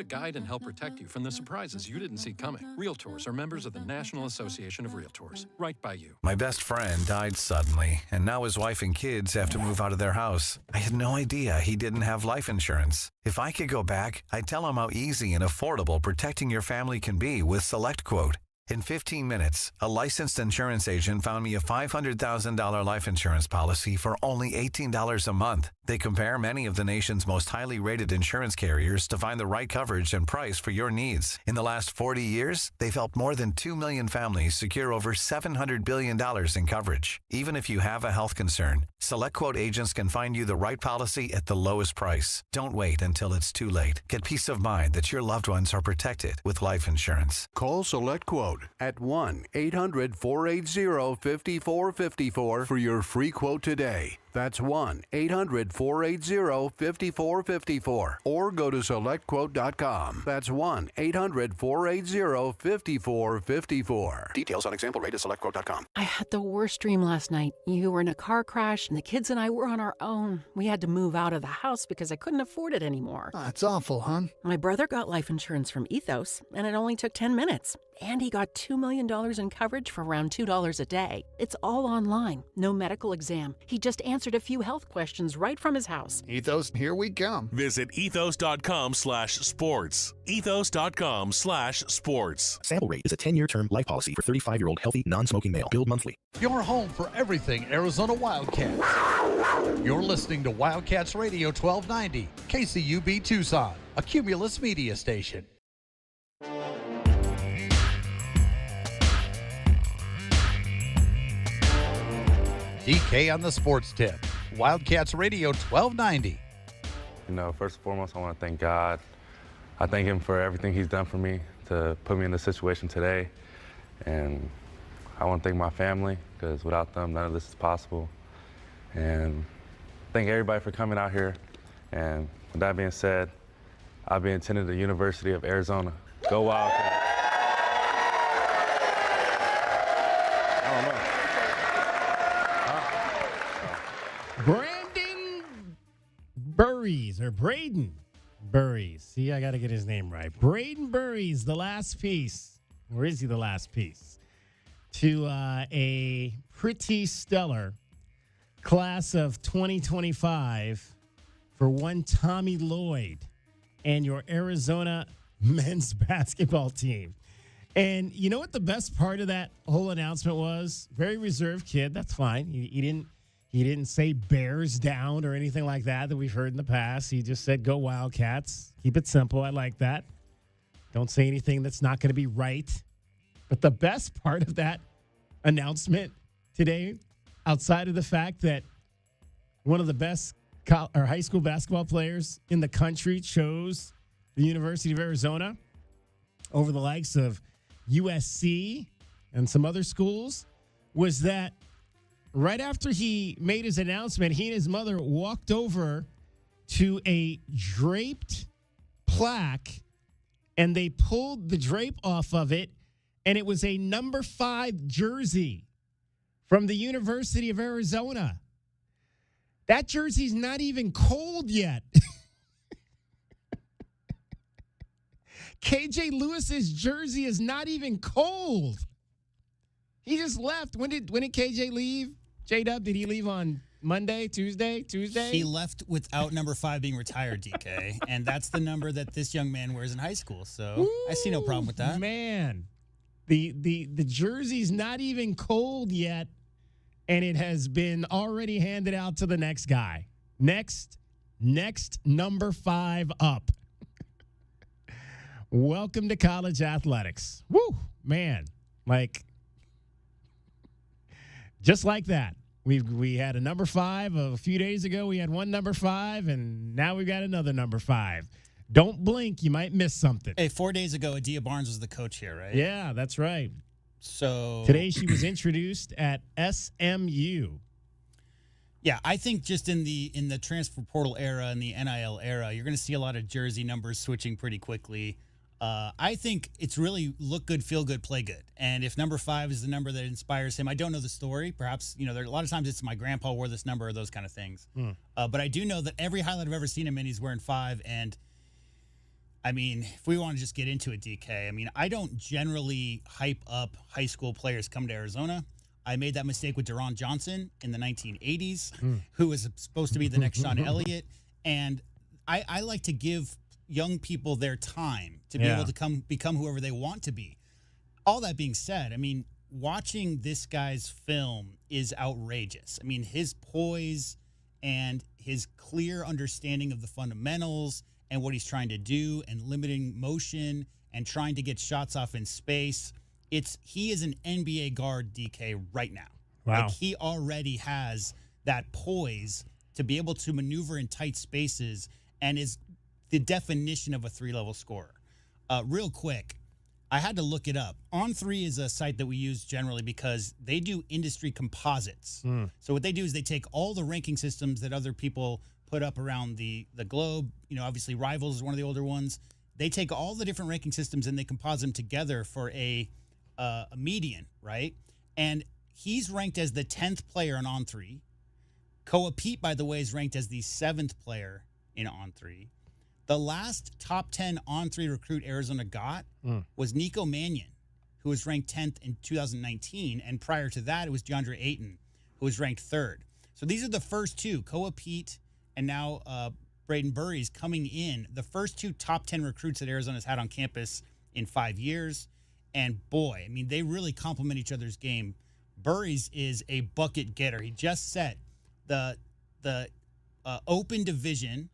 guide and help protect you from the surprises you didn't see coming. Realtors are members of the National Association of Realtors. Right by you. My best friend died suddenly, and now his wife and kids have to move out of their house. I had no idea he didn't have life insurance. If I could go back, I'd tell him how easy and affordable protecting your family can be with SelectQuote. In 15 minutes, a licensed insurance agent found me a $500,000 life insurance policy for only $18 a month. They compare many of the nation's most highly rated insurance carriers to find the right coverage and price for your needs. In the last 40 years, they've helped more than 2 million families secure over $700 billion in coverage. Even if you have a health concern, SelectQuote agents can find you the right policy at the lowest price. Don't wait until it's too late. Get peace of mind that your loved ones are protected with life insurance. Call SelectQuote at 1-800-480-5454 for your free quote today. That's 1-800-480-5454. Or go to SelectQuote.com. That's 1-800-480-5454. Details on example rate at SelectQuote.com. I had the worst dream last night. You were in a car crash, and the kids and I were on our own. We had to move out of the house because I couldn't afford it anymore. That's awful, hon. My brother got life insurance from Ethos, and it only took 10 minutes. And he got $2 million in coverage for around $2 a day. It's all online, no medical exam. He just answered a few health questions right from his house. Ethos, here we come. Visit ethos.com/sports. Ethos.com/sports. Sample rate is a 10-year term life policy for 35-year-old healthy, non-smoking male. Billed monthly. Your home for everything Arizona Wildcats. You're listening to Wildcats Radio 1290, KCUB Tucson, a Cumulus media station. DK on the sports tip. Wildcats Radio 1290. First and foremost, I want to thank God. I thank him for everything he's done for me to put me in this situation today. And I want to thank my family, because without them, none of this is possible. And thank everybody for coming out here. And with that being said, I'll be attending the University of Arizona. Go Wildcats. I don't know. Brandon Burries, or Braden Burries. See, I got to get his name right. Braden Burries, the last piece. Or is he the last piece? To a pretty stellar class of 2025 for one Tommy Lloyd and your Arizona men's basketball team. And you know what the best part of that whole announcement was? Very reserved kid. That's fine. He didn't say Bears down or anything like that we've heard in the past. He just said, go Wildcats. Keep it simple. I like that. Don't say anything that's not going to be right. But the best part of that announcement today, outside of the fact that one of the best high school basketball players in the country chose the University of Arizona over the likes of USC and some other schools, was that right after he made his announcement, he and his mother walked over to a draped plaque, and they pulled the drape off of it, and it was a number 5 jersey from the University of Arizona. That jersey's not even cold yet. KJ Lewis's jersey is not even cold. He just left. When did KJ leave? J-Dub, did he leave on Monday, Tuesday? He left without number 5 being retired, DK. And that's the number that this young man wears in high school. So I see no problem with that. Man, the jersey's not even cold yet, and it has been already handed out to the next guy. Next number 5 up. Welcome to college athletics. Woo, man. Just like that. We had a number 5 a few days ago. We had one number 5, and now we've got another number 5. Don't blink. You might miss something. Hey, 4 days ago, Adia Barnes was the coach here, right? Yeah, that's right. So today she was introduced at SMU. Yeah, I think just in the transfer portal era and the NIL era, you're going to see a lot of jersey numbers switching pretty quickly. I think it's really look good, feel good, play good. And if number 5 is the number that inspires him, I don't know the story. Perhaps, there are a lot of times it's my grandpa wore this number or those kind of things. But I do know that every highlight I've ever seen him in, he's wearing 5. And I mean, if we want to just get into it, DK, I mean, I don't generally hype up high school players come to Arizona. I made that mistake with Deron Johnson in the 1980s, who was supposed to be the next Sean Elliott. And I like to give young people their time to be able to become whoever they want to be. All that being said, I mean, watching this guy's film is outrageous. I mean, his poise and his clear understanding of the fundamentals and what he's trying to do and limiting motion and trying to get shots off in space. He is an NBA guard, DK, right now. Wow. Like, he already has that poise to be able to maneuver in tight spaces and is the definition of a three-level scorer. Real quick, I had to look it up. On3 is a site that we use generally because they do industry composites. So what they do is they take all the ranking systems that other people put up around the globe. You know, obviously Rivals is one of the older ones. They take all the different ranking systems and they composite them together for a median, right? And he's ranked as the 10th player in On3. Koa Pete, by the way, is ranked as the 7th player in On3. The last top 10 On3 recruit Arizona got was Nico Mannion, who was ranked 10th in 2019. And prior to that, it was DeAndre Ayton, who was ranked 3rd. So these are the first two, Koa Pete and now Braden Burries, coming in, the first two top 10 recruits that Arizona's had on campus in 5 years. And boy, I mean, they really complement each other's game. Burries is a bucket getter. He just set the Open Division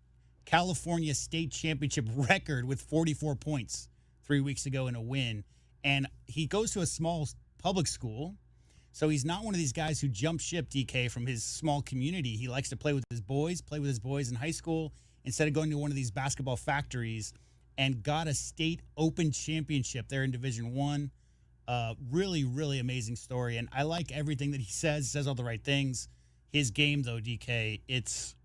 California State Championship record with 44 points 3 weeks ago in a win. And he goes to a small public school, so he's not one of these guys who jump ship, DK, from his small community. He likes to play with his boys in high school instead of going to one of these basketball factories, and got a state open championship there in Division One. Really, really amazing story. And I like everything that he says all the right things. His game, though, DK, it's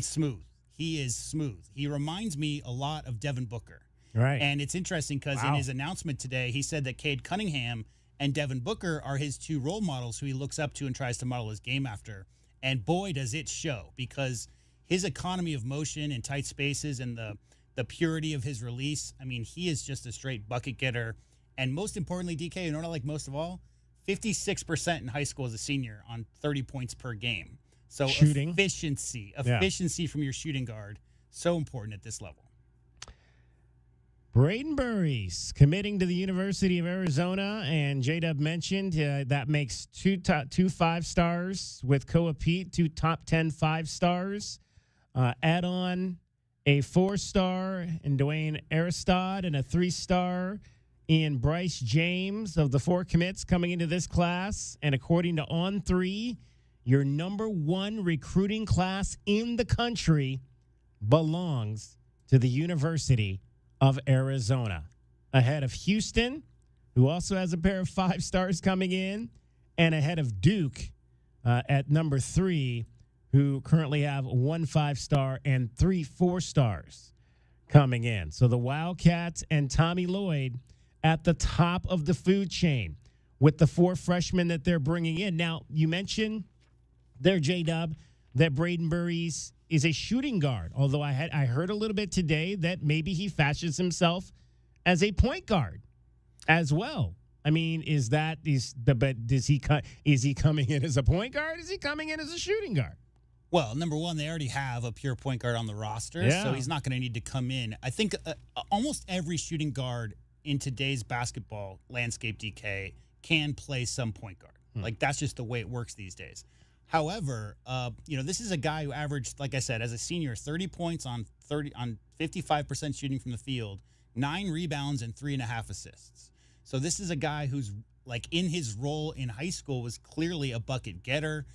smooth. He is smooth. He reminds me a lot of Devin Booker. Right. And it's interesting because in his announcement today, he said that Cade Cunningham and Devin Booker are his two role models who he looks up to and tries to model his game after. And boy, does it show, because his economy of motion in tight spaces and the purity of his release, I mean, he is just a straight bucket getter. And most importantly, DK, you know what I like most of all? 56% in high school as a senior on 30 points per game. So shooting. Efficiency from your shooting guard, so important at this level. Braden Burries committing to the University of Arizona, and J-Dub mentioned that makes two 5-stars with Koa Pete, 2 top 10 5-stars. Add on a 4-star in Dwayne Aristod and a 3-star in Bryce James of the 4 commits coming into this class. And according to On3, your number 1 recruiting class in the country belongs to the University of Arizona, ahead of Houston, who also has a pair of 5-stars coming in, and ahead of Duke at number 3, who currently have 1 5-star and 3 4-stars coming in. So the Wildcats and Tommy Lloyd at the top of the food chain with the 4 freshmen that they're bringing in. Now, you mentioned there, J-Dub, that Braden Burries is a shooting guard, although I heard a little bit today that maybe he fashions himself as a point guard as well. I mean, is he coming in as a point guard? Is he coming in as a shooting guard? Well, number one, they already have a pure point guard on the roster, so he's not going to need to come in. I think almost every shooting guard in today's basketball landscape, DK, can play some point guard. Like, that's just the way it works these days. However, this is a guy who averaged, like I said, as a senior, 30 points on 55% shooting from the field, 9 rebounds and 3.5 assists. So this is a guy who's, like, in his role in high school was clearly a bucket getter.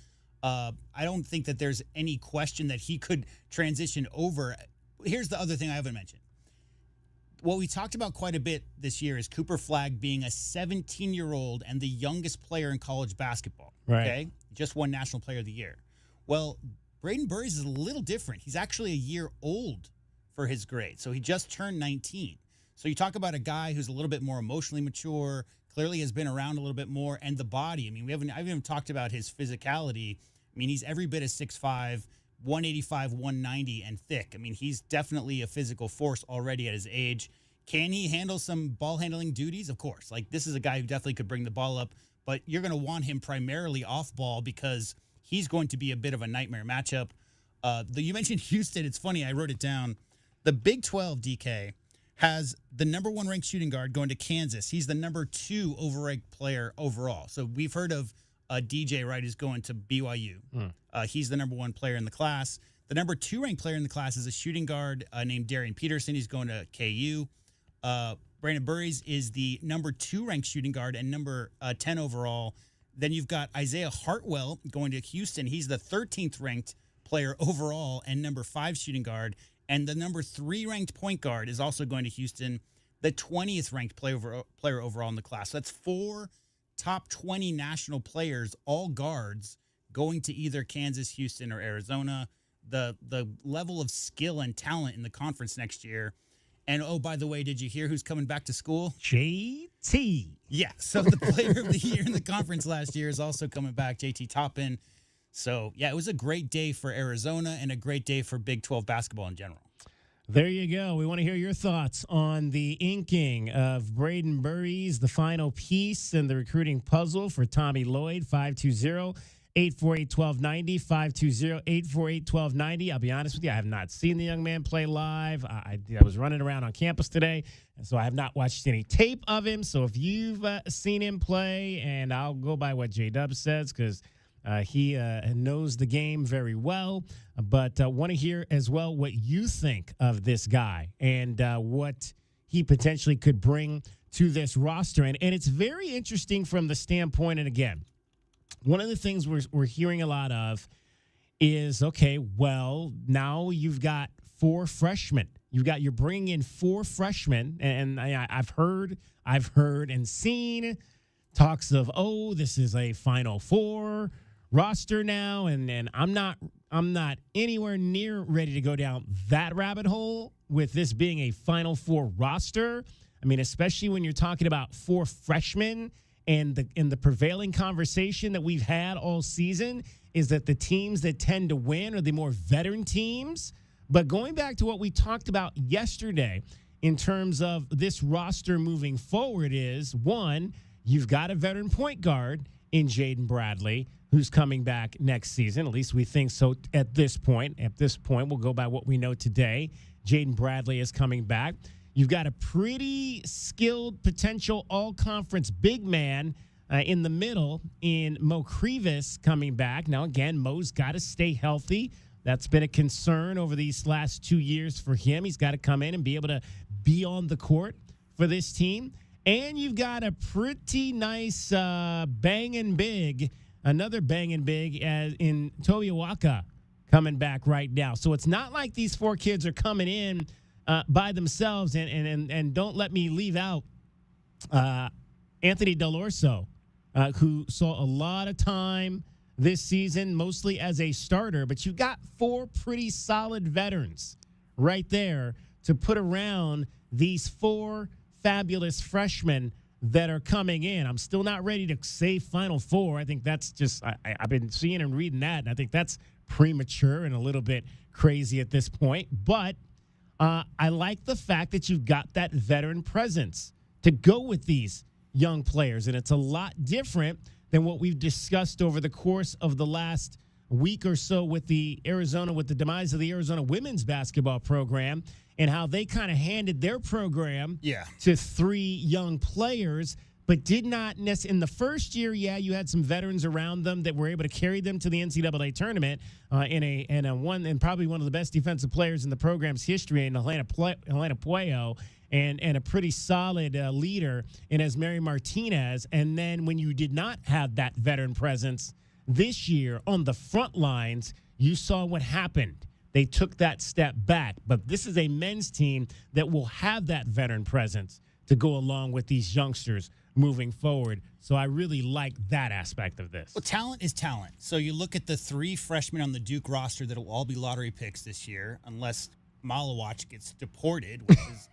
I don't think that there's any question that he could transition over. Here's the other thing I haven't mentioned. What we talked about quite a bit this year is Cooper Flagg being a 17-year-old and the youngest player in college basketball. Right. Okay? Just won National Player of the Year. Well, Braden Burries is a little different. He's actually a year old for his grade. So he just turned 19. So you talk about a guy who's a little bit more emotionally mature, clearly has been around a little bit more, and the body. I mean, I haven't even talked about his physicality. I mean, he's every bit of 6'5", 185, 190, and thick. I mean, he's definitely a physical force already at his age. Can he handle some ball handling duties? Of course. Like, this is a guy who definitely could bring the ball up, but you're going to want him primarily off ball because he's going to be a bit of a nightmare matchup. You mentioned Houston. It's funny. I wrote it down. The Big 12, DK, has the number 1 ranked shooting guard going to Kansas. He's the number 2 overranked player overall. So we've heard of DJ Wright is going to BYU. He's the number 1 player in the class. The number 2 ranked player in the class is a shooting guard named Darian Peterson. He's going to KU. Brandon Burries is the number 2 ranked shooting guard and number 10 overall. Then you've got Isaiah Hartwell going to Houston. He's the 13th ranked player overall and number 5 shooting guard. And the number 3 ranked point guard is also going to Houston, the 20th ranked player overall in the class. So that's 4 top 20 national players, all guards, going to either Kansas, Houston, or Arizona. The level of skill and talent in the conference next year. And, oh, by the way, did you hear who's coming back to school? JT. Yeah, so the player of the year in the conference last year is also coming back, JT Toppin. So, yeah, it was a great day for Arizona and a great day for Big 12 basketball in general. There you go. We want to hear your thoughts on the inking of Braden Burries, the final piece in the recruiting puzzle for Tommy Lloyd. 520-848-1290, 520-848-1290. I'll be honest with you, I have not seen the young man play live. I was running around on campus today, and so I have not watched any tape of him. So if you've seen him play, and I'll go by what J-Dub says, because he knows the game very well, but want to hear as well what you think of this guy and what he potentially could bring to this roster. And it's very interesting from the standpoint, and again, one of the things we're hearing a lot of is, okay, well, now you've got 4 freshmen. You're bringing in 4 freshmen, and I've heard and seen talks of, oh, this is a Final Four roster now, and I'm not anywhere near ready to go down that rabbit hole with this being a Final Four roster. I mean, especially when you're talking about 4 freshmen, and the prevailing conversation that we've had all season is that the teams that tend to win are the more veteran teams. But going back to what we talked about yesterday in terms of this roster moving forward is, one, you've got a veteran point guard in Jaden Bradley, who's coming back next season. At least we think so at this point. At this point, we'll go by what we know today. Jaden Bradley is coming back. You've got a pretty skilled potential all-conference big man in the middle in Mo Crevis coming back. Now, again, Mo's got to stay healthy. That's been a concern over these last 2 years for him. He's got to come in and be able to be on the court for this team. And you've got a pretty nice banging big, another banging big as in Toby Waka coming back right now. So it's not like these 4 kids are coming in by themselves, and don't let me leave out Anthony Delorso, who saw a lot of time this season, mostly as a starter. But you've got 4 pretty solid veterans right there to put around these 4 fabulous freshmen that are coming in. I'm still not ready to say Final Four. I think that's just I've been seeing and reading that, and I think that's premature and a little bit crazy at this point. But I like the fact that you've got that veteran presence to go with these young players, and it's a lot different than what we've discussed over the course of the last week or so with the demise of the Arizona women's basketball program and how they kind of handed their program to 3 young players, but did not necessarily. In the first year, you had some veterans around them that were able to carry them to the NCAA tournament and probably one of the best defensive players in the program's history in Helena Pueyo, and a pretty solid leader in Esmeri Martinez. And then when you did not have that veteran presence this year on the front lines, you saw what happened. They took that step back. But this is a men's team that will have that veteran presence to go along with these youngsters moving forward. So I really like that aspect of this. Well, talent is talent. So you look at the 3 freshmen on the Duke roster that will all be lottery picks this year, unless Malawach gets deported, which is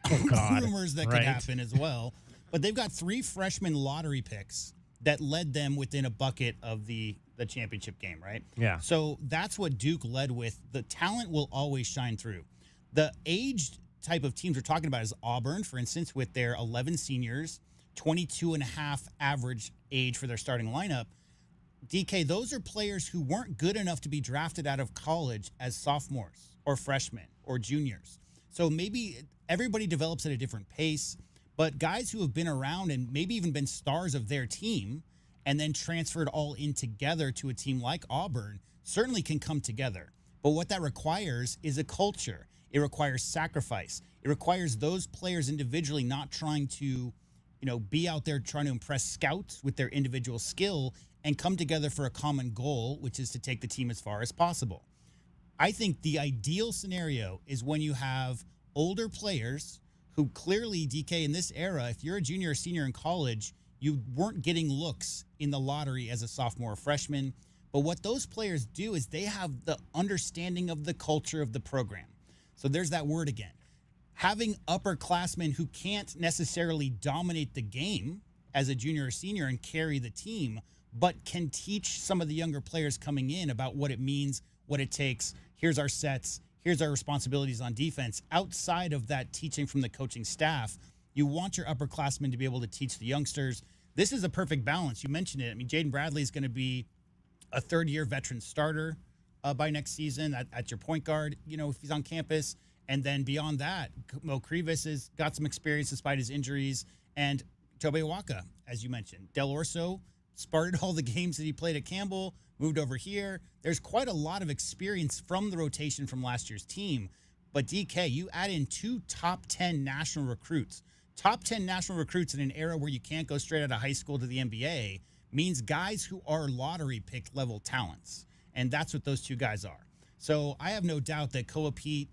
rumors that could happen as well. But they've got 3 freshman lottery picks that led them within a bucket of the the championship game, right? Yeah. So that's what Duke led with. The talent will always shine through. The aged type of teams we're talking about is Auburn, for instance, with their 11 seniors, 22 and a half average age for their starting lineup. DK, those are players who weren't good enough to be drafted out of college as sophomores or freshmen or juniors. So maybe everybody develops at a different pace, but guys who have been around and maybe even been stars of their team and then transferred all in together to a team like Auburn certainly can come together. But what that requires is a culture. It requires sacrifice. It requires those players individually not trying to, be out there trying to impress scouts with their individual skill and come together for a common goal, which is to take the team as far as possible. I think the ideal scenario is when you have older players who clearly, DK, in this era, if you're a junior or senior in college, you weren't getting looks in the lottery as a sophomore or freshman. But what those players do is they have the understanding of the culture of the program. So there's that word again. Having upperclassmen who can't necessarily dominate the game as a junior or senior and carry the team, but can teach some of the younger players coming in about what it means, what it takes. Here's our sets. Here's our responsibilities on defense. Outside of that teaching from the coaching staff, you want your upperclassmen to be able to teach the youngsters. This is a perfect balance. You mentioned it. I mean, Jaden Bradley is going to be a third-year veteran starter by next season at your point guard, if he's on campus. And then beyond that, Mo Krivas has got some experience despite his injuries. And Tobe Waka, as you mentioned. Del Orso started all the games that he played at Campbell, moved over here. There's quite a lot of experience from the rotation from last year's team. But DK, you add in 2 top 10 national recruits. Top 10 national recruits in an era where you can't go straight out of high school to the NBA means guys who are lottery pick level talents. And that's what those 2 guys are. So I have no doubt that Koa Pete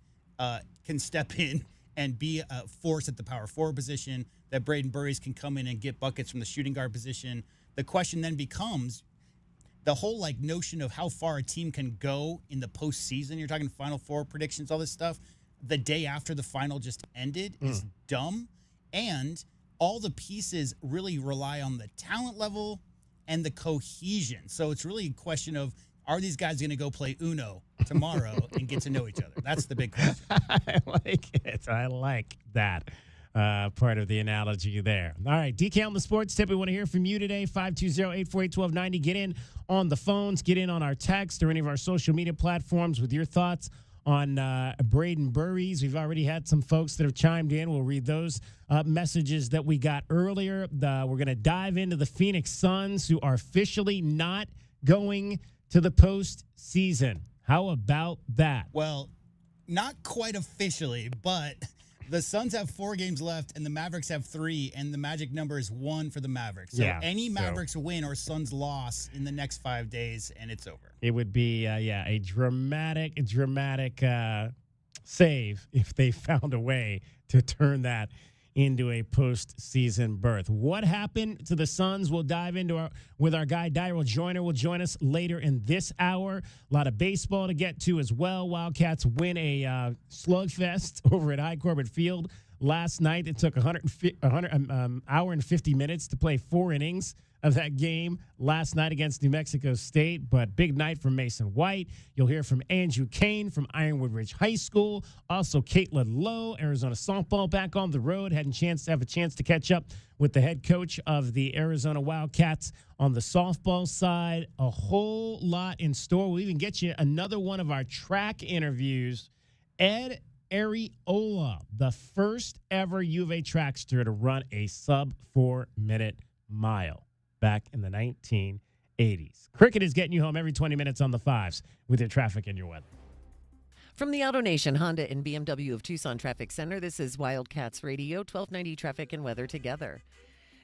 can step in and be a force at the power forward position, that Braden Burries can come in and get buckets from the shooting guard position. The question then becomes the whole notion of how far a team can go in the postseason. You're talking Final Four predictions, all this stuff. The day after the final just ended is dumb. And all the pieces really rely on the talent level and the cohesion. So it's really a question of, are these guys going to go play Uno tomorrow and get to know each other? That's the big question. I like it. I like that part of the analogy there. All right, DK on the sports tip. We want to hear from you today. 520-848-1290. Get in on the phones. Get in on our text or any of our social media platforms with your thoughts on Braden Burries. We've already had some folks that have chimed in. We'll read those messages that we got earlier. We're going to dive into the Phoenix Suns, who are officially not going to the postseason. How about that? Well, not quite officially, but the Suns have 4 games left and the Mavericks have 3, and the magic number is 1 for the Mavericks. So any Mavericks win or Suns loss in the next 5 days, and it's over. It would be, a dramatic save if they found a way to turn that into a postseason berth. What happened to the Suns? We'll dive into with our guy Daryl Joyner will join us later in this hour. A lot of baseball to get to as well. Wildcats win a slugfest over at High Corbett Field last night. It took 100 hour and 50 minutes to play 4 innings of that game last night against New Mexico State, but big night from Mason White. You'll hear from Andrew Kane from Ironwood Ridge High School. Also, Caitlin Lowe, Arizona softball back on the road. Had a chance to catch up with the head coach of the Arizona Wildcats on the softball side. A whole lot in store. We'll even get you another one of our track interviews. Ed Ariola, the first ever U of A trackster to run a sub-4-minute mile back in the 1980s. Cricket is getting you home every 20 minutes on the 5s with your traffic and your weather. From the AutoNation Honda and BMW of Tucson Traffic Center, this is Wildcats Radio, 1290 traffic and weather together.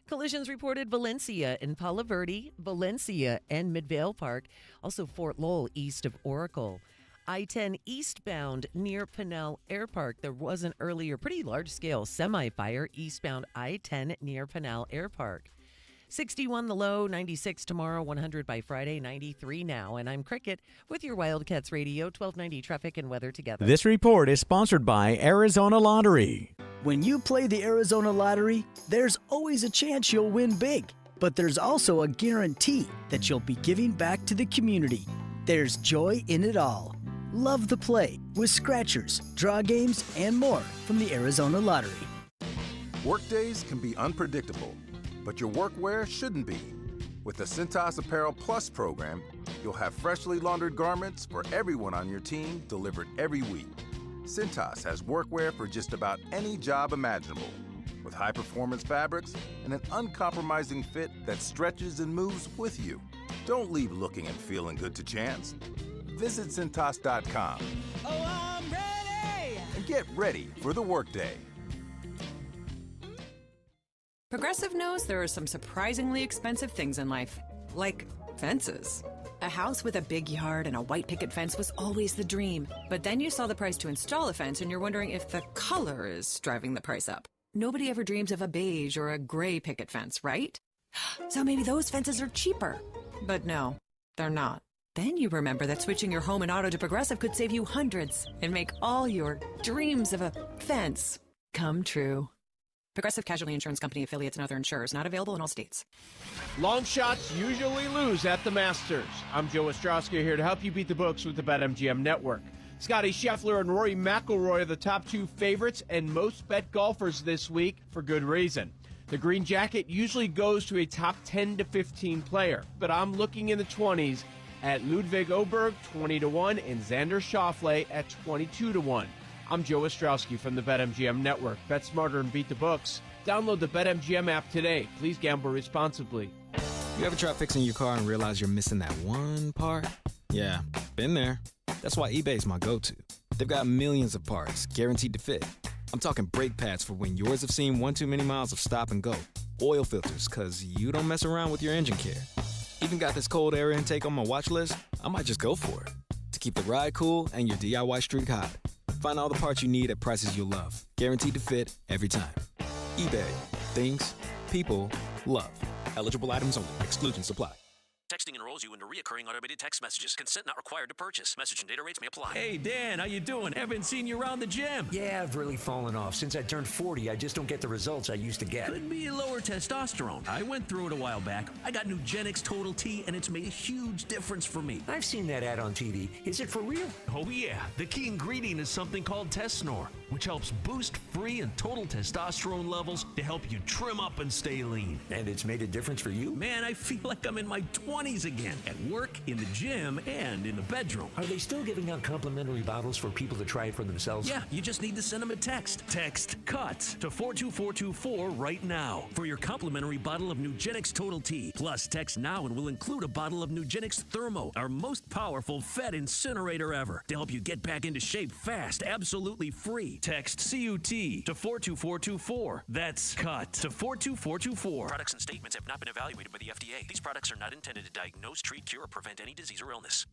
Collisions reported Valencia and Palo Verde, Valencia and Midvale Park, also Fort Lowell east of Oracle. I-10 eastbound near Pinal Air Park. There was an earlier pretty large-scale semi-fire eastbound I-10 near Pinal Air Park. 61 the low, 96 tomorrow, 100 by Friday, 93 now. And I'm Cricket with your Wildcats Radio, 1290 traffic and weather together. This report is sponsored by Arizona Lottery. When you play the Arizona Lottery, there's always a chance you'll win big. but there's also a guarantee that you'll be giving back to the community. There's joy in it all. Love the play with scratchers, draw games, and more from the Arizona Lottery. Workdays can be unpredictable, but your workwear shouldn't be. With the Cintas Apparel Plus program, you'll have freshly laundered garments for everyone on your team delivered every week. Cintas has workwear for just about any job imaginable, with high-performance fabrics and an uncompromising fit that stretches and moves with you. Don't leave looking and feeling good to chance. Visit Cintas.com. Oh, I'm ready! And get ready for the workday. Progressive knows there are some surprisingly expensive things in life, like fences. A house with a big yard and a white picket fence was always the dream. But then you saw the price to install a fence and you're wondering if the color is driving the price up. Nobody ever dreams of a beige or a gray picket fence, right? So maybe those fences are cheaper. But no, they're not. Then you remember that switching your home and auto to Progressive could save you hundreds and make all your dreams of a fence come true. Progressive Casualty Insurance Company affiliates and other insurers not available in all states. Long shots usually lose at the Masters. I'm Joe Ostrowski here to help you beat the books with the BetMGM Network. Scotty Scheffler and Rory McIlroy are the top two favorites and most bet golfers this week for good reason. The green jacket usually goes to a top 10 to 15 player, but I'm looking in the 20s at Ludwig Oberg 20-1 and Xander Schauffele at 22-1. I'm Joe Ostrowski from the BetMGM Network. Bet smarter and beat the books. Download the BetMGM app today. Please gamble responsibly. You ever try fixing your car and realize you're missing that one part? Yeah, been there. That's why eBay's my go-to. They've got millions of parts, guaranteed to fit. I'm talking brake pads for when yours have seen one too many miles of stop and go. Oil filters, because you don't mess around with your engine care. Even got this cold air intake on my watch list. I might just go for it. To keep the ride cool and your DIY streak hot. Find all the parts you need at prices you'll love. Guaranteed to fit every time. eBay. Things people love. Eligible items only. Exclusions apply. Texting enrolls you into recurring automated text messages. Consent not required to purchase. Message and data rates may apply. Hey, Dan, how you doing? Haven't seen you around the gym. Yeah, I've really fallen off. Since I turned 40, I just don't get the results I used to get. Could be lower testosterone. I went through it a while back. I got Nugenix Total T, and it's made a huge difference for me. I've seen that ad on TV. Is it for real? Oh, yeah. The key ingredient is something called Tesnor, which helps boost free and total testosterone levels to help you trim up and stay lean. And it's made a difference for you? Man, I feel like I'm in my 20s again. At work, in the gym, and in the bedroom. Are they still giving out complimentary bottles for people to try it for themselves? Yeah, you just need to send them a text. Text CUTS to 42424 right now for your complimentary bottle of Nugenix Total T. Plus, text now and we'll include a bottle of Nugenix Thermo, our most powerful fat incinerator ever, to help you get back into shape fast, absolutely free. Text CUT to 42424. That's CUT to 42424. Products and statements have not been evaluated by the FDA. These products are not intended to diagnose, treat, cure, or prevent any disease or illness.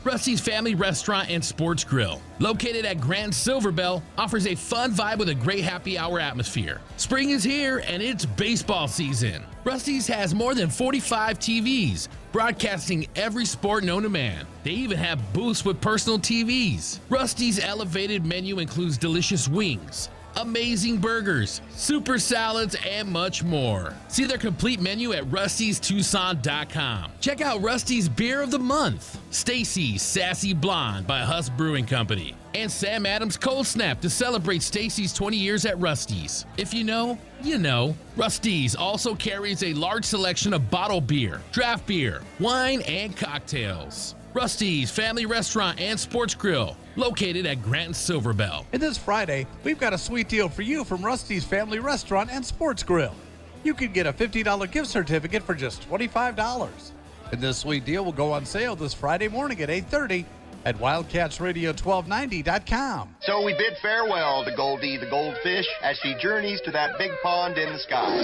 Rusty's Family Restaurant and Sports Grill, located at Grand Silver Bell, offers a fun vibe with a great happy hour atmosphere. Spring is here and it's baseball season. Rusty's has more than 45 TVs, broadcasting every sport known to man. They even have booths with personal TVs. Rusty's elevated menu includes delicious wings, amazing burgers, super salads, and much more. See their complete menu at rustystucson.com. Check out Rusty's Beer of the Month, Stacy's Sassy Blonde by Huss Brewing Company, and Sam Adams Cold Snap to celebrate Stacy's 20 years at Rusty's. If you know, you know. Rusty's also carries a large selection of bottled beer, draft beer, wine, and cocktails. Rusty's Family Restaurant and Sports Grill, located at Grant Silver Bell. And this Friday, we've got a sweet deal for you from Rusty's Family Restaurant and Sports Grill. You can get a $50 gift certificate for just $25. And this sweet deal will go on sale this Friday morning at 8:30 at WildcatsRadio1290.com. So we bid farewell to Goldie the goldfish as she journeys to that big pond in the sky.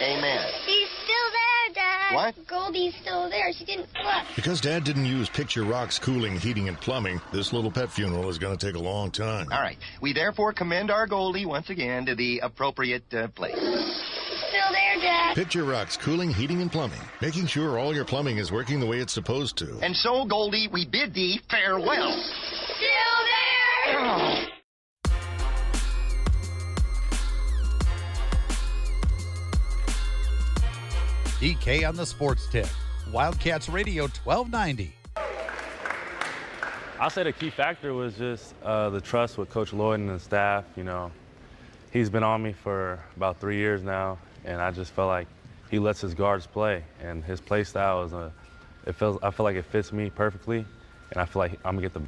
Amen. She's still there, Dad. What? Goldie's still there. She didn't flip. Because Dad didn't use Picture Rock's cooling, heating, and plumbing, this little pet funeral is going to take a long time. All right. We therefore commend our Goldie once again to the appropriate place. Still there, Dad. Picture Rock's cooling, heating, and plumbing, making sure all your plumbing is working the way it's supposed to. And so, Goldie, we bid thee farewell. Still there. Oh. DK on the sports tip. Wildcats Radio 1290. I'll say the key factor was just the trust with Coach Lloyd and the staff. You know, he's been on me for about 3 years now, and I just felt like he lets his guards play, and his play style is I feel like it fits me perfectly, and I feel like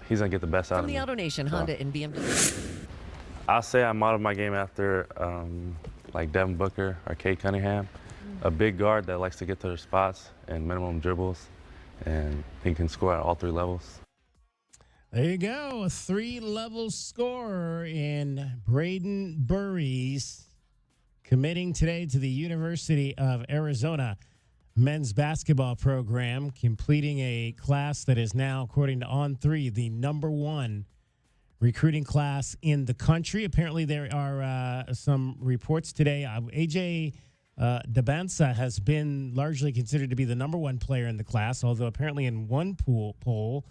he's gonna get the best out of From me. the AutoNation, Honda and BMW. I'll say I modeled my game after like Devin Booker or Cade Cunningham, a big guard that likes to get to their spots and minimum dribbles, and he can score at all 3 levels. There you go, a 3-level scorer in Braden Burries, committing today to the University of Arizona men's basketball program, completing a class that is now, according to On3, the #1 recruiting class in the country. Apparently, there are some reports today. AJ Dabansa has been largely considered to be the #1 player in the class, although apparently in one poll,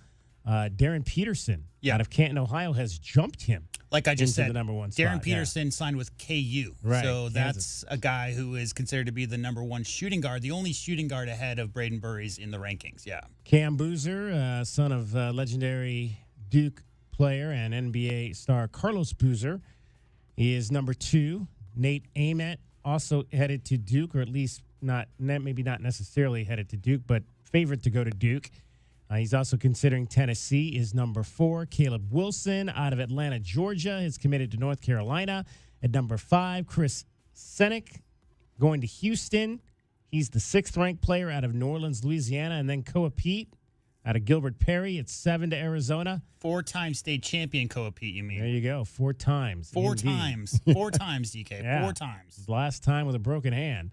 Darren Peterson out of Canton, Ohio, has jumped him. Like I just into said, the #1 spot. Darren Peterson signed with KU. Right, So Kansas. that's a guy who is considered to be the #1 shooting guard, the only shooting guard ahead of Braden Burries in the rankings. Yeah. Cam Boozer, son of legendary Duke player and NBA star Carlos Boozer, he is #2. Nate Ament also headed to Duke, or at least maybe not necessarily headed to Duke, but favored to go to Duke. He's also considering Tennessee is #4. Caleb Wilson out of Atlanta, Georgia, is committed to North Carolina. At #5, Chris Senick going to Houston. He's the 6th-ranked player out of New Orleans, Louisiana. And then Koa Pete out of Gilbert Perry at 7 to Arizona. 4-time state champion Koa Pete, you mean? There you go, 4 times. Four Indeed. times. 4 times, DK. Yeah. 4 times. His last time with a broken hand.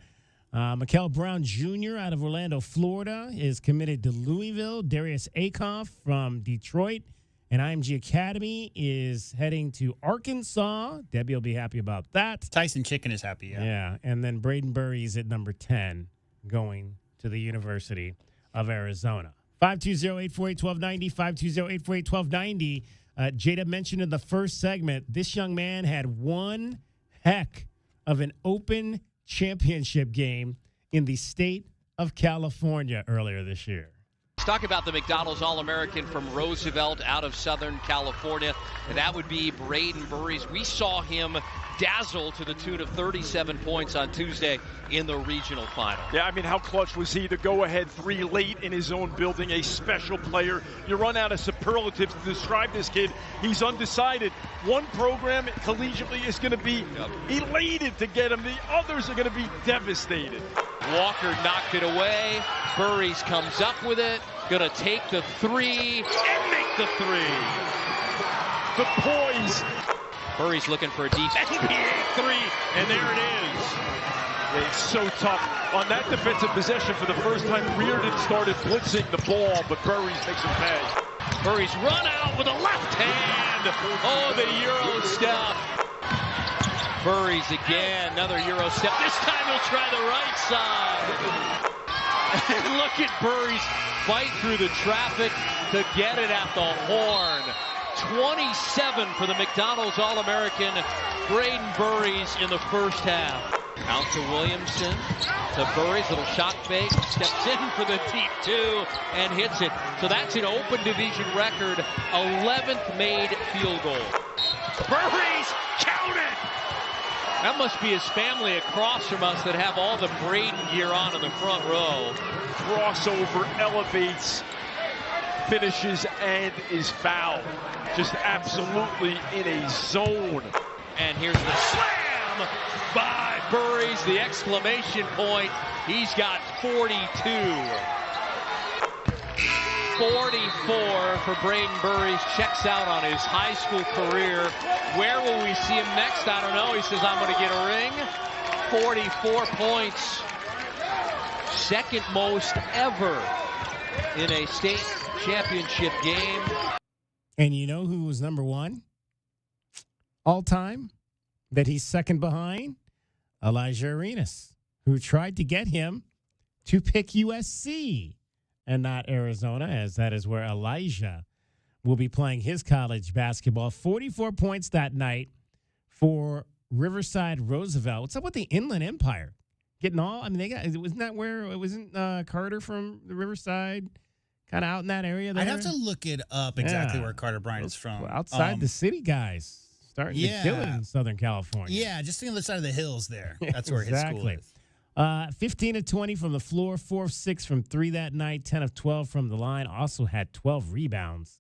Mikel Brown Jr. out of Orlando, Florida, is committed to Louisville. Darius Akoff from Detroit and IMG Academy is heading to Arkansas. Debbie will be happy about that. Tyson Chicken is happy, yeah. Yeah, and then Braden Burries at #10 going to the University of Arizona. 520-848-1290, 520-848-1290. Jada mentioned in the first segment, this young man had one heck of an open championship game in the state of California earlier this year. Let's talk about the McDonald's All-American from Roosevelt out of Southern California, and that would be Braden Burries. We saw him dazzle to the tune of 37 points on Tuesday in the regional final. Yeah, I mean, how clutch was he? The go-ahead 3 late in his own building, a special player. You run out of superlatives to describe this kid. He's undecided. One program collegiately is going to be elated to get him. The others are going to be devastated. Walker knocked it away. Burries comes up with it. Gonna take the 3 and make the 3. The poise. Burries looking for a deep NBA 3, and there it is. It's so tough. On that defensive possession, for the first time, Reardon started blitzing the ball, but Burries makes him pay. Burries run out with a left hand. Oh, the Euro step. Burries again, another Euro step. This time he'll try the right side. And look at Burries fight through the traffic to get it at the horn. 27 for the McDonald's All-American, Braden Burries in the first half. Out to Williamson, to Burries, little shot fake, steps in for the deep 2 and hits it. So that's an open division record, 11th made field goal. Burries, count it! That must be his family across from us that have all the Braden gear on in the front row. Crossover, elevates, finishes, and is fouled. Just absolutely in a zone. And here's the slam by Burries, the exclamation point. He's got 42. 44 for Braden Burries. Checks out on his high school career. Where will we see him next? I don't know. He says, I'm going to get a ring. 44 points. Second most ever in a state championship game. And you know who was #1 all time that he's second behind? Elijah Arenas, who tried to get him to pick USC and not Arizona, as that is where Elijah will be playing his college basketball. 44 points that night for Riverside Roosevelt. What's up with the Inland Empire? getting all. I mean, wasn't that where it wasn't Carter from the Riverside, kind of out in that area there? I'd have to look it up exactly where Carter Bryant is from. Outside the city, guys. Starting to kill it in Southern California. Yeah, just on the other side of the hills there. That's where his school is. 15 of 20 from the floor, 4 of 6 from 3 that night, 10 of 12 from the line. Also had 12 rebounds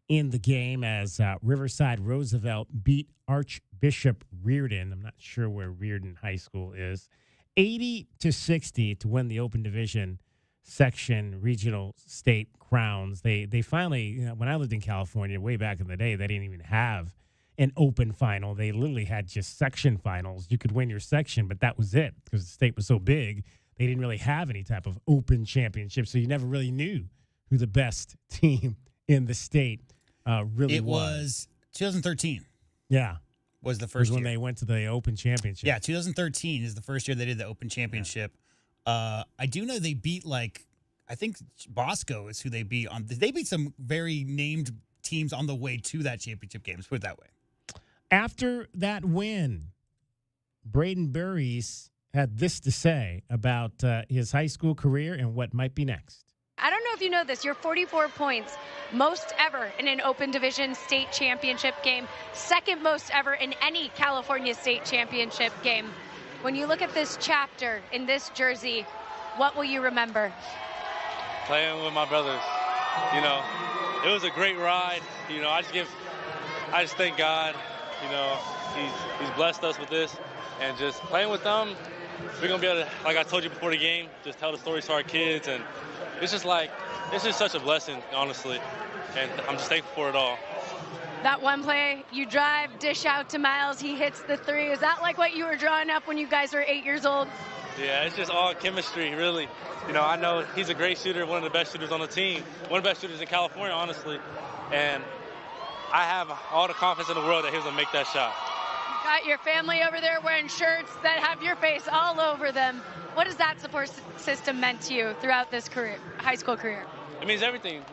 in the game as Riverside Roosevelt beat Archbishop Reardon. I'm not sure where Reardon High School is. 80-60 to win the Open Division section regional state crowns. They finally, when I lived in California way back in the day, they didn't even have an open final. They literally had just section finals. You could win your section, but that was it because the state was so big. They didn't really have any type of open championship, so you never really knew who the best team in the state really was. It was 2013. Yeah. Was the first when year. they went to the open championship. Yeah, 2013 is the first year they did the open championship. I do know they beat, I think Bosco is who they beat on. They beat some very named teams on the way to that championship game. Let's put it that way. After that win, Braden Burries had this to say about his high school career and what might be next. I don't know if you know this, you're 44 points, most ever in an Open Division state championship game, second most ever in any California state championship game. When you look at this chapter in this jersey, what will you remember? Playing with my brothers. It was a great ride. I just thank God. He's blessed us with this, and just playing with them, we're gonna be able to, like I told you before the game, just tell the stories to our kids, and it's just such a blessing, honestly, and I'm just thankful for it all. That one play, you drive, dish out to Miles, he hits the three. Is that like what you were drawing up when you guys were 8 years old? Yeah, it's just all chemistry, really. I know he's a great shooter, one of the best shooters on the team, one of the best shooters in California, honestly, and I have all the confidence in the world that he's gonna make that shot. You've got your family over there wearing shirts that have your face all over them. What has that support system meant to you throughout this career, high school career? It means everything,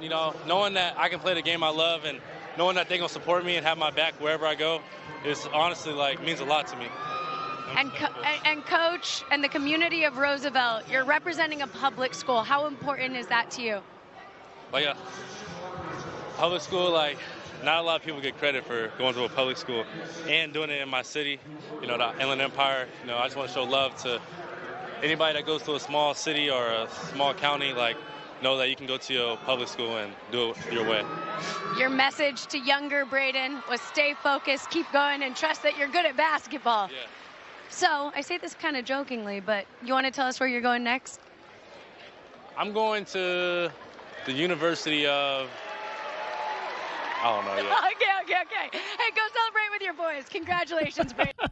knowing that I can play the game I love and knowing that they're gonna support me and have my back wherever I go is honestly means a lot to me. And Coach and the community of Roosevelt, you're representing a public school. How important is that to you? Public school, not a lot of people get credit for going to a public school and doing it in my city, the Inland Empire. I just want to show love to anybody that goes to a small city or a small county, know that you can go to your public school and do it your way. Your message to younger Braden was stay focused, keep going, and trust that you're good at basketball. Yeah. So, I say this kind of jokingly, but you want to tell us where you're going next? I'm going to the University of... I don't know yet. Okay. Hey, go celebrate with your boys. Congratulations, Braden.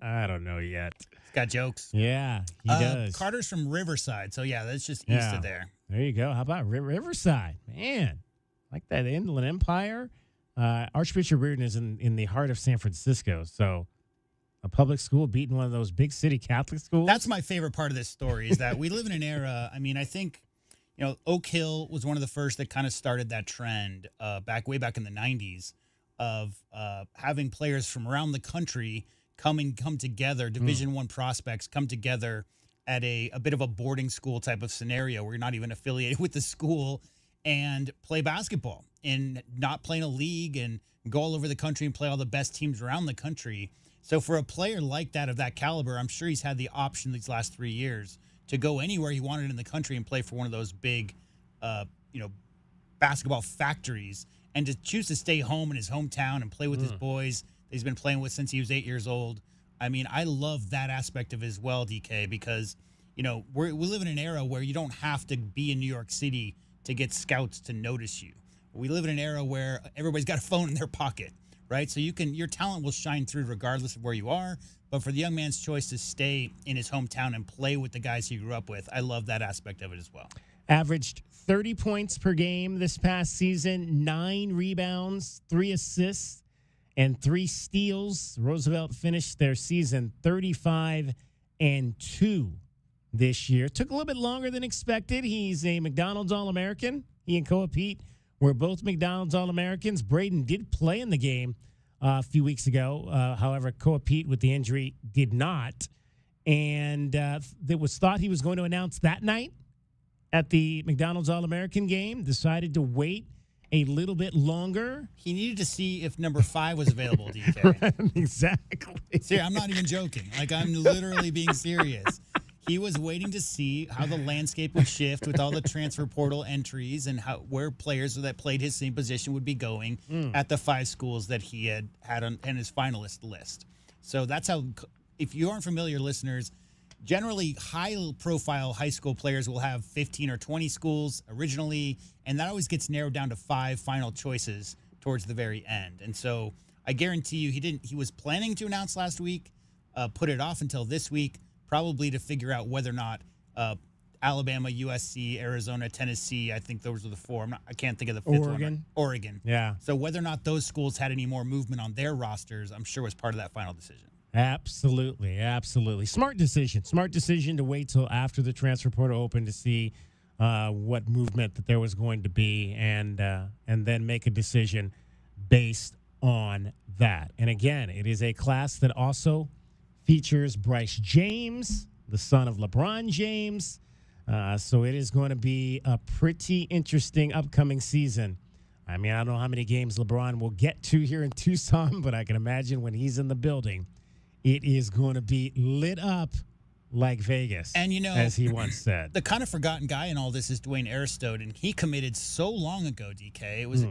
I don't know yet. He's got jokes. Yeah, he does. Carter's from Riverside, so yeah, that's just east of there. There you go. How about Riverside? Man, like that Inland Empire. Archbishop Reardon is in the heart of San Francisco, so a public school beating one of those big city Catholic schools. That's my favorite part of this story is that we live in an era, I think, Oak Hill was one of the first that kind of started that trend way back in the 90s of having players from around the country come together, Division I prospects come together at a bit of a boarding school type of scenario where you're not even affiliated with the school and play basketball and not play in a league and go all over the country and play all the best teams around the country. So for a player like that of that caliber, I'm sure he's had the option these last 3 years to go anywhere he wanted in the country and play for one of those big, basketball factories, and to choose to stay home in his hometown and play with his boys that he's been playing with since he was 8 years old. I love that aspect of it as well, DK, because, we live in an era where you don't have to be in New York City to get scouts to notice you. We live in an era where everybody's got a phone in their pocket, right? So your talent will shine through regardless of where you are. But for the young man's choice to stay in his hometown and play with the guys he grew up with, I love that aspect of it as well. Averaged 30 points per game this past season, 9 rebounds, 3 assists, and 3 steals. Roosevelt finished their season 35-2 this year. Took a little bit longer than expected. He's a McDonald's All-American. He and Koa Pete were both McDonald's All-Americans. Braden did play in the game a few weeks ago. However, Koa Pete with the injury did not. And it was thought he was going to announce that night at the McDonald's All-American game, decided to wait a little bit longer. He needed to see if number 5 was available, DK. Right, exactly. See, I'm not even joking. Like, I'm literally being serious. He was waiting to see how the landscape would shift with all the transfer portal entries and where players that played his same position would be going at the 5 schools that he had on his finalist list. So that's how, if you aren't familiar, listeners, generally high-profile high school players will have 15 or 20 schools originally, and that always gets narrowed down to 5 final choices towards the very end. And so I guarantee you he was planning to announce last week, put it off until this week, probably to figure out whether or not Alabama, USC, Arizona, Tennessee, I think those were the 4. I can't think of the 5th one. Oregon. Yeah. So whether or not those schools had any more movement on their rosters, I'm sure was part of that final decision. Absolutely, absolutely. Smart decision. Smart decision to wait till after the transfer portal opened to see what movement that there was going to be and then make a decision based on that. And again, it is a class that also features Bryce James, the son of LeBron James. So it is going to be a pretty interesting upcoming season. I mean, I don't know how many games LeBron will get to here in Tucson, but I can imagine when he's in the building, it is going to be lit up like Vegas, and as he once said. The kind of forgotten guy in all this is Dwayne Aristode, and he committed so long ago, DK. It was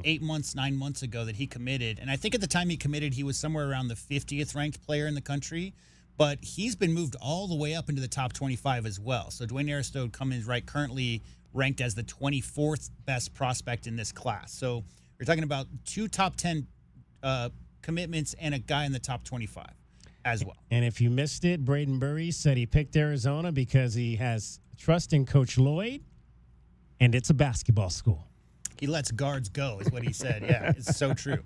9 months ago that he committed, and I think at the time he committed, he was somewhere around the 50th ranked player in the country, but he's been moved all the way up into the top 25 as well. So Dwayne Aristode comes right currently ranked as the 24th best prospect in this class. So you're talking about 2 top 10 commitments and a guy in the top 25. As well. And if you missed it, Braden Burry said he picked Arizona because he has trust in Coach Lloyd, and it's a basketball school. He lets guards go, is what he said. Yeah, it's so true.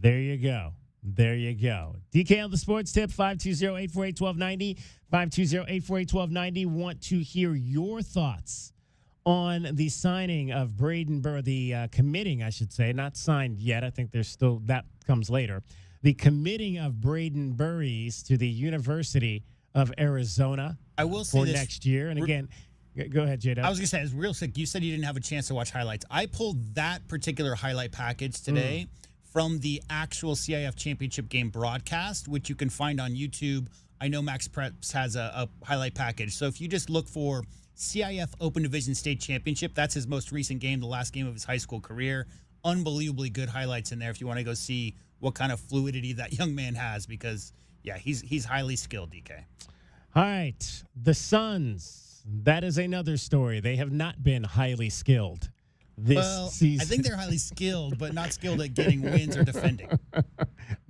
There you go. There you go. DK on the Sports Tip, 520-848-1290, 520-848-1290. Want to hear your thoughts on the signing of Braden Burry, the committing, I should say, not signed yet. I think there's still, that comes later. The committing of Braden Burries to the University of Arizona I will say for this, next year. And again, go ahead, J-Dub. I was going to say, it's real sick. You said you didn't have a chance to watch highlights. I pulled that particular highlight package today from the actual CIF championship game broadcast, which you can find on YouTube. I know Max Preps has a highlight package. So if you just look for CIF Open Division State Championship, that's his most recent game, the last game of his high school career. Unbelievably good highlights in there if you want to go see what kind of fluidity that young man has, because, yeah, he's highly skilled, DK. All right. The Suns, that is another story. They have not been highly skilled this season. I think they're highly skilled, but not skilled at getting wins or defending.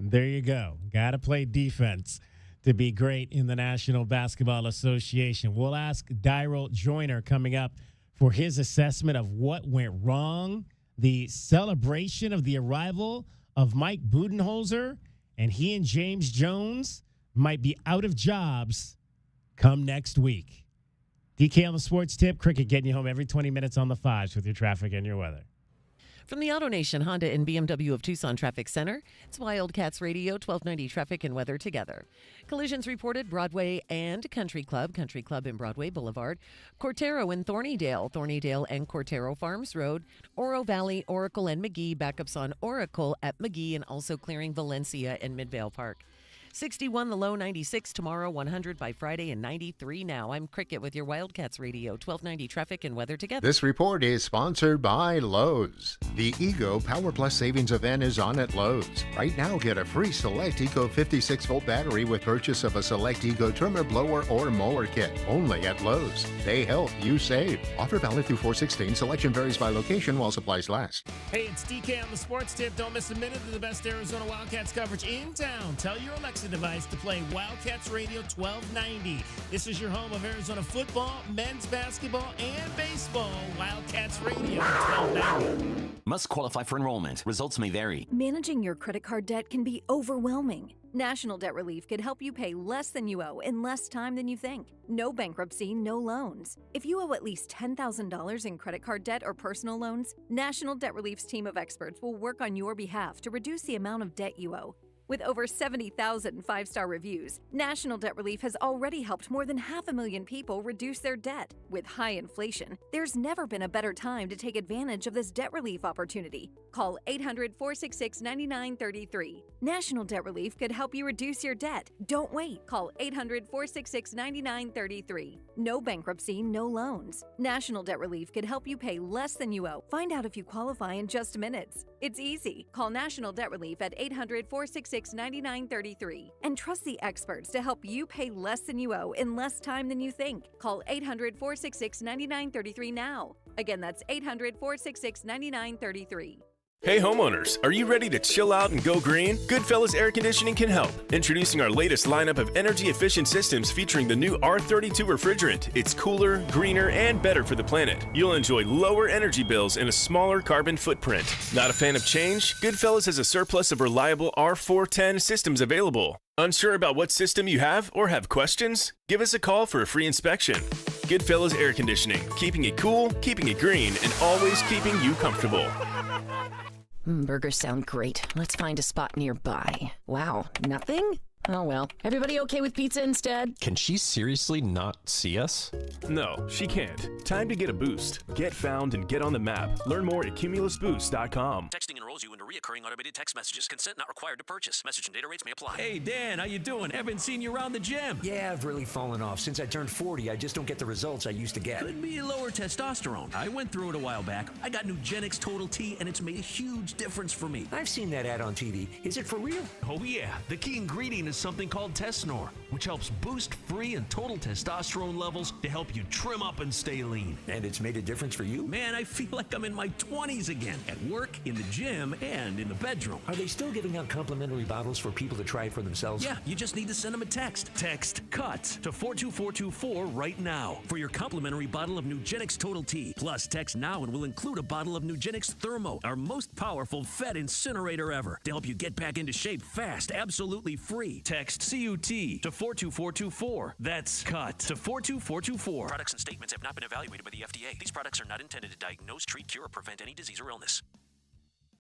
There you go. Got to play defense to be great in the National Basketball Association. We'll ask Daryl Joyner coming up for his assessment of what went wrong, the celebration of the arrival of Mike Budenholzer, and he and James Jones might be out of jobs come next week. DK on the Sports Tip, Cricket getting you home every 20 minutes on the 5s with your traffic and your weather. From the AutoNation Honda and BMW of Tucson Traffic Center, it's Wildcats Radio, 1290 Traffic and Weather together. Collisions reported Broadway and Country Club and Broadway Boulevard, Cortero and Thornydale and Cortero Farms Road, Oro Valley, Oracle and McGee, backups on Oracle at McGee, and also clearing Valencia and Midvale Park. 61 the low, 96 tomorrow, 100 by Friday, and 93 now. I'm Cricket with your Wildcats Radio, 1290 Traffic and Weather together. This report is sponsored by Lowe's. The Ego Power Plus Savings Event is on at Lowe's. Right now, get a free Select Eco 56-volt battery with purchase of a Select Ego trimmer, blower, or mower kit. Only at Lowe's. They help you save. Offer valid through 4/16. Selection varies by location while supplies last. Hey, it's DK on the Sports Tip. Don't miss a minute of the best Arizona Wildcats coverage in town. Tell your Alexa device to play Wildcats Radio 1290. This is your home of Arizona football, men's basketball, and baseball. Wildcats Radio 1290. Must qualify for enrollment. Results may vary. Managing your credit card debt can be overwhelming. National Debt Relief could help you pay less than you owe in less time than you think. No bankruptcy, no loans. If you owe at least $10,000 in credit card debt or personal loans, National Debt Relief's team of experts will work on your behalf to reduce the amount of debt you owe. With over 70,000 five-star reviews, National Debt Relief has already helped more than 500,000 people reduce their debt. With high inflation, there's never been a better time to take advantage of this debt relief opportunity. Call 800-466-9933. National Debt Relief could help you reduce your debt. Don't wait. Call 800-466-9933. No bankruptcy, no loans. National Debt Relief could help you pay less than you owe. Find out if you qualify in just minutes. It's easy. Call National Debt Relief at 800-466-9933 and trust the experts to help you pay less than you owe in less time than you think. Call 800-466-9933 now. Again, that's 800-466-9933. Hey homeowners, are you ready to chill out and go green? Goodfellas Air Conditioning can help. Introducing our latest lineup of energy-efficient systems featuring the new R32 refrigerant. It's cooler, greener, and better for the planet. You'll enjoy lower energy bills and a smaller carbon footprint. Not a fan of change? Goodfellas has a surplus of reliable R410 systems available. Unsure about what system you have or have questions? Give us a call for a free inspection. Goodfellas Air Conditioning, keeping it cool, keeping it green, and always keeping you comfortable. Burgers sound great. Let's find a spot nearby. Wow, nothing? Oh well. Everybody okay with pizza instead? Can she seriously not see us? No, she can't. Time to get a boost. Get found and get on the map. Learn more at cumulusboost.com. Texting enrolls you into recurring automated text messages. Consent not required to purchase. Message and data rates may apply. Hey, Dan, how you doing? Haven't seen you around the gym. Yeah, I've really fallen off. Since I turned 40, I just don't get the results I used to get. Could be lower testosterone. I went through it a while back. I got Nugenix Total T, and it's made a huge difference for me. I've seen that ad on TV. Is it for real? Oh, yeah. The key ingredient is something called Tesnor, which helps boost free and total testosterone levels to help you trim up and stay lean. And it's made a difference for you? Man, I feel like I'm in my 20s again, at work, in the gym, and in the bedroom. Are they still giving out complimentary bottles for people to try it for themselves? Yeah, you just need to send them a text. Text CUTS to 42424 right now for your complimentary bottle of Nugenix Total T. Plus, text now and we'll include a bottle of Nugenix Thermo, our most powerful fat incinerator ever, to help you get back into shape fast, absolutely free. Text CUT to 42424. That's CUT to 42424. Products and statements have not been evaluated by the FDA. These products are not intended to diagnose, treat, cure, or prevent any disease or illness.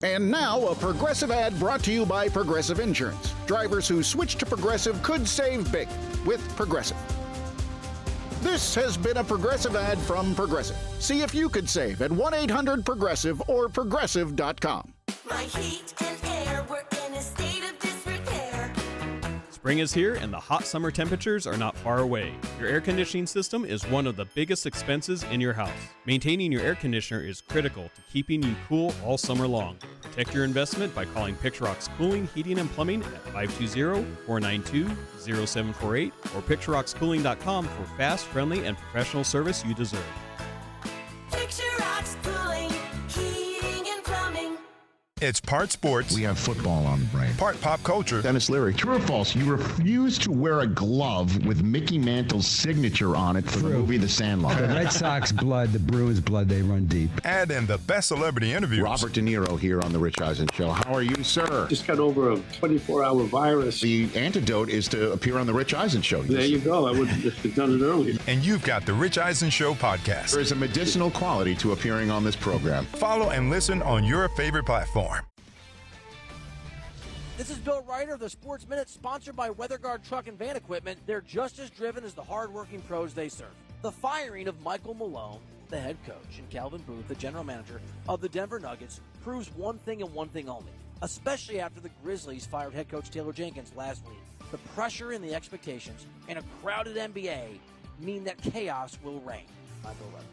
And now, a Progressive ad brought to you by Progressive Insurance. Drivers who switch to Progressive could save big with Progressive. This has been a Progressive ad from Progressive. See if you could save at 1-800-PROGRESSIVE or Progressive.com. My heat and air were in a state of disrepair. Spring is here and the hot summer temperatures are not far away. Your air conditioning system is one of the biggest expenses in your house. Maintaining your air conditioner is critical to keeping you cool all summer long. Protect your investment by calling Picturox Cooling, Heating, and Plumbing at 520-492-0748 or picturoxcooling.com for fast, friendly, and professional service you deserve. Picturox Cooling, Heating, and Plumbing. It's part sports. We have football on the brain. Part pop culture. Dennis Leary. True or false? You refuse to wear a glove with Mickey Mantle's signature on it for the movie The Sandlot. The Red Sox blood, the Bruins blood, they run deep. And in the best celebrity interviews. Robert De Niro here on The Rich Eisen Show. How are you, sir? Just got over a 24-hour virus. The antidote is to appear on The Rich Eisen Show. There you go. I would have just done it earlier. And you've got The Rich Eisen Show podcast. There is a medicinal quality to appearing on this program. Follow and listen on your favorite platform. This is Bill Ryder of the Sports Minute, sponsored by WeatherGuard Truck and Van Equipment. They're just as driven as the hard-working pros they serve. The firing of Michael Malone, the head coach, and Calvin Booth, the general manager of the Denver Nuggets, proves one thing and one thing only, especially after the Grizzlies fired head coach Taylor Jenkins last week. The pressure and the expectations in a crowded NBA mean that chaos will reign. I'm Bill Ryder.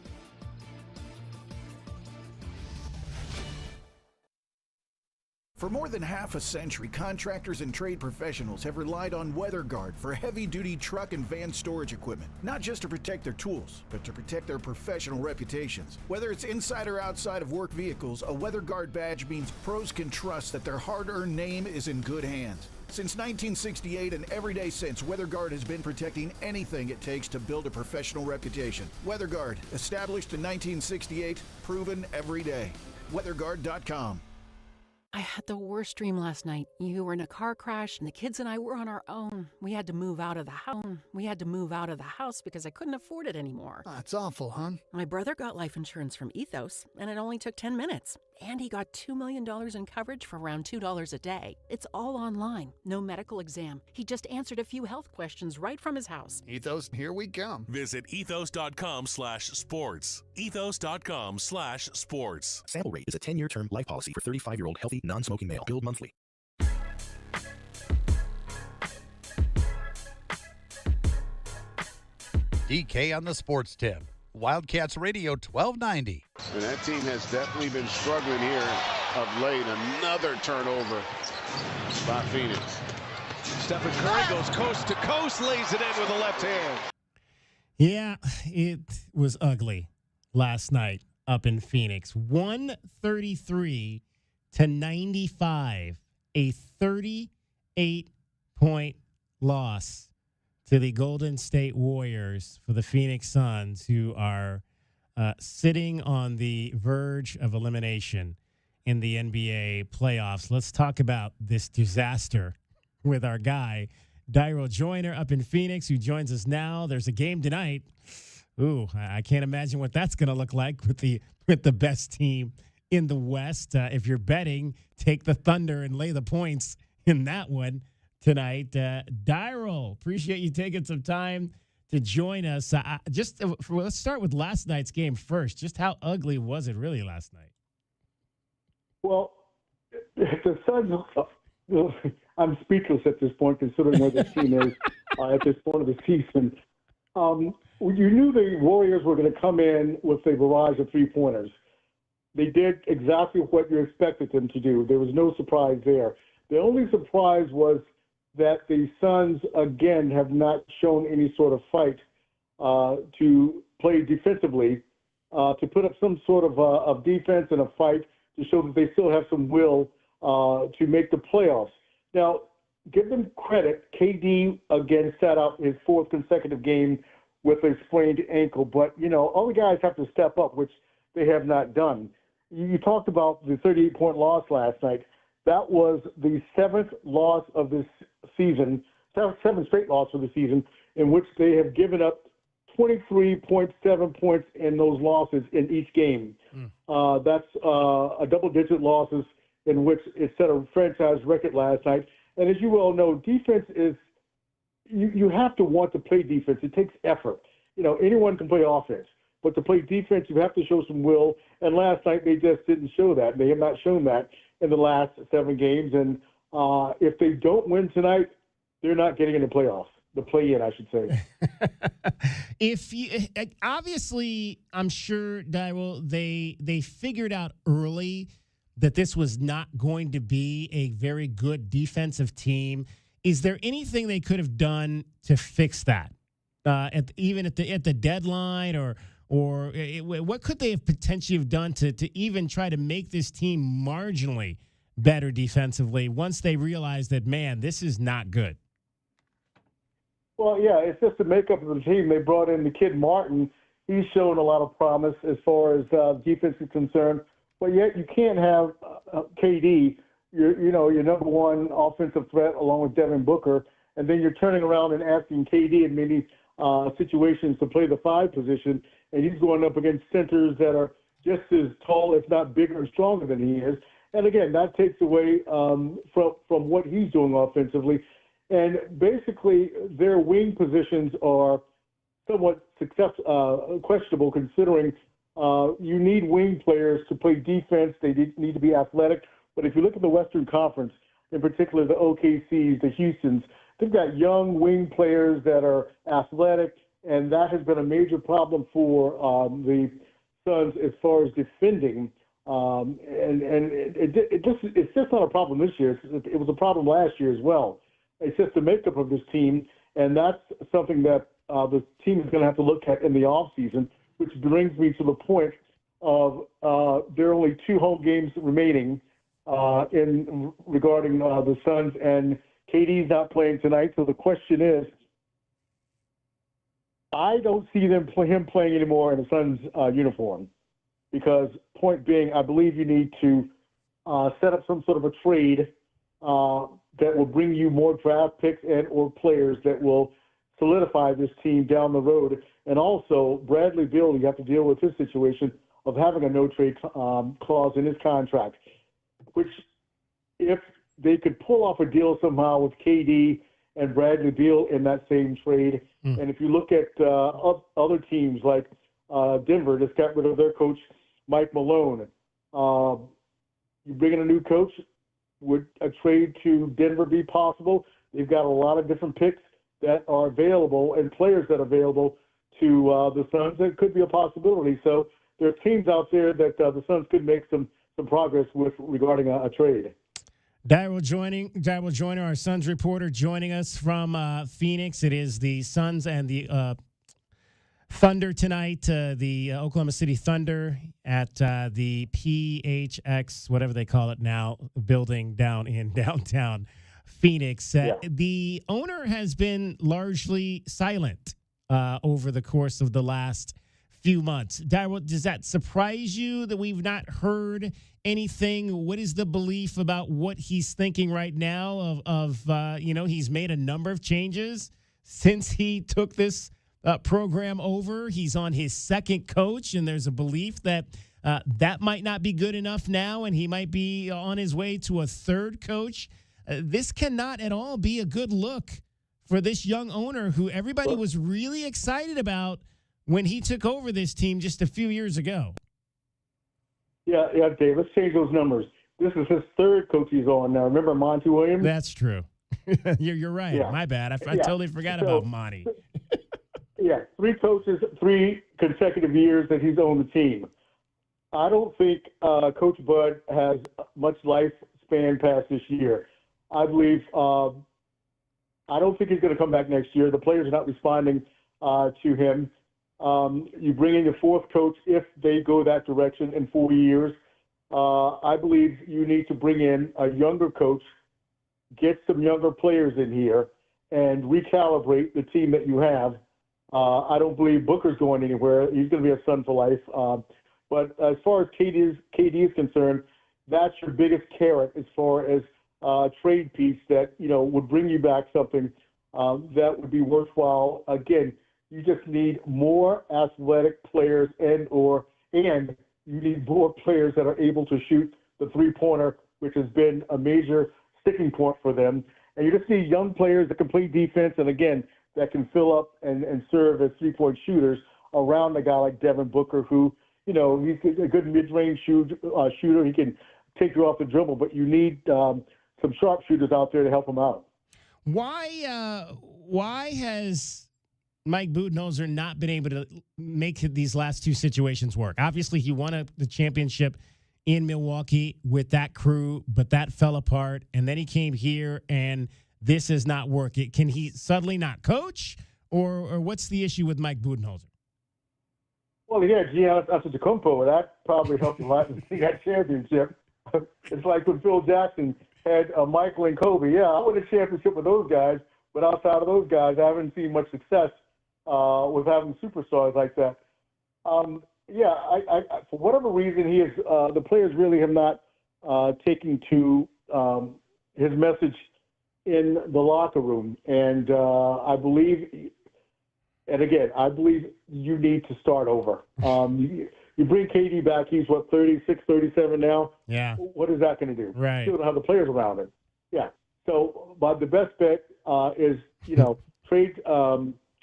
For more than half a century, contractors and trade professionals have relied on WeatherGuard for heavy-duty truck and van storage equipment, not just to protect their tools, but to protect their professional reputations. Whether it's inside or outside of work vehicles, a WeatherGuard badge means pros can trust that their hard-earned name is in good hands. Since 1968 and every day since, WeatherGuard has been protecting anything it takes to build a professional reputation. WeatherGuard, established in 1968, proven every day. WeatherGuard.com. I had the worst dream last night. You were in a car crash, and the kids and I were on our own. We had to move out of the house because I couldn't afford it anymore. That's awful, hon. My brother got life insurance from Ethos, and it only took 10 minutes. And he got $2 million in coverage for around $2 a day. It's all online, no medical exam. He just answered a few health questions right from his house. Ethos, here we come. Visit ethos.com/sports. Ethos.com/sports. Sample rate is a 10-year term life policy for 35-year-old healthy, non-smoking male. Billed monthly. DK on the sports tip. Wildcats Radio 1290. And that team has definitely been struggling here of late. Another turnover by Phoenix. Stephen Curry goes coast to coast, lays it in with the left hand. Yeah, it was ugly last night up in Phoenix. 133-95, a 38-point loss to the Golden State Warriors for the Phoenix Suns, who are sitting on the verge of elimination in the NBA playoffs. Let's talk about this disaster with our guy, Daryl Joyner, up in Phoenix, who joins us now. There's a game tonight. Ooh, I can't imagine what that's going to look like with the best team in the West. If you're betting, take the Thunder and lay the points in that one tonight. Daryl, appreciate you taking some time to join us. Let's start with last night's game first. Just how ugly was it really last night? Well, the Suns, I'm speechless at this point, considering where the team is at this point of the season. You knew the Warriors were going to come in with a barrage of three-pointers. They did exactly what you expected them to do. There was no surprise there. The only surprise was that the Suns, again, have not shown any sort of fight to play defensively, to put up some sort of defense and a fight to show that they still have some will to make the playoffs. Now, give them credit. KD, again, sat out his fourth consecutive game with a sprained ankle. But, all the guys have to step up, which they have not done. You talked about the 38-point loss last night. That was the seventh loss of this season, seventh straight loss of the season, in which they have given up 23.7 points in those losses in each game. That's a double-digit losses in which it set a franchise record last night. And as you well know, defense is you have to want to play defense. It takes effort. Anyone can play offense, but to play defense, you have to show some will. And last night, they just didn't show that. They have not shown that in the last 7 games. And if they don't win tonight, they're not getting in the playoffs. The play-in, I should say. Obviously, I'm sure, Daryl, they figured out early that this was not going to be a very good defensive team. Is there anything they could have done to fix that? Even at the deadline, or what could they have potentially have done to even try to make this team marginally better defensively once they realized that, man, this is not good? Well, yeah, it's just the makeup of the team. They brought in the kid Martin. He's shown a lot of promise as far as defense is concerned. But yet you can't have KD, your number one offensive threat, along with Devin Booker, and then you're turning around and asking KD in many situations to play the 5 position, and he's going up against centers that are just as tall, if not bigger and stronger than he is. And again, that takes away from what he's doing offensively. And basically, their wing positions are somewhat questionable, considering you need wing players to play defense. They need to be athletic. But if you look at the Western Conference, in particular the OKCs, the Houstons, they've got young wing players that are athletic, and that has been a major problem for the Suns as far as defending. It's just not a problem this year. It was a problem last year as well. It's just the makeup of this team, and that's something that the team is going to have to look at in the offseason, which brings me to the point of there are only 2 home games remaining regarding the Suns, and KD's not playing tonight. So the question is, I don't see him playing anymore in the Suns uniform, because point being, I believe you need to set up some sort of a trade that will bring you more draft picks and or players that will solidify this team down the road. And also, Bradley Beal, you have to deal with his situation. of having a no-trade clause in his contract, which if they could pull off a deal somehow with KD and Bradley Beal in that same trade, and if you look at other teams like Denver, just got rid of their coach, Mike Malone. You bring in a new coach, would a trade to Denver be possible? They've got a lot of different picks that are available and players that are available to the Suns. It could be a possibility. So there are teams out there that the Suns could make some progress with regarding a trade. Daryl Joyner, our Suns reporter, joining us from Phoenix. It is the Suns and the Thunder tonight, the Oklahoma City Thunder at the PHX, whatever they call it now, building down in downtown Phoenix. The owner has been largely silent over the course of the last few months. Daryl, does that surprise you that we've not heard anything? What is the belief about what he's thinking right now of he's made a number of changes since he took this program over. He's on his second coach, and there's a belief that that might not be good enough now, and he might be on his way to a third coach. This cannot at all be a good look for this young owner who everybody was really excited about when he took over this team just a few years ago. Yeah, Dave, let's change those numbers. This is his third coach he's on now. Remember Monty Williams? That's true. You're right. Yeah. My bad. I totally forgot about Monty. Yeah, 3 coaches, 3 consecutive years that he's owned the team. I don't think Coach Bud has much lifespan past this year. I believe I don't think he's going to come back next year. The players are not responding to him. You bring in your fourth coach if they go that direction in 4 years. I believe you need to bring in a younger coach, get some younger players in here, and recalibrate the team that you have. I don't believe Booker's going anywhere. He's going to be a Sun for life. But as far as KD is concerned, that's your biggest carrot as far as trade piece that would bring you back something that would be worthwhile. Again, you just need more athletic players and you need more players that are able to shoot the three-pointer, which has been a major sticking point for them. And you just need young players that can play defense and, again, that can fill up and serve as three-point shooters around a guy like Devin Booker who, he's a good mid-range shooter. He can take you off the dribble, but you need some sharpshooters out there to help him out. Why has Mike Budenholzer not been able to make these last 2 situations work? Obviously, he won the championship in Milwaukee with that crew, but that fell apart, and then he came here, and this is not working. Can he suddenly not coach, or what's the issue with Mike Budenholzer? Well, yeah, Giannis Antetokounmpo, that probably helped a lot in that championship. It's like when Phil Jackson had Michael and Kobe. Yeah, I won a championship with those guys, but outside of those guys, I haven't seen much success with having superstars like that. I for whatever reason, he is the players really have not taken to his message in the locker room, and I believe you need to start over. You bring KD back, he's 36, 37 now. Yeah. What is that going to do? Right. You don't have the players around him. Yeah. So, but the best bet is, trade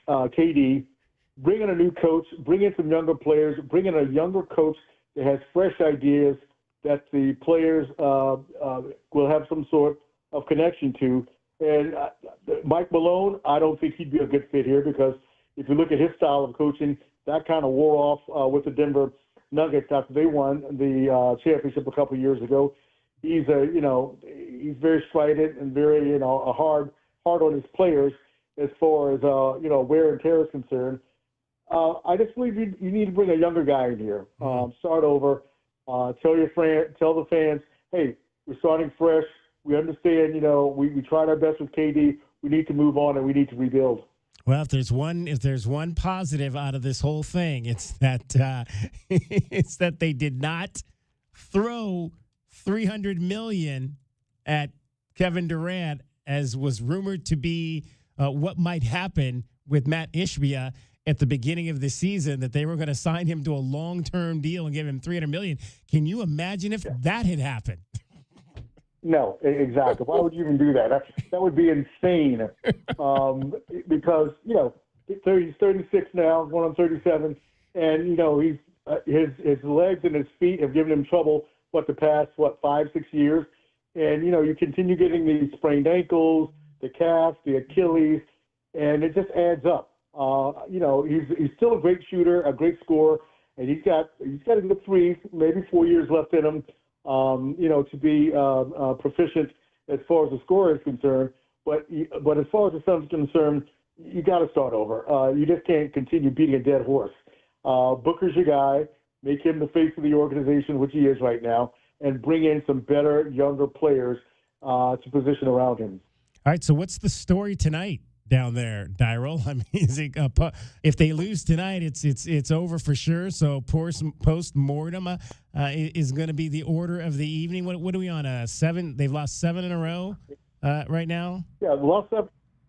KD, bring in a new coach, bring in some younger players, bring in a younger coach that has fresh ideas that the players will have some sort of connection to. And Mike Malone, I don't think he'd be a good fit here because if you look at his style of coaching, that kind of wore off with the Denver Nuggets after they won the championship a couple of years ago. He's he's very strident and very hard on his players as far as wear and tear is concerned. I just believe you need to bring a younger guy in here. Start over. Tell the fans, hey, we're starting fresh. We understand. We tried our best with KD. We need to move on and we need to rebuild. Well, if there's one positive out of this whole thing, it's that they did not throw $300 million at Kevin Durant, as was rumored to be what might happen with Matt Ishbia. at the beginning of the season that they were going to sign him to a long-term deal and give him $300 million. Can you imagine if that had happened? No, exactly. Why would you even do that? That would be insane. Because he's 36 now, going on 37, and he's his legs and his feet have given him trouble. The past 5-6 years, and you continue getting these sprained ankles, the calf, the Achilles, and it just adds up. He's still a great shooter, a great scorer, and he's got a good 3, maybe 4 years left in him. To be proficient as far as the score is concerned. But as far as the Suns are concerned, you got to start over. You just can't continue beating a dead horse. Booker's your guy. Make him the face of the organization, which he is right now, and bring in some better, younger players to position around him. All right, so what's the story tonight down there, Dyrel? I mean, is it, if they lose tonight, it's over for sure. So post-mortem is going to be the order of the evening. What are we on? 7? They've lost 7 in a row right now? Yeah, lost 7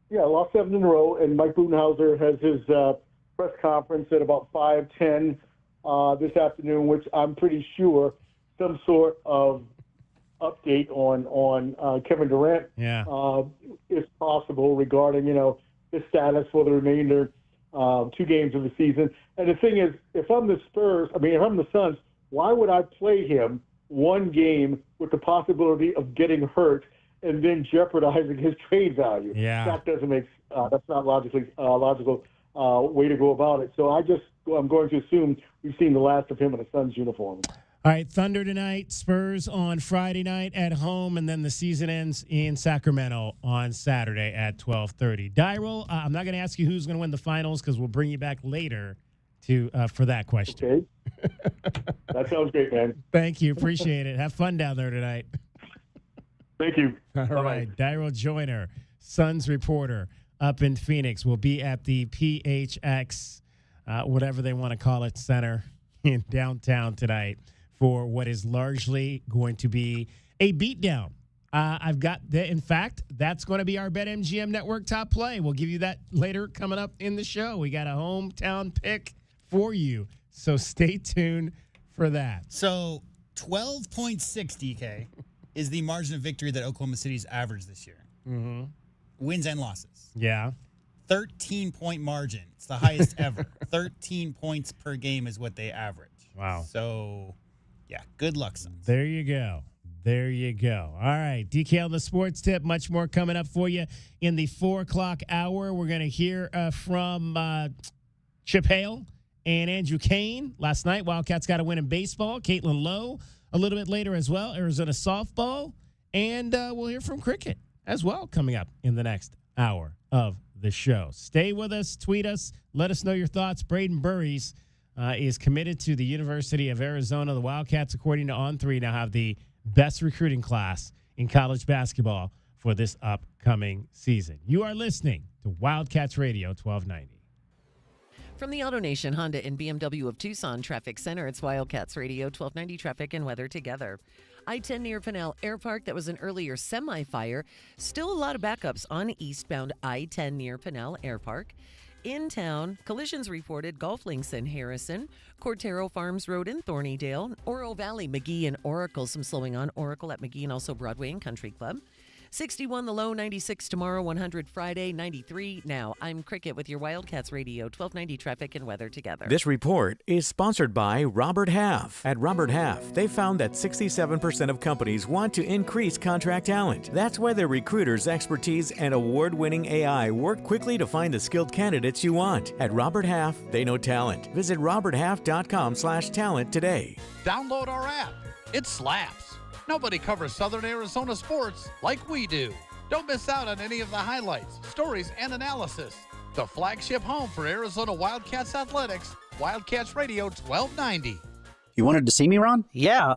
in a row, and Mike Budenholzer has his press conference at about 5:10 this afternoon, which I'm pretty sure some sort of update on Kevin Durant is possible regarding his status for the remainder 2 games of the season. And the thing is, if I'm the Suns, why would I play him 1 game with the possibility of getting hurt and then jeopardizing his trade value? Yeah, that doesn't make that's not logical way to go about it. So I'm going to assume we've seen the last of him in a Suns uniform. All right, Thunder tonight, Spurs on Friday night at home, and then the season ends in Sacramento on Saturday at 12:30. Dyrel, I'm not going to ask you who's going to win the finals because we'll bring you back later for that question. Okay. That sounds great, man. Thank you. Appreciate it. Have fun down there tonight. Thank you. All right, Dyrel Joyner, Suns reporter up in Phoenix, will be at the PHX, whatever they want to call it, center in downtown tonight for what is largely going to be a beatdown. I've got in fact, that's going to be our BetMGM Network top play. We'll give you that later coming up in the show. We got a hometown pick for you, so stay tuned for that. So 12.6 DK is the margin of victory that Oklahoma City's averaged this year. Mm-hmm. Wins and losses. Yeah. 13-point margin. It's the highest ever. 13 points per game is what they average. Wow. So, yeah, good luck, Suns. There you go. There you go. All right, DK on the sports tip. Much more coming up for you in the 4 o'clock hour. We're going to hear from Chip Hale and Andrew Kane. Last night, Wildcats got a win in baseball. Caitlin Lowe a little bit later as well. Arizona softball. And we'll hear from cricket as well coming up in the next hour of the show. Stay with us. Tweet us. Let us know your thoughts. Braden Burries is committed to the University of Arizona. The Wildcats, according to On3, now have the best recruiting class in college basketball for this upcoming season. You are listening to Wildcats Radio 1290. From the AutoNation Honda and BMW of Tucson Traffic Center, it's Wildcats Radio 1290 traffic and weather together. I-10 near Pinal Air Park, that was an earlier semi-fire. Still a lot of backups on eastbound I-10 near Pinal Air Park. In town, collisions reported Gulf Links in Harrison, Cortero Farms Road in Thornydale, Oro Valley, McGee, and Oracle. Some slowing on Oracle at McGee and also Broadway and Country Club. 61 the low, 96 tomorrow, 100 Friday, 93 now. I'm Cricket with your Wildcats Radio 1290 traffic and weather together. This report is sponsored by Robert Half. At Robert Half, they found that 67% of companies want to increase contract talent. That's why their recruiters' expertise and award-winning AI work quickly to find the skilled candidates you want. At Robert Half, they know talent. Visit roberthalf.com/talent today. Download our app. It slaps. Nobody covers Southern Arizona sports like we do. Don't miss out on any of the highlights, stories, and analysis. The flagship home for Arizona Wildcats athletics, Wildcats Radio 1290. You wanted to see me, Ron? Yeah,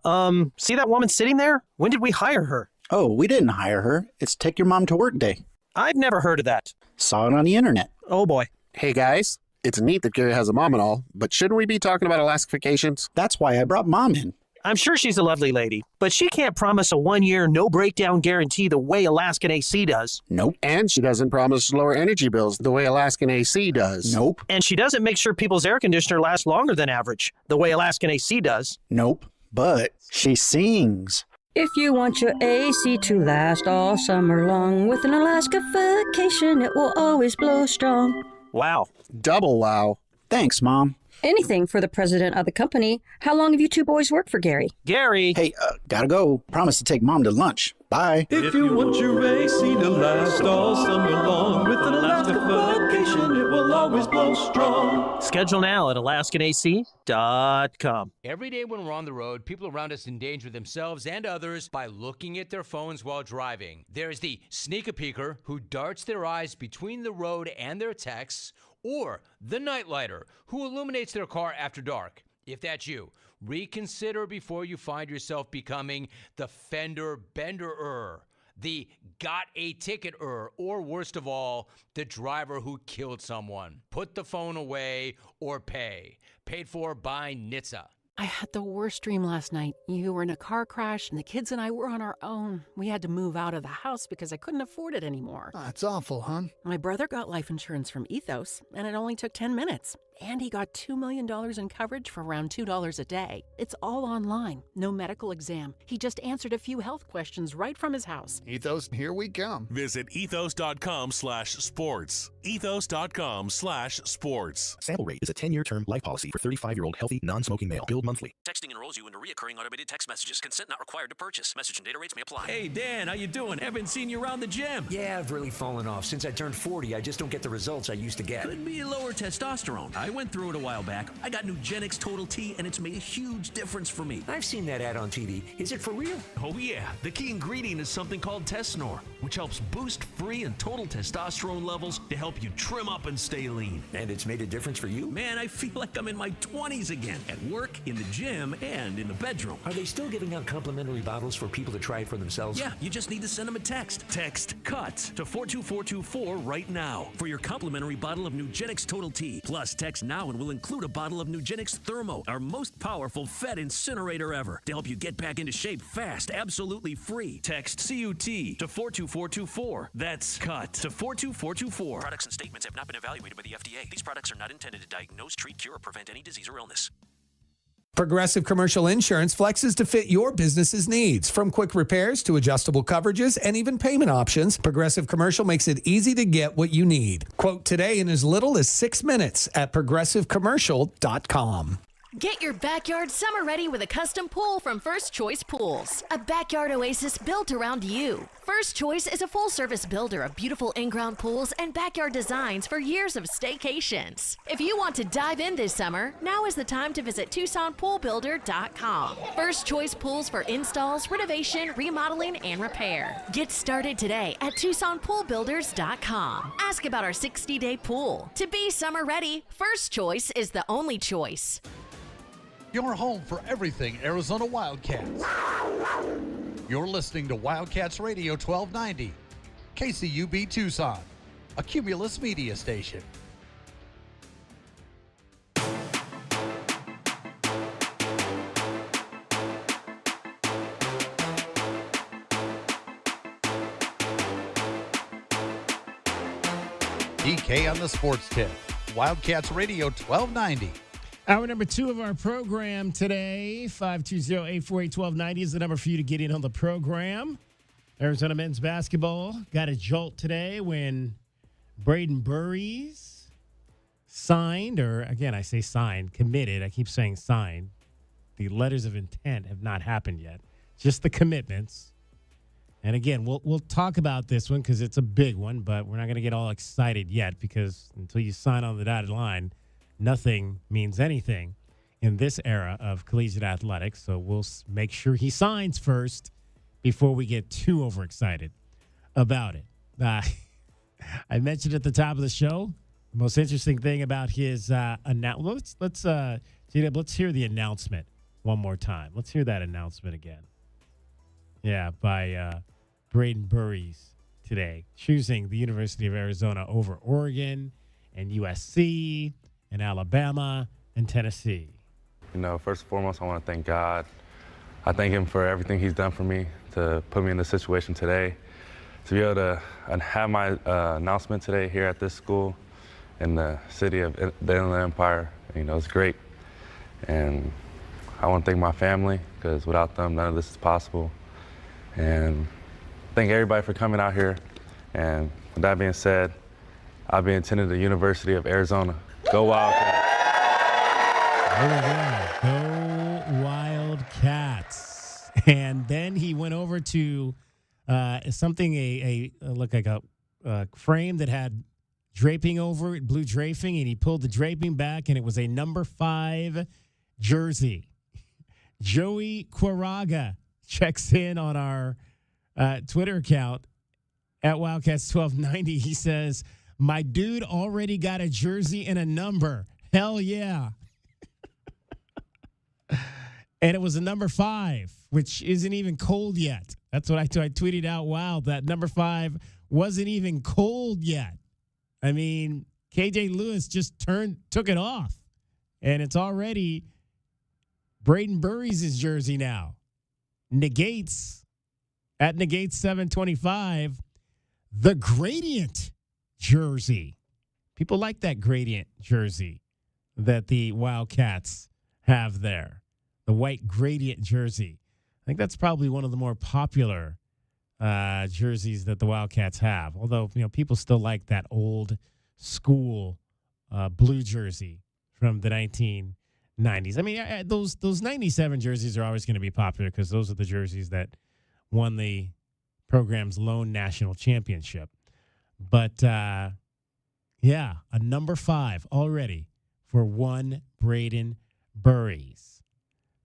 see that woman sitting there? When did we hire her? Oh, we didn't hire her. It's Take Your Mom to Work Day. I've never heard of that. Saw it on the internet. Oh, boy. Hey, guys. It's neat that Gary has a mom and all, but shouldn't we be talking about Alaska vacations? That's why I brought Mom in. I'm sure she's a lovely lady, but she can't promise a 1-year no-breakdown guarantee the way Alaskan AC does. Nope. And she doesn't promise lower energy bills the way Alaskan AC does. Nope. And she doesn't make sure people's air conditioner lasts longer than average, the way Alaskan AC does. Nope. But she sings. If you want your AC to last all summer long, with an Alaska vacation, it will always blow strong. Wow. Double wow. Thanks, Mom. Anything for the president of the company. How long have you two boys worked for Gary? Gary. Hey, gotta go. Promise to take Mom to lunch. Bye. If you want your AC to last all summer long, with an Alaska vacation, it will always blow strong. Schedule now at alaskanac.com. Every day when we're on the road, people around us endanger themselves and others by looking at their phones while driving. There's the sneak-a-peeker who darts their eyes between the road and their texts, or the nightlighter who illuminates their car after dark. If that's you, reconsider before you find yourself becoming the fender bender-er, the got a ticket-er, or worst of all, the driver who killed someone. Put the phone away or pay. Paid for by NHTSA. I had the worst dream last night. You were in a car crash, and the kids and I were on our own. We had to move out of the house because I couldn't afford it anymore. That's awful, hon. My brother got life insurance from Ethos, and it only took 10 minutes. And he got $2 million in coverage for around $2 a day. It's all online. No medical exam. He just answered a few health questions right from his house. Ethos, here we come. Visit ethos.com/sports. Ethos.com/sports. Sample Rate is a 10-year term life policy for 35-year-old healthy, non-smoking male. Billed monthly. Texting enrolls you into recurring automated text messages. Consent not required to purchase. Message and data rates may apply. Hey, Dan, how you doing? Haven't seen you around the gym. Yeah, I've really fallen off. Since I turned 40, I just don't get the results I used to get. Could be lower testosterone. I went through it a while back. I got Nugenix Total T, and it's made a huge difference for me. I've seen that ad on TV. Is it for real? Oh, yeah. The key ingredient is something called Tesnor, which helps boost free and total testosterone levels to help you trim up and stay lean. And it's made a difference for you? Man, I feel like I'm in my 20s again, at work, in the gym, and in the bedroom. Are they still giving out complimentary bottles for people to try it for themselves? Yeah, you just need to send them a text. Text CUT to 42424 right now for your complimentary bottle of Nugenix Total T. Plus, text now and we'll include a bottle of Nugenix Thermo, our most powerful fat incinerator ever, to help you get back into shape fast, absolutely free. Text CUT to 42424. That's CUT to 42424. Products and statements have not been evaluated by the FDA. These products are not intended to diagnose, treat, cure, or prevent any disease or illness. Progressive Commercial Insurance flexes to fit your business's needs. From quick repairs to adjustable coverages and even payment options, Progressive Commercial makes it easy to get what you need. Quote today in as little as 6 minutes at progressivecommercial.com. Get your backyard summer ready with a custom pool from First Choice Pools. A backyard oasis built around you. First Choice is a full-service builder of beautiful in-ground pools and backyard designs for years of staycations. If you want to dive in this summer, now is the time to visit TucsonPoolBuilder.com. First Choice Pools for installs, renovation, remodeling, and repair. Get started today at TucsonPoolBuilders.com. Ask about our 60-day pool. To be summer ready, First Choice is the only choice. Your home for everything Arizona Wildcats. You're listening to Wildcats Radio 1290, KCUB Tucson, a Cumulus media station. DK on the Sports Tip, Wildcats Radio 1290. Hour number 2 of our program today, 520-848-1290 is the number for you to get in on the program. Arizona men's basketball got a jolt today when Braden Burries signed, or again, I say signed, committed. I keep saying signed. The letters of intent have not happened yet. Just the commitments. And again, we'll talk about this one because it's a big one, but we're not going to get all excited yet because until you sign on the dotted line, nothing means anything in this era of collegiate athletics. So we'll make sure he signs first before we get too overexcited about it. I mentioned at the top of the show, the most interesting thing about his announcement. Let's hear the announcement one more time. Let's hear that announcement again. Yeah, by Braden Burries today, choosing the University of Arizona over Oregon and USC and Alabama and Tennessee. You know, first and foremost, I want to thank God I thank him for everything he's done for me to put me in this situation today. To be able to have my announcement today here at this school in the city of the Inland Empire, it's great. And I want to thank my family, because without them, none of this is possible. And thank everybody for coming out here. And with that being said, I'll be attending the University of Arizona. Go Wildcats! There we go. Go Wildcats. And then he went over to something, look like a frame that had draping over it, blue draping, and he pulled the draping back, and it was a number 5 jersey. Joey Quiraga checks in on our Twitter account at Wildcats 1290. He says, "My dude already got a jersey and a number. Hell yeah." And it was a number 5, which isn't even cold yet. That's what I tweeted out. Wow, that number 5 wasn't even cold yet. I mean, KJ Lewis just took it off, and it's already Braden Burries' jersey now. Negates, at Negates 725, the Gradient jersey. People like that Gradient jersey that the Wildcats have there. The white Gradient jersey. I think that's probably one of the more popular jerseys that the Wildcats have. Although, people still like that old school blue jersey from the 1990s. I mean, those 97 jerseys are always going to be popular because those are the jerseys that won the program's lone national championship. But, a number 5 already for one Braden Burries.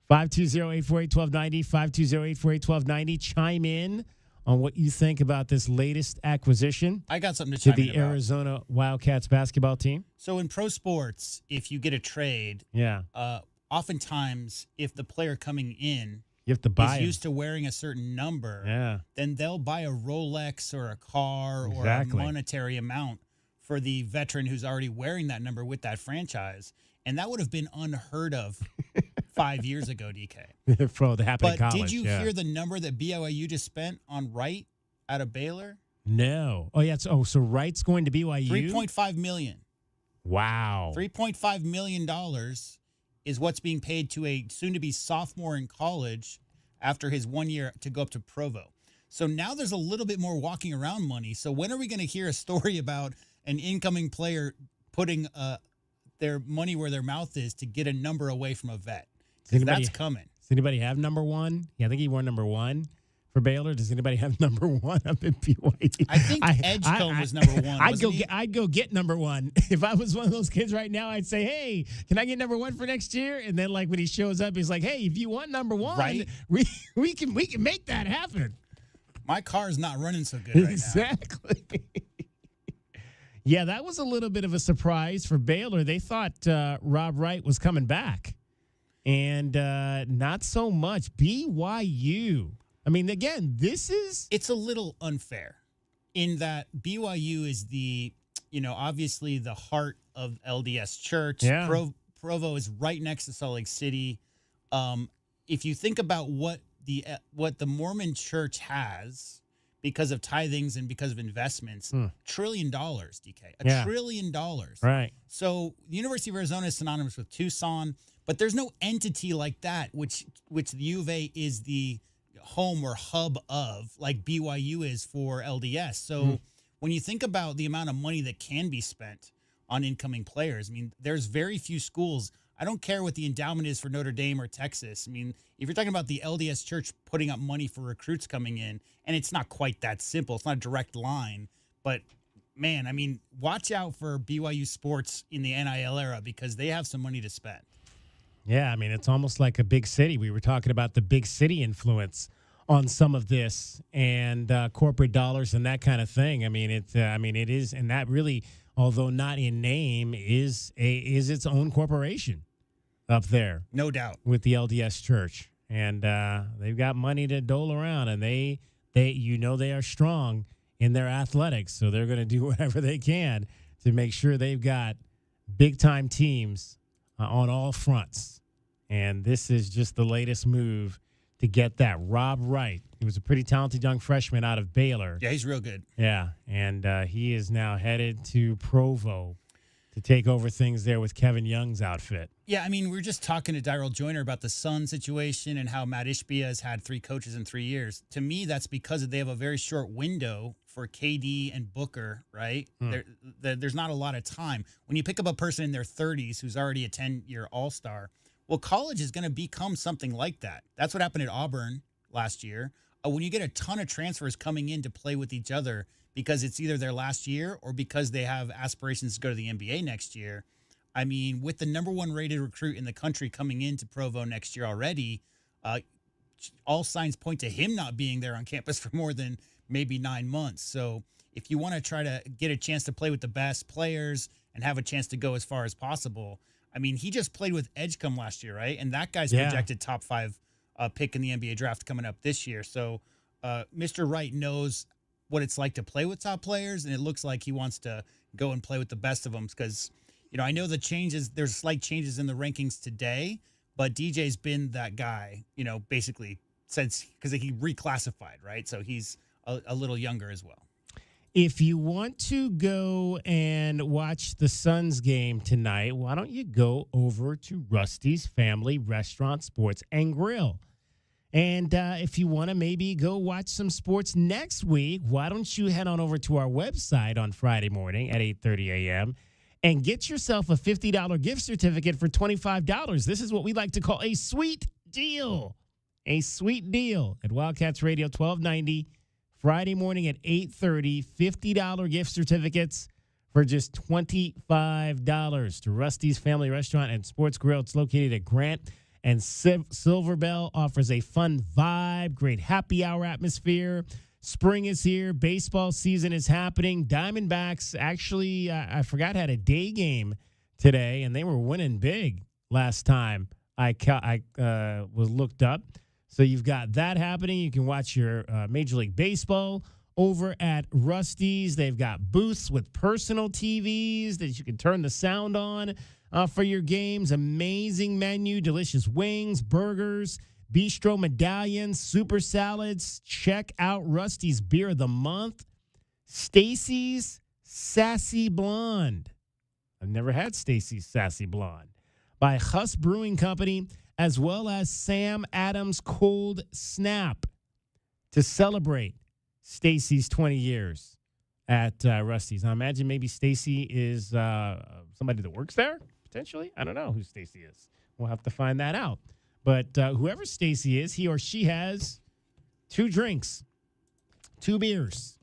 520-848-1290, 520-848-1290. Chime in on what you think about this latest acquisition. I got something to to chime in the about. Arizona Wildcats basketball team. So in pro sports, if you get a trade, oftentimes if the player coming in you have to buy is him. used to wearing a certain number, then they'll buy a Rolex or a car or a monetary amount for the veteran who's already wearing that number with that franchise. And that would have been unheard of 5 years ago, DK. For the happened in But college. did you hear the number that BYU just spent on Wright out of Baylor? No. Oh, yeah. So Wright's going to BYU? $3.5 million. Wow. $3.5 million is what's being paid to a soon-to-be sophomore in college after his 1 year to go up to Provo. So now there's a little bit more walking around money. So when are we going to hear a story about an incoming player putting their money where their mouth is to get a number away from a vet? Because that's coming. Does anybody have number 1? Yeah, I think he wore number 1 for Baylor. Does anybody have number 1 up in BYU? I think Edgecombe was number 1. I'd go get number 1. If I was one of those kids right now, I'd say, "Hey, can I get number 1 for next year?" And then, like, when he shows up, he's like, "Hey, if you want number 1, right? we can make that happen." My car's not running so good right now. Exactly. Yeah, that was a little bit of a surprise for Baylor. They thought Rob Wright was coming back, and not so much. BYU. I mean, again, it's a little unfair in that BYU is obviously the heart of LDS Church. Yeah. Provo is right next to Salt Lake City. If you think about what the Mormon Church has because of tithings and because of investments, $1 trillion, DK. $1 trillion. Right. So the University of Arizona is synonymous with Tucson, but there's no entity like that, which the U of A is the home or hub of, like BYU is for LDS. So when you think about the amount of money that can be spent on incoming players, I mean, there's very few schools. I don't care what the endowment is for Notre Dame or Texas. I mean, if you're talking about the LDS Church putting up money for recruits coming in, and it's not quite that simple. It's not a direct line. But, man, I mean, watch out for BYU sports in the NIL era because they have some money to spend. Yeah, I mean, it's almost like a big city. We were talking about the big city influence on some of this and corporate dollars and that kind of thing. I mean, it is, and that really, although not in name, is its own corporation up there. No doubt. With the LDS Church. And they've got money to dole around, and they are strong in their athletics, so they're going to do whatever they can to make sure they've got big-time teams on all fronts. And this is just the latest move to get that. Rob Wright. He was a pretty talented young freshman out of Baylor. Yeah, he's real good. Yeah, and he is now headed to Provo to take over things there with Kevin Young's outfit. Yeah, I mean, we were just talking to Dyrell Joyner about the Sun situation and how Matt Ishbia has had 3 coaches in 3 years. To me, that's because they have a very short window for KD and Booker, right? There's not a lot of time. When you pick up a person in their 30s who's already a 10-year All-Star, well, college is going to become something like that. That's what happened at Auburn last year. When you get a ton of transfers coming in to play with each other because it's either their last year or because they have aspirations to go to the NBA next year, I mean, with the number 1 rated recruit in the country coming into Provo next year already, all signs point to him not being there on campus for more than maybe 9 months. So if you want to try to get a chance to play with the best players and have a chance to go as far as possible, I mean, he just played with Edgecombe last year, right? And that guy's projected top 5 pick in the NBA draft coming up this year. So Mr. Wright knows what it's like to play with top players, and it looks like he wants to go and play with the best of them because, you know, I know there's slight changes in the rankings today, but DJ's been that guy, you know, basically since because he reclassified, right? So he's a little younger as well. If you want to go and watch the Suns game tonight, why don't you go over to Rusty's Family Restaurant, Sports, and Grill? And if you want to maybe go watch some sports next week, why don't you head on over to our website on Friday morning at 8:30 a.m. and get yourself a $50 gift certificate for $25. This is what we like to call a sweet deal. A sweet deal at Wildcats Radio 1290. Friday morning at 8:30, $50 gift certificates for just $25 to Rusty's Family Restaurant and Sports Grill. It's located at Grant and Silver Bell. Offers a fun vibe, great happy hour atmosphere. Spring is here. Baseball season is happening. Diamondbacks actually, I forgot, had a day game today, and they were winning big last time I was looked up. So you've got that happening. You can watch your Major League Baseball over at Rusty's. They've got booths with personal TVs that you can turn the sound on for your games. Amazing menu, delicious wings, burgers, bistro medallions, super salads. Check out Rusty's Beer of the Month, Stacy's Sassy Blonde. I've never had Stacy's Sassy Blonde. By Huss Brewing Company, as well as Sam Adams Cold Snap to celebrate Stacy's 20 years at Rusty's. I imagine maybe Stacy is somebody that works there, potentially. I don't know who Stacy is. We'll have to find that out. But whoever Stacy is, he or she has 2 drinks, 2 beers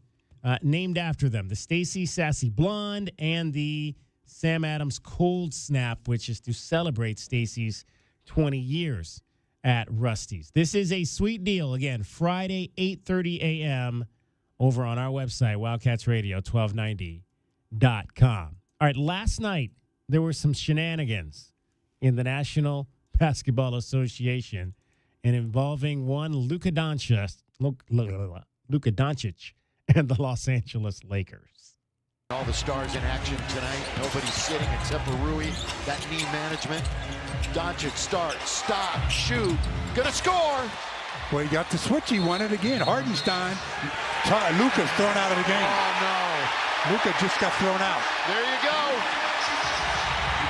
named after them. The Stacy Sassy Blonde and the Sam Adams Cold Snap, which is to celebrate Stacy's 20 years at Rusty's. This is a sweet deal. Again, Friday, 8:30 a.m. over on our website, wildcatsradio1290.com. All right, last night there were some shenanigans in the National Basketball Association and involving one Luka Doncic and the Los Angeles Lakers. All the stars in action tonight. Nobody's sitting except for Rui. That knee management. Doncic starts, stop, shoot, gonna score. Well, he got the switch. He won it again. Hartenstein. Luka's thrown out of the game. Oh, no. Luka just got thrown out. There you go.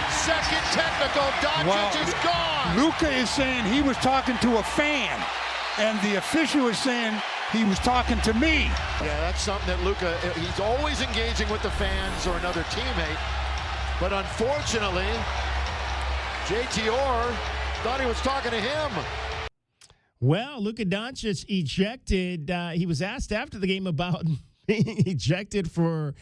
Second technical. Doncic is gone. Luka is saying he was talking to a fan, and the official is saying he was talking to me. Yeah, that's something that Luka, he's always engaging with the fans or another teammate. But unfortunately, JT Orr thought he was talking to him. Well, Luka Doncic ejected. He was asked after the game about being ejected for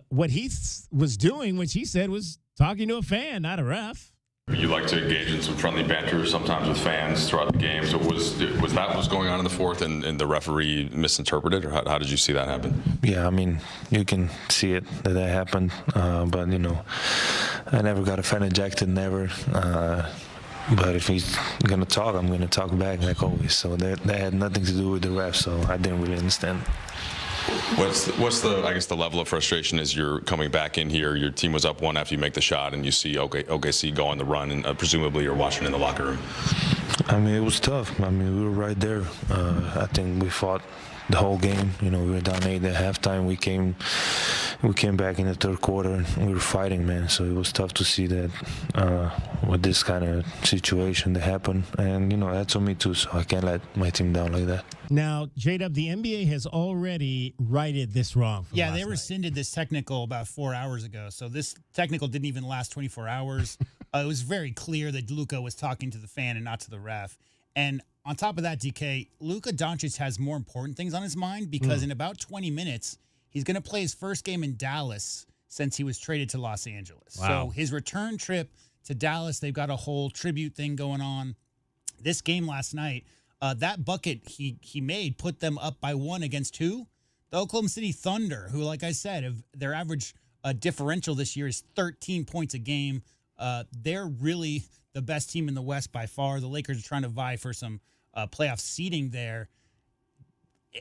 what he was doing, which he said was talking to a fan, not a ref. You like to engage in some friendly banter sometimes with fans throughout the game. So was that what was going on in the fourth and the referee misinterpreted, or how did you see that happen? Yeah, I mean, you can see it that happened, but, you know, I never got a fan ejected, never. But if he's going to talk, I'm going to talk back like always. So that had nothing to do with the ref, so I didn't really understand. What's the I guess the level of frustration as you're coming back in here? Your team was up 1 after you make the shot, and you see OKC go on the run, and presumably you're watching in the locker room. I mean, it was tough. I mean, we were right there. I think we fought the whole game. You know, we were down 8 at halftime. We came back in the third quarter and we were fighting, man. So it was tough to see that with this kind of situation that happened. And, you know, that's on me too, so I can't let my team down like that. Now, J-Dub, the NBA has already righted this wrong. Yeah, they rescinded this technical about 4 hours ago. So this technical didn't even last 24 hours. It was very clear that Luka was talking to the fan and not to the ref. And on top of that, DK, Luka Doncic has more important things on his mind because in about 20 minutes, he's going to play his first game in Dallas since he was traded to Los Angeles. Wow. So his return trip to Dallas, they've got a whole tribute thing going on. This game last night, that bucket he made put them up by 1 against 2. The Oklahoma City Thunder, who, like I said, their average differential this year is 13 points a game. They're really the best team in the West by far. The Lakers are trying to vie for some playoff seeding there.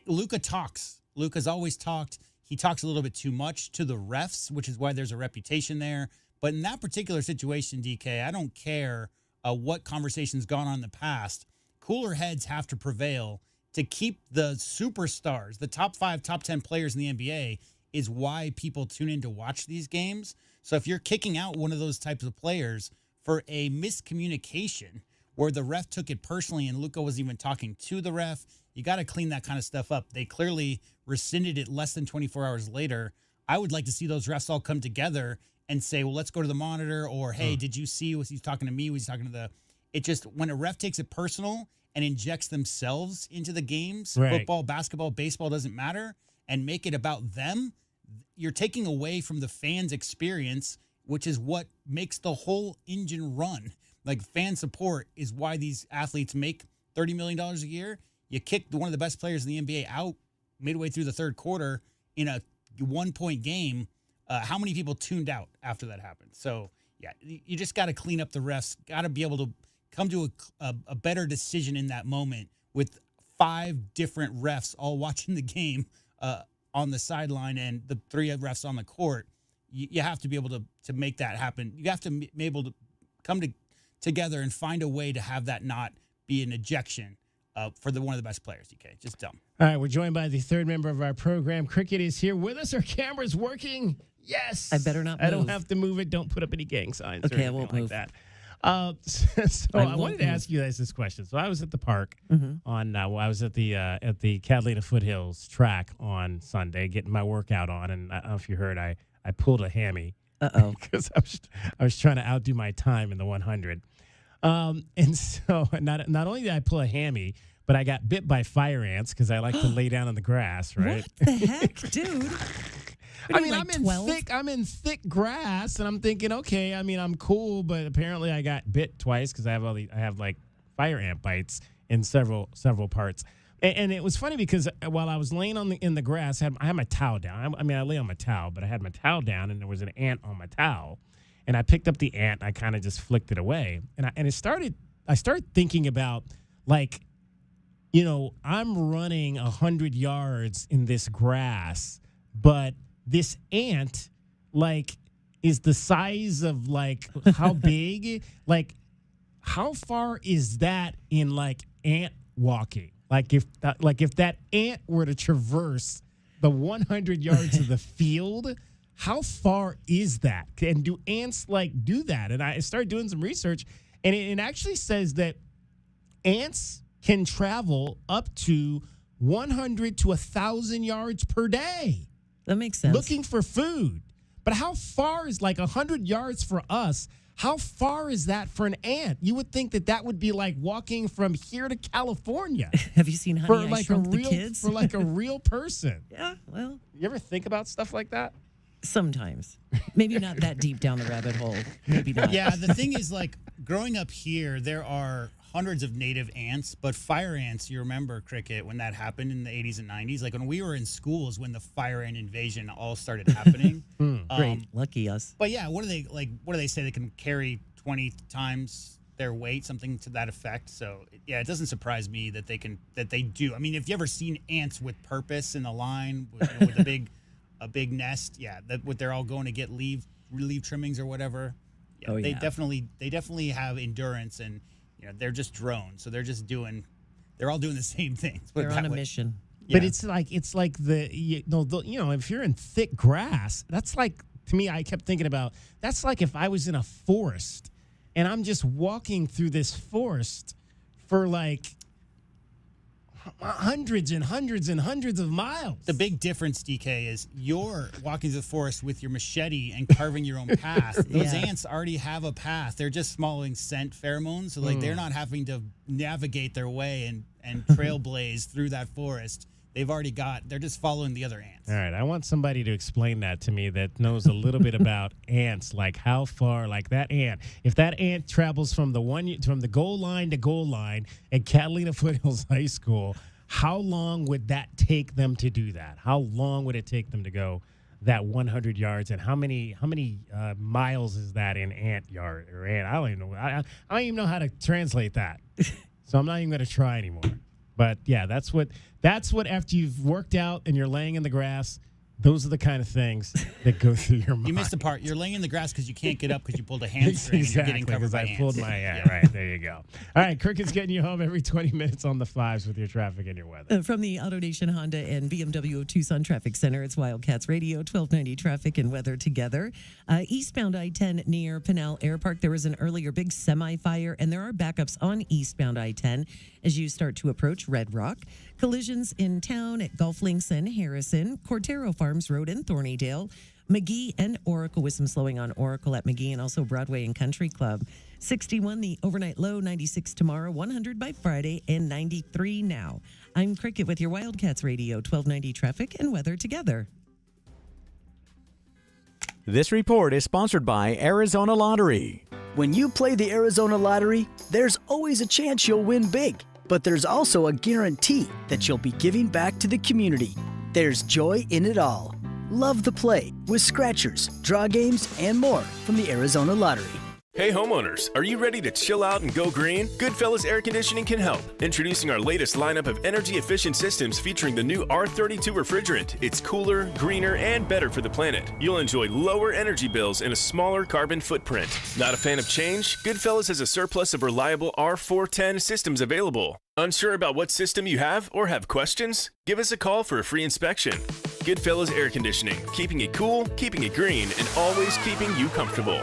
Luka talks. Luka's always talked. He talks a little bit too much to the refs, which is why there's a reputation there. But in that particular situation, DK, I don't care what conversation's gone on in the past. Cooler heads have to prevail to keep the superstars, the top 5, top 10 players in the NBA is why people tune in to watch these games. So if you're kicking out one of those types of players for a miscommunication where the ref took it personally and Luka wasn't even talking to the ref, you got to clean that kind of stuff up. They clearly rescinded it less than 24 hours later. I would like to see those refs all come together and say, well, let's go to the monitor, or, hey, did you see, was he talking to me? Was he talking to the... It just, when a ref takes it personal and injects themselves into the games, football, basketball, baseball, doesn't matter, and make it about them, you're taking away from the fans' experience, which is what makes the whole engine run. Like, fan support is why these athletes make $30 million a year. You kick one of the best players in the NBA out midway through the third quarter in a 1-point game. How many people tuned out after that happened? So, yeah, you just got to clean up the refs. Got to be able to come to a better decision in that moment with 5 different refs all watching the game on the sideline and the 3 refs on the court. You have to be able to make that happen. You have to be able to come together and find a way to have that not be an ejection for one of the best players, DK. Just dumb. All right, we're joined by the third member of our program. Cricket is here with us. Our camera's working. Yes. I better not move. I don't have to move it. Don't put up any gang signs Okay, or I won't anything move. like that. So I wanted to ask you guys this question. So I was at the park on, I was at the Catalina Foothills track on Sunday getting my workout on. And I don't know if you heard, I pulled a hammy. Uh-oh. Because I was trying to outdo my time in the 100. And so not only did I pull a hammy, but I got bit by fire ants because I like to lay down on the grass, right? What the heck, dude? I mean, I'm in thick grass, and I'm thinking, okay, I mean, I'm cool, but apparently I got bit twice because I have like fire ant bites in several parts. And it was funny because while I was laying in the grass, I had my towel down. I mean, I lay on my towel, but I had my towel down, and there was an ant on my towel. And I picked up the ant, and I kind of just flicked it away. And I started thinking about, like, you know, I'm running 100 yards in this grass, but this ant, like, is the size of, like, how big? Like, how far is that in, like, ant walking? Like, if that ant were to traverse the 100 yards of the field, how far is that? And do ants, like, do that? And I started doing some research, and it actually says that ants can travel up to 100 to 1,000 yards per day. That makes sense. Looking for food. But how far is, like, 100 yards for us? How far is that for an ant? You would think that would be like walking from here to California. Have you seen Honey, I Shrunk the Kids? For like a real person. Yeah, well. You ever think about stuff like that? Sometimes. Maybe not that deep down the rabbit hole. Maybe not. Yeah, the thing is, like, growing up here, there are hundreds of native ants, but fire ants, you remember, Cricket, when that happened in the 80s and 90s? Like, when we were in schools, when the fire ant invasion all started happening. Great. Lucky us. But yeah, what do they say? They can carry 20 times their weight, something to that effect. So yeah, it doesn't surprise me that they do. I mean, if you ever seen ants with purpose in the line with a big nest, yeah, they're all going to get leaf trimmings or whatever. Yeah, they definitely have endurance, and they're just drones. So they're all doing the same things. They're on a mission. But it's like if you're in thick grass, that's like, to me, I kept thinking about, that's like if I was in a forest and I'm just walking through this forest for like hundreds and hundreds and hundreds of miles. The big difference, DK, is you're walking through the forest with your machete and carving your own path. Those ants already have a path. They're just smelling scent pheromones. So they're not having to navigate their way and trailblaze through that forest. They're just following the other ants. All right, I want somebody to explain that to me that knows a little bit about ants, like how far, like that ant. If that ant travels from the goal line to goal line at Catalina Foothills High School, how long would that take them to do that? How long would it take them to go that 100 yards? And how many miles is that in ant yard or ant? I don't even know. I don't even know how to translate that. So I'm not even going to try anymore. But yeah, that's what after you've worked out and you're laying in the grass, those are the kind of things that go through your mind. You missed the part. You're laying in the grass because you can't get up because you pulled a hamstring. Exactly, and you're getting covered by I ants. pulled my right, there you go. All right, Cricket's getting you home every 20 minutes on the 5s with your traffic and your weather. From the Auto Nation Honda and BMW of Tucson Traffic Center, it's Wildcats Radio, 1290 traffic and weather together. Eastbound I-10 near Pinal Air Park, there was an earlier big semi-fire, and there are backups on eastbound I-10 as you start to approach Red Rock. Collisions in town at Gulf Links and Harrison, Cortero Farms Road in Thornydale, McGee and Oracle with some slowing on Oracle at McGee, and also Broadway and Country Club. 61 the overnight low, 96 tomorrow, 100 by Friday, and 93 now. I'm Cricket with your Wildcats Radio, 1290 traffic and weather together. This report is sponsored by Arizona Lottery. When you play the Arizona Lottery, there's always a chance you'll win big. But there's also a guarantee that you'll be giving back to the community. There's joy in it all. Love the play with scratchers, draw games, and more from the Arizona Lottery. Hey homeowners, are you ready to chill out and go green? Goodfellas Air Conditioning can help. Introducing our latest lineup of energy-efficient systems featuring the new R32 refrigerant. It's cooler, greener, and better for the planet. You'll enjoy lower energy bills and a smaller carbon footprint. Not a fan of change? Goodfellas has a surplus of reliable R410 systems available. Unsure about what system you have or have questions? Give us a call for a free inspection. Goodfellas Air Conditioning, keeping it cool, keeping it green, and always keeping you comfortable.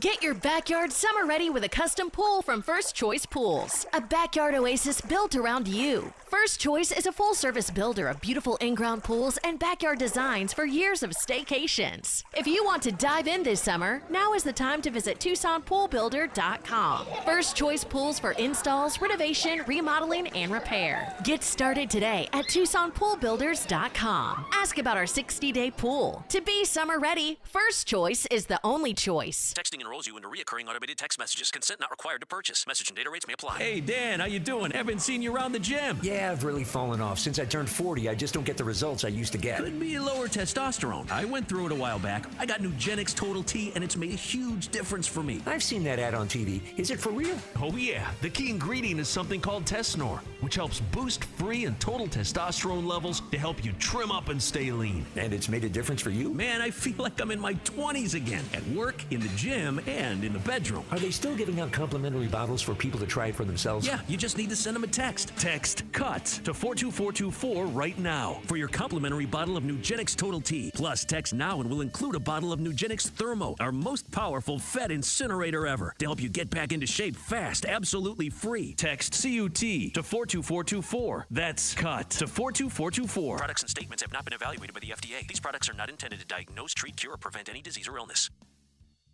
Get your backyard summer ready with a custom pool from First Choice Pools. A backyard oasis built around you. First Choice is a full-service builder of beautiful in-ground pools and backyard designs for years of staycations. If you want to dive in this summer, now is the time to visit TucsonPoolBuilder.com. First Choice Pools for installs, renovation, remodeling, and repair. Get started today at TucsonPoolBuilders.com. Ask about our 60-day pool. To be summer ready, First Choice is the only choice. Texting enrolls you into recurring automated text messages. Consent not required to purchase. Message and data rates may apply. Hey, Dan, how you doing? Haven't seen you around the gym. Yeah, I've really fallen off. Since I turned 40, I just don't get the results I used to get. Could be lower testosterone. I went through it a while back. I got Nugenix Total T, and it's made a huge difference for me. I've seen that ad on TV. Is it for real? Oh, yeah. The key ingredient is something called Tesnor, which helps boost free and total testosterone levels to help you trim up and stay lean. And it's made a difference for you? Man, I feel like I'm in my 20s again. At work, in the gym, and in the bedroom. Are they still giving out complimentary bottles for people to try it for themselves? Yeah, you just need to send them a text. Text CUTS to 42424 right now for your complimentary bottle of Nugenix Total T. Plus, text now and we'll include a bottle of Nugenix Thermo, our most powerful fat incinerator ever, to help you get back into shape fast, absolutely free. Text CUT to 42424. That's CUT to 42424. Products and statements have not been evaluated by the FDA. These products are not intended to diagnose, treat, cure, or prevent any disease or illness.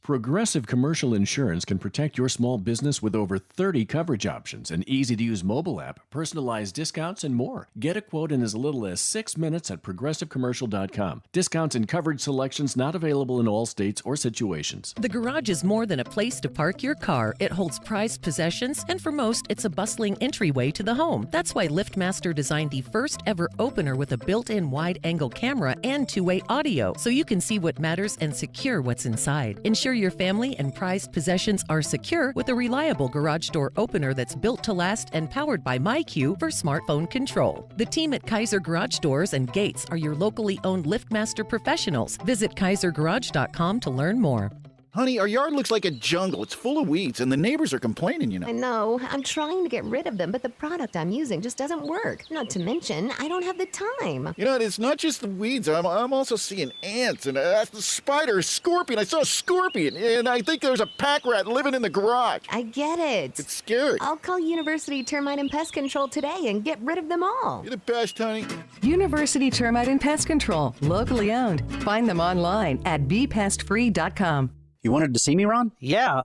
Progressive Commercial Insurance can protect your small business with over 30 coverage options, an easy-to-use mobile app, personalized discounts, and more. Get a quote in as little as 6 minutes at ProgressiveCommercial.com. Discounts and coverage selections not available in all states or situations. The garage is more than a place to park your car. It holds prized possessions, and for most, it's a bustling entryway to the home. That's why LiftMaster designed the first ever opener with a built-in wide-angle camera and two-way audio, so you can see what matters and secure what's inside. Ensure your family and prized possessions are secure with a reliable garage door opener that's built to last and powered by MyQ for smartphone control. The team at Kaiser Garage Doors and Gates are your locally owned LiftMaster professionals. Visit KaiserGarage.com to learn more. Honey, our yard looks like a jungle. It's full of weeds, and the neighbors are complaining, you know. I know. I'm trying to get rid of them, but the product I'm using just doesn't work. Not to mention, I don't have the time. You know, it's not just the weeds. I'm also seeing ants and the spider, scorpion. I saw a scorpion, and I think there's a pack rat living in the garage. I get it. It's scary. I'll call University Termite and Pest Control today and get rid of them all. You're the best, honey. University Termite and Pest Control, locally owned. Find them online at bepestfree.com. You wanted to see me, Ron? Yeah,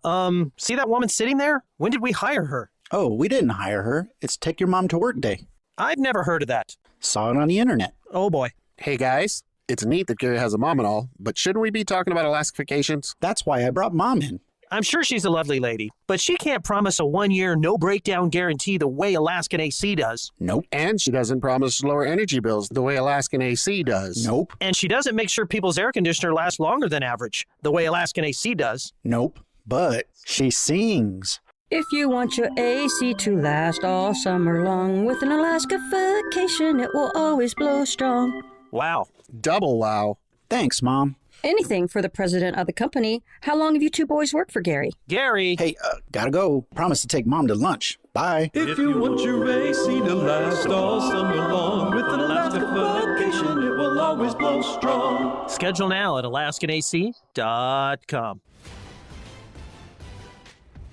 see that woman sitting there? When did we hire her? Oh, we didn't hire her. It's Take Your Mom to Work Day. I've never heard of that. Saw it on the internet. Oh, boy. Hey, guys. It's neat that Gary has a mom and all, but shouldn't we be talking about Alaskifications? That's why I brought Mom in. I'm sure she's a lovely lady, but she can't promise a 1-year no-breakdown guarantee the way Alaskan AC does. Nope. And she doesn't promise lower energy bills the way Alaskan AC does. Nope. And she doesn't make sure people's air conditioner lasts longer than average, the way Alaskan AC does. Nope. But she sings. If you want your AC to last all summer long, with an Alaskification, it will always blow strong. Wow. Double wow. Thanks, Mom. Anything for the president of the company. How long have you two boys worked for Gary? Gary! Hey, gotta go. Promise to take Mom to lunch. Bye. If you want your AC to last all summer long, with an Alaskification, it will always blow strong. Schedule now at AlaskanAC.com.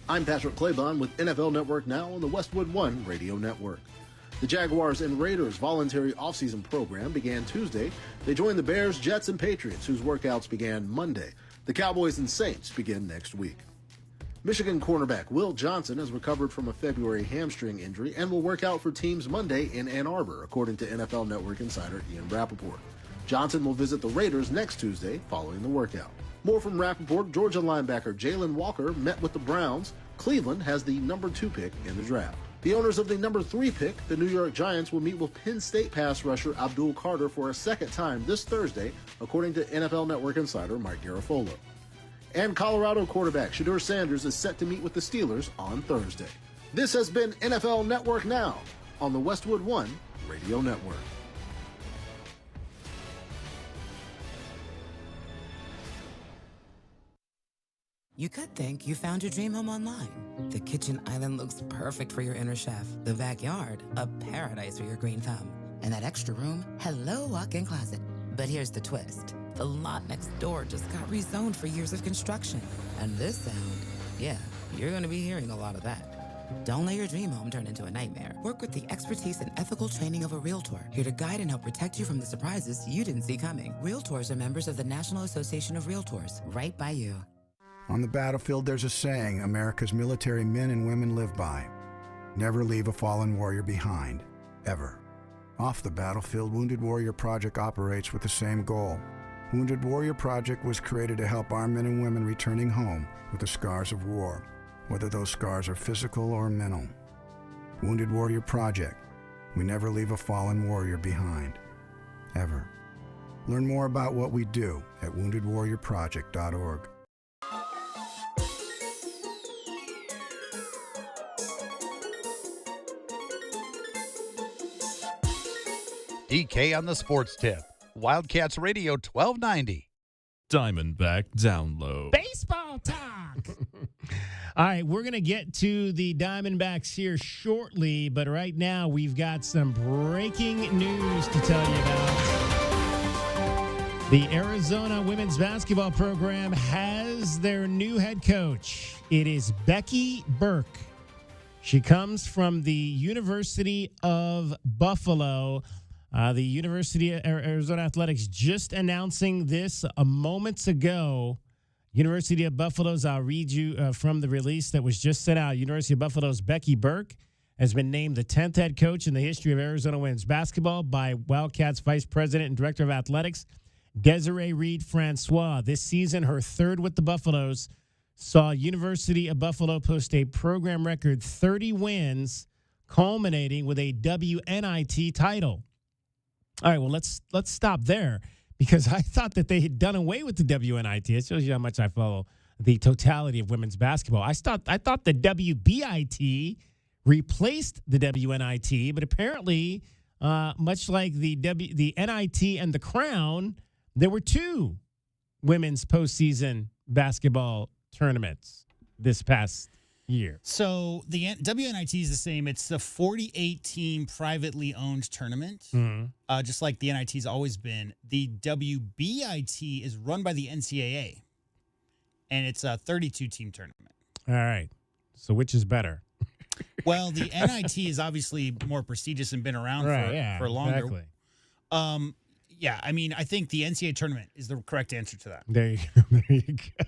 I'm Patrick Claybon with NFL Network Now on the Westwood One Radio Network. The Jaguars and Raiders voluntary offseason program began Tuesday. They joined the Bears, Jets, and Patriots, whose workouts began Monday. The Cowboys and Saints begin next week. Michigan cornerback Will Johnson has recovered from a February hamstring injury and will work out for teams Monday in Ann Arbor, according to NFL Network insider Ian Rappaport. Johnson will visit the Raiders next Tuesday following the workout. More from Rappaport, Georgia linebacker Jalen Walker met with the Browns. Cleveland has the number 2 pick in the draft. The owners of the number 3 pick, the New York Giants, will meet with Penn State pass rusher Abdul Carter for a second time this Thursday, according to NFL Network insider Mike Garafolo. And Colorado quarterback Shedeur Sanders is set to meet with the Steelers on Thursday. This has been NFL Network Now on the Westwood One Radio Network. You could think you found your dream home online. The kitchen island looks perfect for your inner chef. The backyard, a paradise for your green thumb. And that extra room, hello walk-in closet. But here's the twist. The lot next door just got rezoned for years of construction. And this sound, yeah, you're gonna be hearing a lot of that. Don't let your dream home turn into a nightmare. Work with the expertise and ethical training of a Realtor, here to guide and help protect you from the surprises you didn't see coming. Realtors are members of the National Association of Realtors, right by you. On the battlefield, there's a saying America's military men and women live by. Never leave a fallen warrior behind, ever. Off the battlefield, Wounded Warrior Project operates with the same goal. Wounded Warrior Project was created to help our men and women returning home with the scars of war, whether those scars are physical or mental. Wounded Warrior Project. We never leave a fallen warrior behind, ever. Learn more about what we do at woundedwarriorproject.org. DK on the sports tip. Wildcats Radio 1290. Diamondback Download. Baseball talk. All right, we're going to get to the Diamondbacks here shortly, but right now we've got some breaking news to tell you about. The Arizona women's basketball program has their new head coach. It is Becky Burke. She comes from the University of Buffalo. The University of Arizona Athletics just announcing this moments ago. University of Buffalo's, I'll read you from the release that was just sent out. University of Buffalo's Becky Burke has been named the 10th head coach in the history of Arizona women's basketball by Wildcats Vice President and Director of Athletics, Desiree Reed-Francois. This season, her third with the Buffaloes, saw University of Buffalo post a program record 30 wins, culminating with a WNIT title. All right, well, let's stop there, because I thought that they had done away with the WNIT. It shows you how much I follow the totality of women's basketball. I thought the WBIT replaced the WNIT, but apparently, much like the NIT and the Crown, there were 2 women's postseason basketball tournaments this past year? So the WNIT is the same. It's the 48-team privately owned tournament, just like the NIT has always been. The WBIT is run by the NCAA, and it's a 32-team tournament. All right. So which is better? Well, the NIT is obviously more prestigious and been around for longer. Exactly. Yeah, I mean, I think the NCAA tournament is the correct answer to that. There you go. There you go.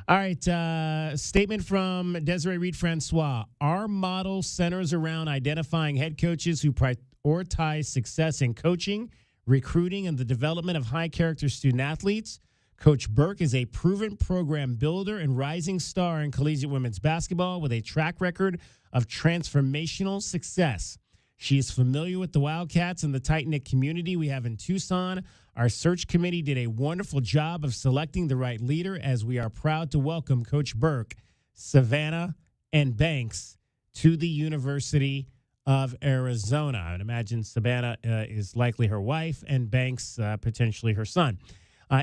All right. Statement from Desiree Reed-Francois. Our model centers around identifying head coaches who prioritize success in coaching, recruiting, and the development of high-character student-athletes. Coach Burke is a proven program builder and rising star in collegiate women's basketball with a track record of transformational success. She is familiar with the Wildcats and the tight-knit community we have in Tucson. Our search committee did a wonderful job of selecting the right leader, as we are proud to welcome Coach Burke, Savannah, and Banks to the University of Arizona. I would imagine Savannah is likely her wife and Banks potentially her son.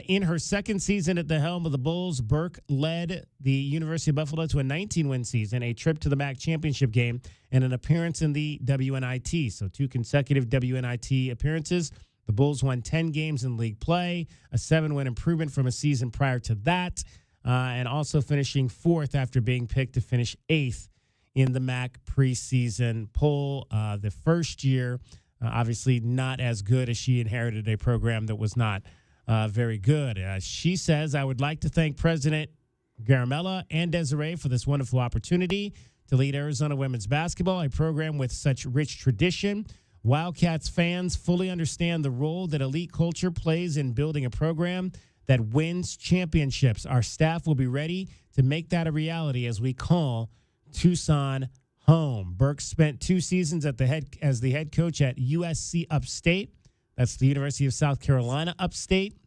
In her second season at the helm of the Bulls, Burke led the University of Buffalo to a 19-win season, a trip to the MAC championship game, and an appearance in the WNIT. So 2 consecutive WNIT appearances. The Bulls won 10 games in league play, a 7-win improvement from a season prior to that, and also finishing 4th after being picked to finish 8th in the MAC preseason poll. The first year, obviously not as good, as she inherited a program that was not very good. She says, I would like to thank President Garamella and Desiree for this wonderful opportunity to lead Arizona women's basketball, a program with such rich tradition. Wildcats fans fully understand the role that elite culture plays in building a program that wins championships. Our staff will be ready to make that a reality as we call Tucson home. Burke spent 2 seasons as the head coach at USC Upstate. That's the University of South Carolina Upstate,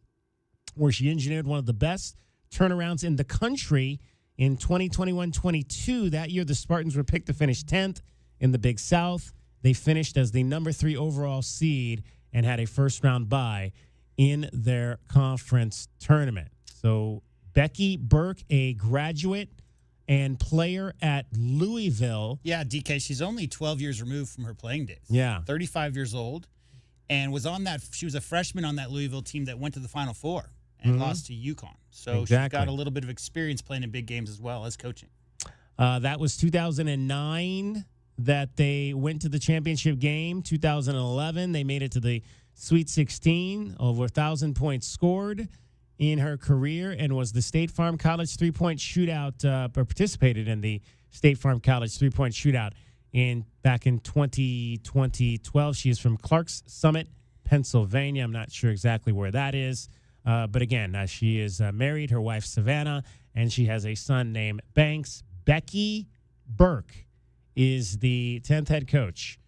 where she engineered one of the best turnarounds in the country in 2021-22. That year, the Spartans were picked to finish 10th in the Big South. They finished as the number 3 overall seed and had a first-round bye in their conference tournament. So Becky Burke, a graduate and player at Louisville. Yeah, DK, she's only 12 years removed from her playing days. Yeah. 35 years old. And was on that. She was a freshman on that Louisville team that went to the Final Four and lost to UConn. So she's got a little bit of experience playing in big games as well as coaching. That was 2009 that they went to the championship game. 2011, they made it to the Sweet 16. Over 1,000 points scored in her career, and was the State Farm College three-point shootout, participated in the State Farm College three-point shootout back in 2012. She is from Clarks Summit, Pennsylvania. I'm not sure exactly where that is. But again, she is married, her wife Savannah, and she has a son named Banks. Becky Burke is the 10th head coach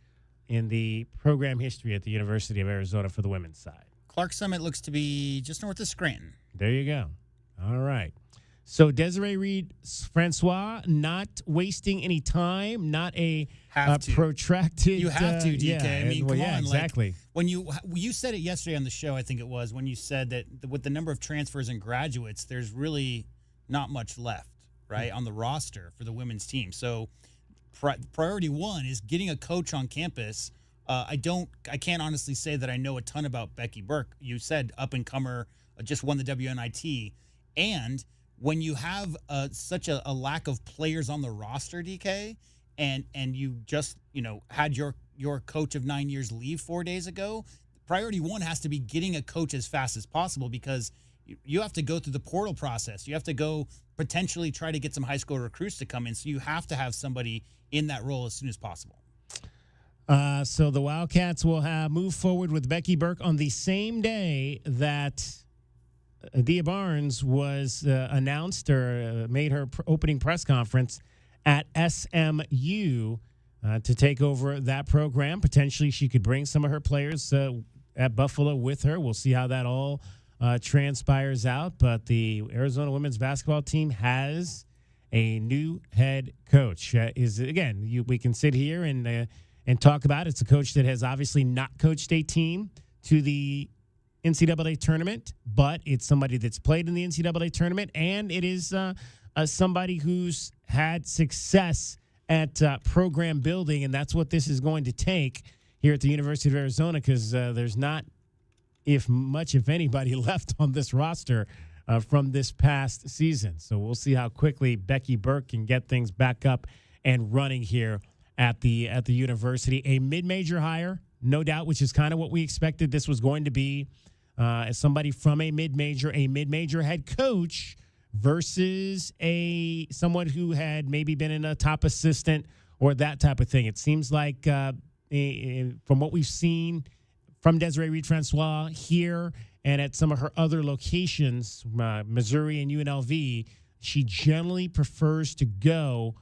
in the program history at the University of Arizona for the women's side. Clarks Summit looks to be just north of Scranton. There you go. All right. So Desiree Reed-Francois, not wasting any time, not a protracted. You have to, DK. Yeah, I mean, come on. Exactly. Like, when you said it yesterday on the show, I think it was, when you said that with the number of transfers and graduates, there's really not much left, right, on the roster for the women's team. So priority 1 is getting a coach on campus. I can't honestly say that I know a ton about Becky Burke. You said up-and-comer, just won the WNIT, and when you have such a lack of players on the roster, DK, and you just had your coach of 9 years leave 4 days ago, priority 1 has to be getting a coach as fast as possible, because you have to go through the portal process. You have to go potentially try to get some high school recruits to come in. So you have to have somebody in that role as soon as possible. So the Wildcats will move forward with Becky Burke on the same day that Dia Barnes was announced or made her opening press conference at SMU to take over that program. Potentially she could bring some of her players at Buffalo with her. We'll see how that all transpires out. But the Arizona women's basketball team has a new head coach. We can sit here and talk about it. It's a coach that has obviously not coached a team to the NCAA tournament, but it's somebody that's played in the NCAA tournament, and it is somebody who's had success at program building, and that's what this is going to take here at the University of Arizona, because there's not, if anybody left on this roster from this past season. So we'll see how quickly Becky Burke can get things back up and running here at the university. A mid-major hire, no doubt, which is kind of what we expected this was going to be. As somebody from a mid-major head coach versus someone who had maybe been in a top assistant or that type of thing. It seems like from what we've seen from Desiree Reed-Francois here and at some of her other locations, Missouri and UNLV, she generally prefers to go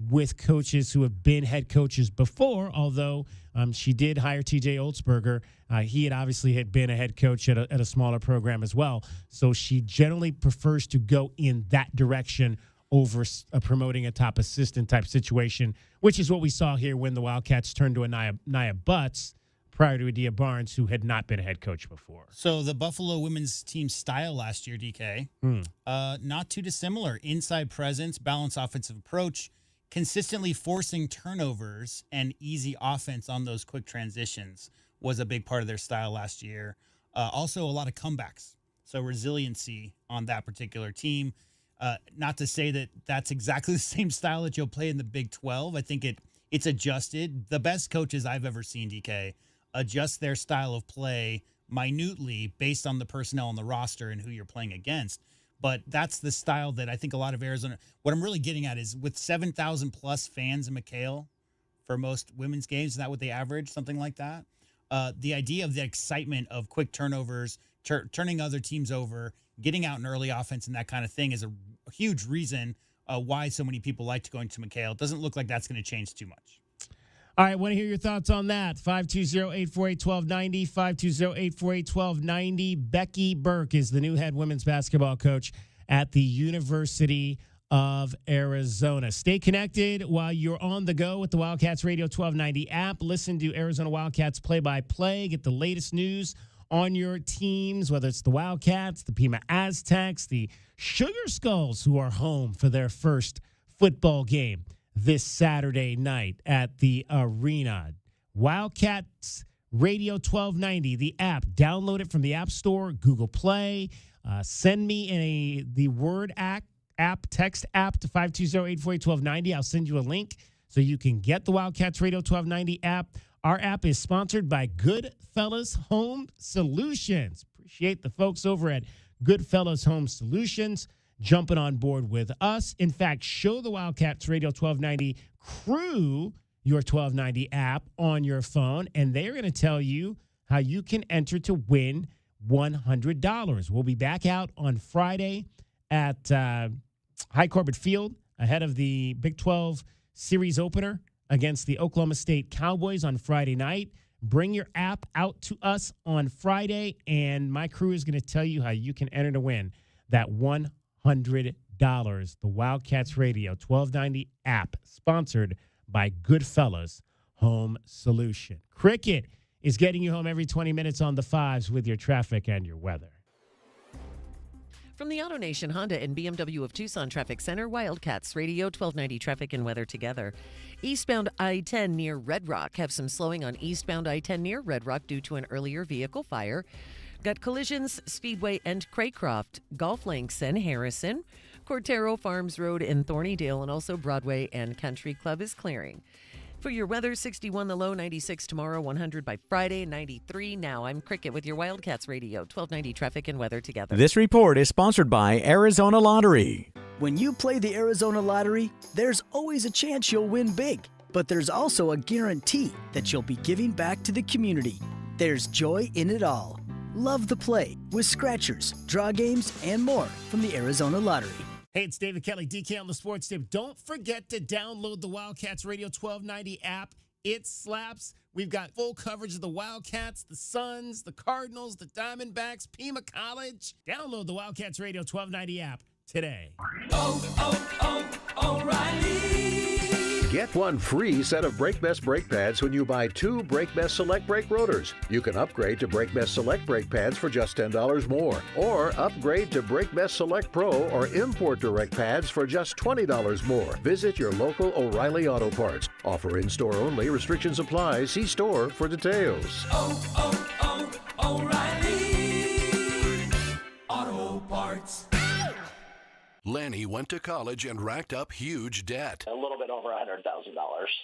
with coaches who have been head coaches before, although she did hire TJ Olsberger. He had been a head coach at a smaller program as well. So she generally prefers to go in that direction over promoting a top assistant type situation, which is what we saw here when the Wildcats turned to Nia Butts prior to Adia Barnes, who had not been a head coach before. So the Buffalo women's team style last year, DK, not too dissimilar. Inside presence, balanced offensive approach, consistently forcing turnovers and easy offense on those quick transitions was a big part of their style last year. Also, a lot of comebacks, so resiliency on that particular team. Not to say that that's exactly the same style that you'll play in the Big 12. I think it's adjusted. The best coaches I've ever seen, DK, adjust their style of play minutely based on the personnel on the roster and who you're playing against. But that's the style that I think a lot of Arizona – what I'm really getting at is with 7,000-plus fans in McHale for most women's games, is that what they average, something like that? The idea of the excitement of quick turnovers, turning other teams over, getting out in early offense and that kind of thing is a huge reason why so many people like to go into McHale. It doesn't look like that's going to change too much. All right, want to hear your thoughts on that. 520-848-1290, 520-848-1290. Becky Burke is the new head women's basketball coach at the University of Arizona. Stay connected while you're on the go with the Wildcats Radio 1290 app. Listen to Arizona Wildcats play-by-play. Get the latest news on your teams, whether it's the Wildcats, the Pima Aztecs, the Sugar Skulls, who are home for their first football game this Saturday night at the arena. Wildcats Radio 1290, the app. Download it from the App Store, Google Play. Send me the word text app to 520-848-1290. I'll send you a link so you can get the Wildcats Radio 1290 app. Our app is sponsored by Goodfellas Home Solutions. Appreciate the folks over at Goodfellas Home Solutions jumping on board with us. In fact, show the Wildcats Radio 1290 crew your 1290 app on your phone, and they're going to tell you how you can enter to win $100. We'll be back out on Friday at High Corbett Field ahead of the Big 12 series opener against the Oklahoma State Cowboys on Friday night. Bring your app out to us on Friday, and my crew is going to tell you how you can enter to win that $100. The Wildcats Radio 1290 app, sponsored by Goodfellas Home Solution. Cricket is getting you home every 20 minutes on the fives with your traffic and your weather. From the AutoNation Honda and BMW of Tucson Traffic Center, Wildcats Radio 1290 traffic and weather together. Eastbound I-10 near Red Rock. Have some slowing on eastbound I-10 near Red Rock due to an earlier vehicle fire. Got collisions Speedway and Craycroft, Golf Links and Harrison. Cortero Farms Road in Thornydale, and also Broadway and Country Club is clearing. For your weather, 61 the low, 96 tomorrow, 100 by Friday, 93 now. I'm Cricket with your Wildcats Radio 1290 traffic and weather together. This report is sponsored by Arizona Lottery. When you play the Arizona Lottery, there's always a chance you'll win big, but there's also a guarantee that you'll be giving back to the community. There's joy in it all. Love the play with scratchers, draw games, and more from the Arizona Lottery. Hey, it's David Kelly, DK on the Sports Tip. Don't forget to download the Wildcats Radio 1290 app. It slaps. We've got full coverage of the Wildcats, the Suns, the Cardinals, the Diamondbacks, Pima College. Download the Wildcats Radio 1290 app today. O'Reilly. Get one free set of BrakeBest brake pads when you buy 2 BrakeBest Select brake rotors. You can upgrade to BrakeBest Select brake pads for just $10 more, or upgrade to BrakeBest Select Pro or import direct pads for just $20 more. Visit your local O'Reilly Auto Parts. Offer in store only. Restrictions apply. See store for details. O'Reilly Auto Parts. Lanny went to college and racked up huge debt. A little bit over $100,000.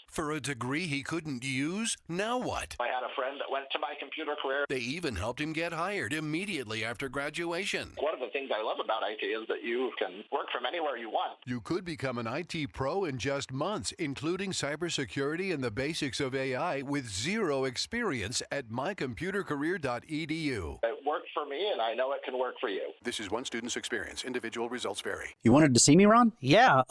For a degree he couldn't use? Now what? I had a friend that went to my computer career. They even helped him get hired immediately after graduation. One of the things I love about IT is that you can work from anywhere you want. You could become an IT pro in just months, including cybersecurity and the basics of AI with zero experience at mycomputercareer.edu. It worked for me, and I know it can work for you. This is one student's experience. Individual results vary. You wanted to see me, Ron? Yeah,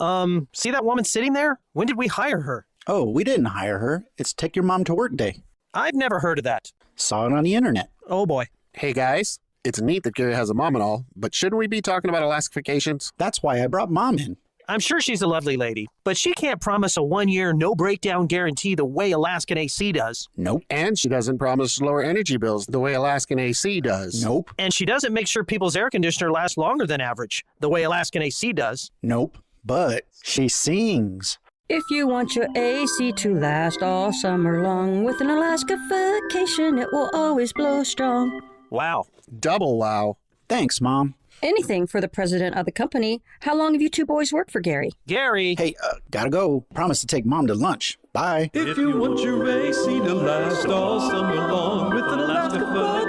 see that woman sitting there? When did we hire her? Oh, we didn't hire her. It's Take Your Mom to Work Day. I've never heard of that. Saw it on the internet. Oh boy. Hey guys, it's neat that Gary has a mom and all, but shouldn't we be talking about Alaska vacations? That's why I brought Mom in. I'm sure she's a lovely lady, but she can't promise a 1-year no breakdown guarantee the way Alaskan AC does. Nope. And she doesn't promise lower energy bills the way Alaskan AC does. Nope. And she doesn't make sure people's air conditioner lasts longer than average, the way Alaskan AC does. Nope. But she sings. If you want your AC to last all summer long, with an Alaska vacation, it will always blow strong. Wow. Double wow. Thanks, Mom. Anything for the president of the company. How long have you two boys worked for Gary? Gary! Hey, gotta go. Promise to take Mom to lunch. Bye. If you want your AC to last all summer long, with an Alaska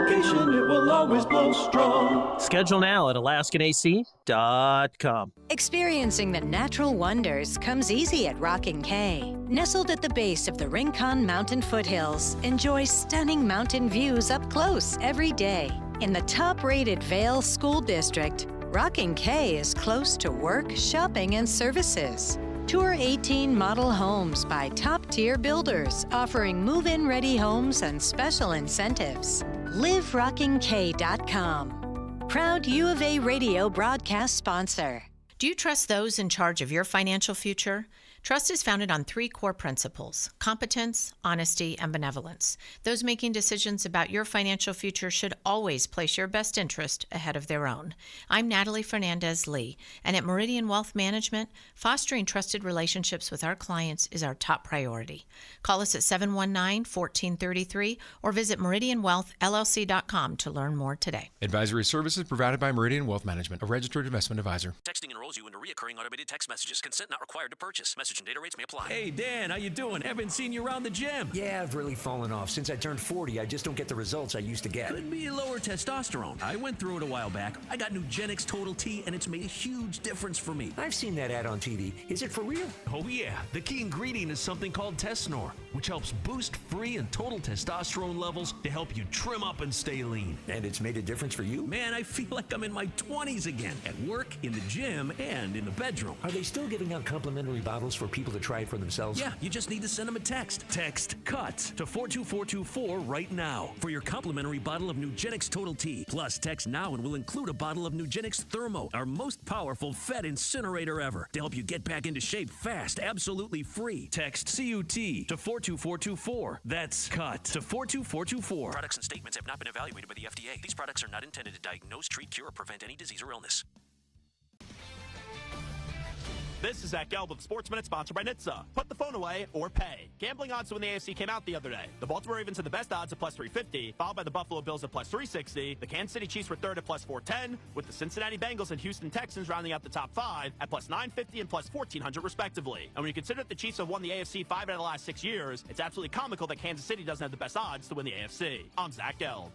vacation, it will always blow strong. Schedule now at AlaskanAC.com. Experiencing the natural wonders comes easy at Rockin' K. Nestled at the base of the Rincon Mountain foothills, enjoy stunning mountain views up close every day. In the top-rated Vail School District, Rockin' K is close to work, shopping, and services. Tour 18 model homes by top-tier builders, offering move-in ready homes and special incentives. LiveRockingK.com. Proud U of A radio broadcast sponsor. Do you trust those in charge of your financial future? Trust is founded on 3 core principles: competence, honesty, and benevolence. Those making decisions about your financial future should always place your best interest ahead of their own. I'm Natalie Fernandez-Lee, and at Meridian Wealth Management, fostering trusted relationships with our clients is our top priority. Call us at 719-1433 or visit meridianwealthllc.com to learn more today. Advisory services provided by Meridian Wealth Management, a registered investment advisor. Texting enrolls you into recurring automated text messages. Consent not required to purchase. Message and data rates may apply. Hey, Dan, how you doing? Haven't seen you around the gym. Yeah, I've really fallen off. Since I turned 40, I just don't get the results I used to get. Could be lower testosterone. I went through it a while back. I got Nugenix Total T, and it's made a huge difference for me. I've seen that ad on TV. Is it for real? Oh, yeah. The key ingredient is something called Tesnor, which helps boost free and total testosterone levels to help you trim up and stay lean. And it's made a difference for you? Man, I feel like I'm in my 20s again, at work, in the gym, and in the bedroom. Are they still giving out complimentary bottles for people to try it for themselves? Yeah, you just need to send them a text. Text CUTS to 42424 right now for your complimentary bottle of Nugenix Total T. Plus, text now and we'll include a bottle of Nugenix Thermo, our most powerful fat incinerator ever, to help you get back into shape fast, absolutely free. Text CUT to 42424. That's CUT to 42424. Products and statements have not been evaluated by the FDA. These products are not intended to diagnose, treat, cure, or prevent any disease or illness. This is Zach Gelb with Sports Minute, sponsored by NHTSA. Put the phone away or pay. Gambling odds to win the AFC came out the other day. The Baltimore Ravens had the best odds at plus 350, followed by the Buffalo Bills at plus 360. The Kansas City Chiefs were third at plus 410, with the Cincinnati Bengals and Houston Texans rounding out the top 5 at plus 950 and plus 1400 respectively. And when you consider that the Chiefs have won the AFC 5 out of the last 6 years, it's absolutely comical that Kansas City doesn't have the best odds to win the AFC. I'm Zach Gelb.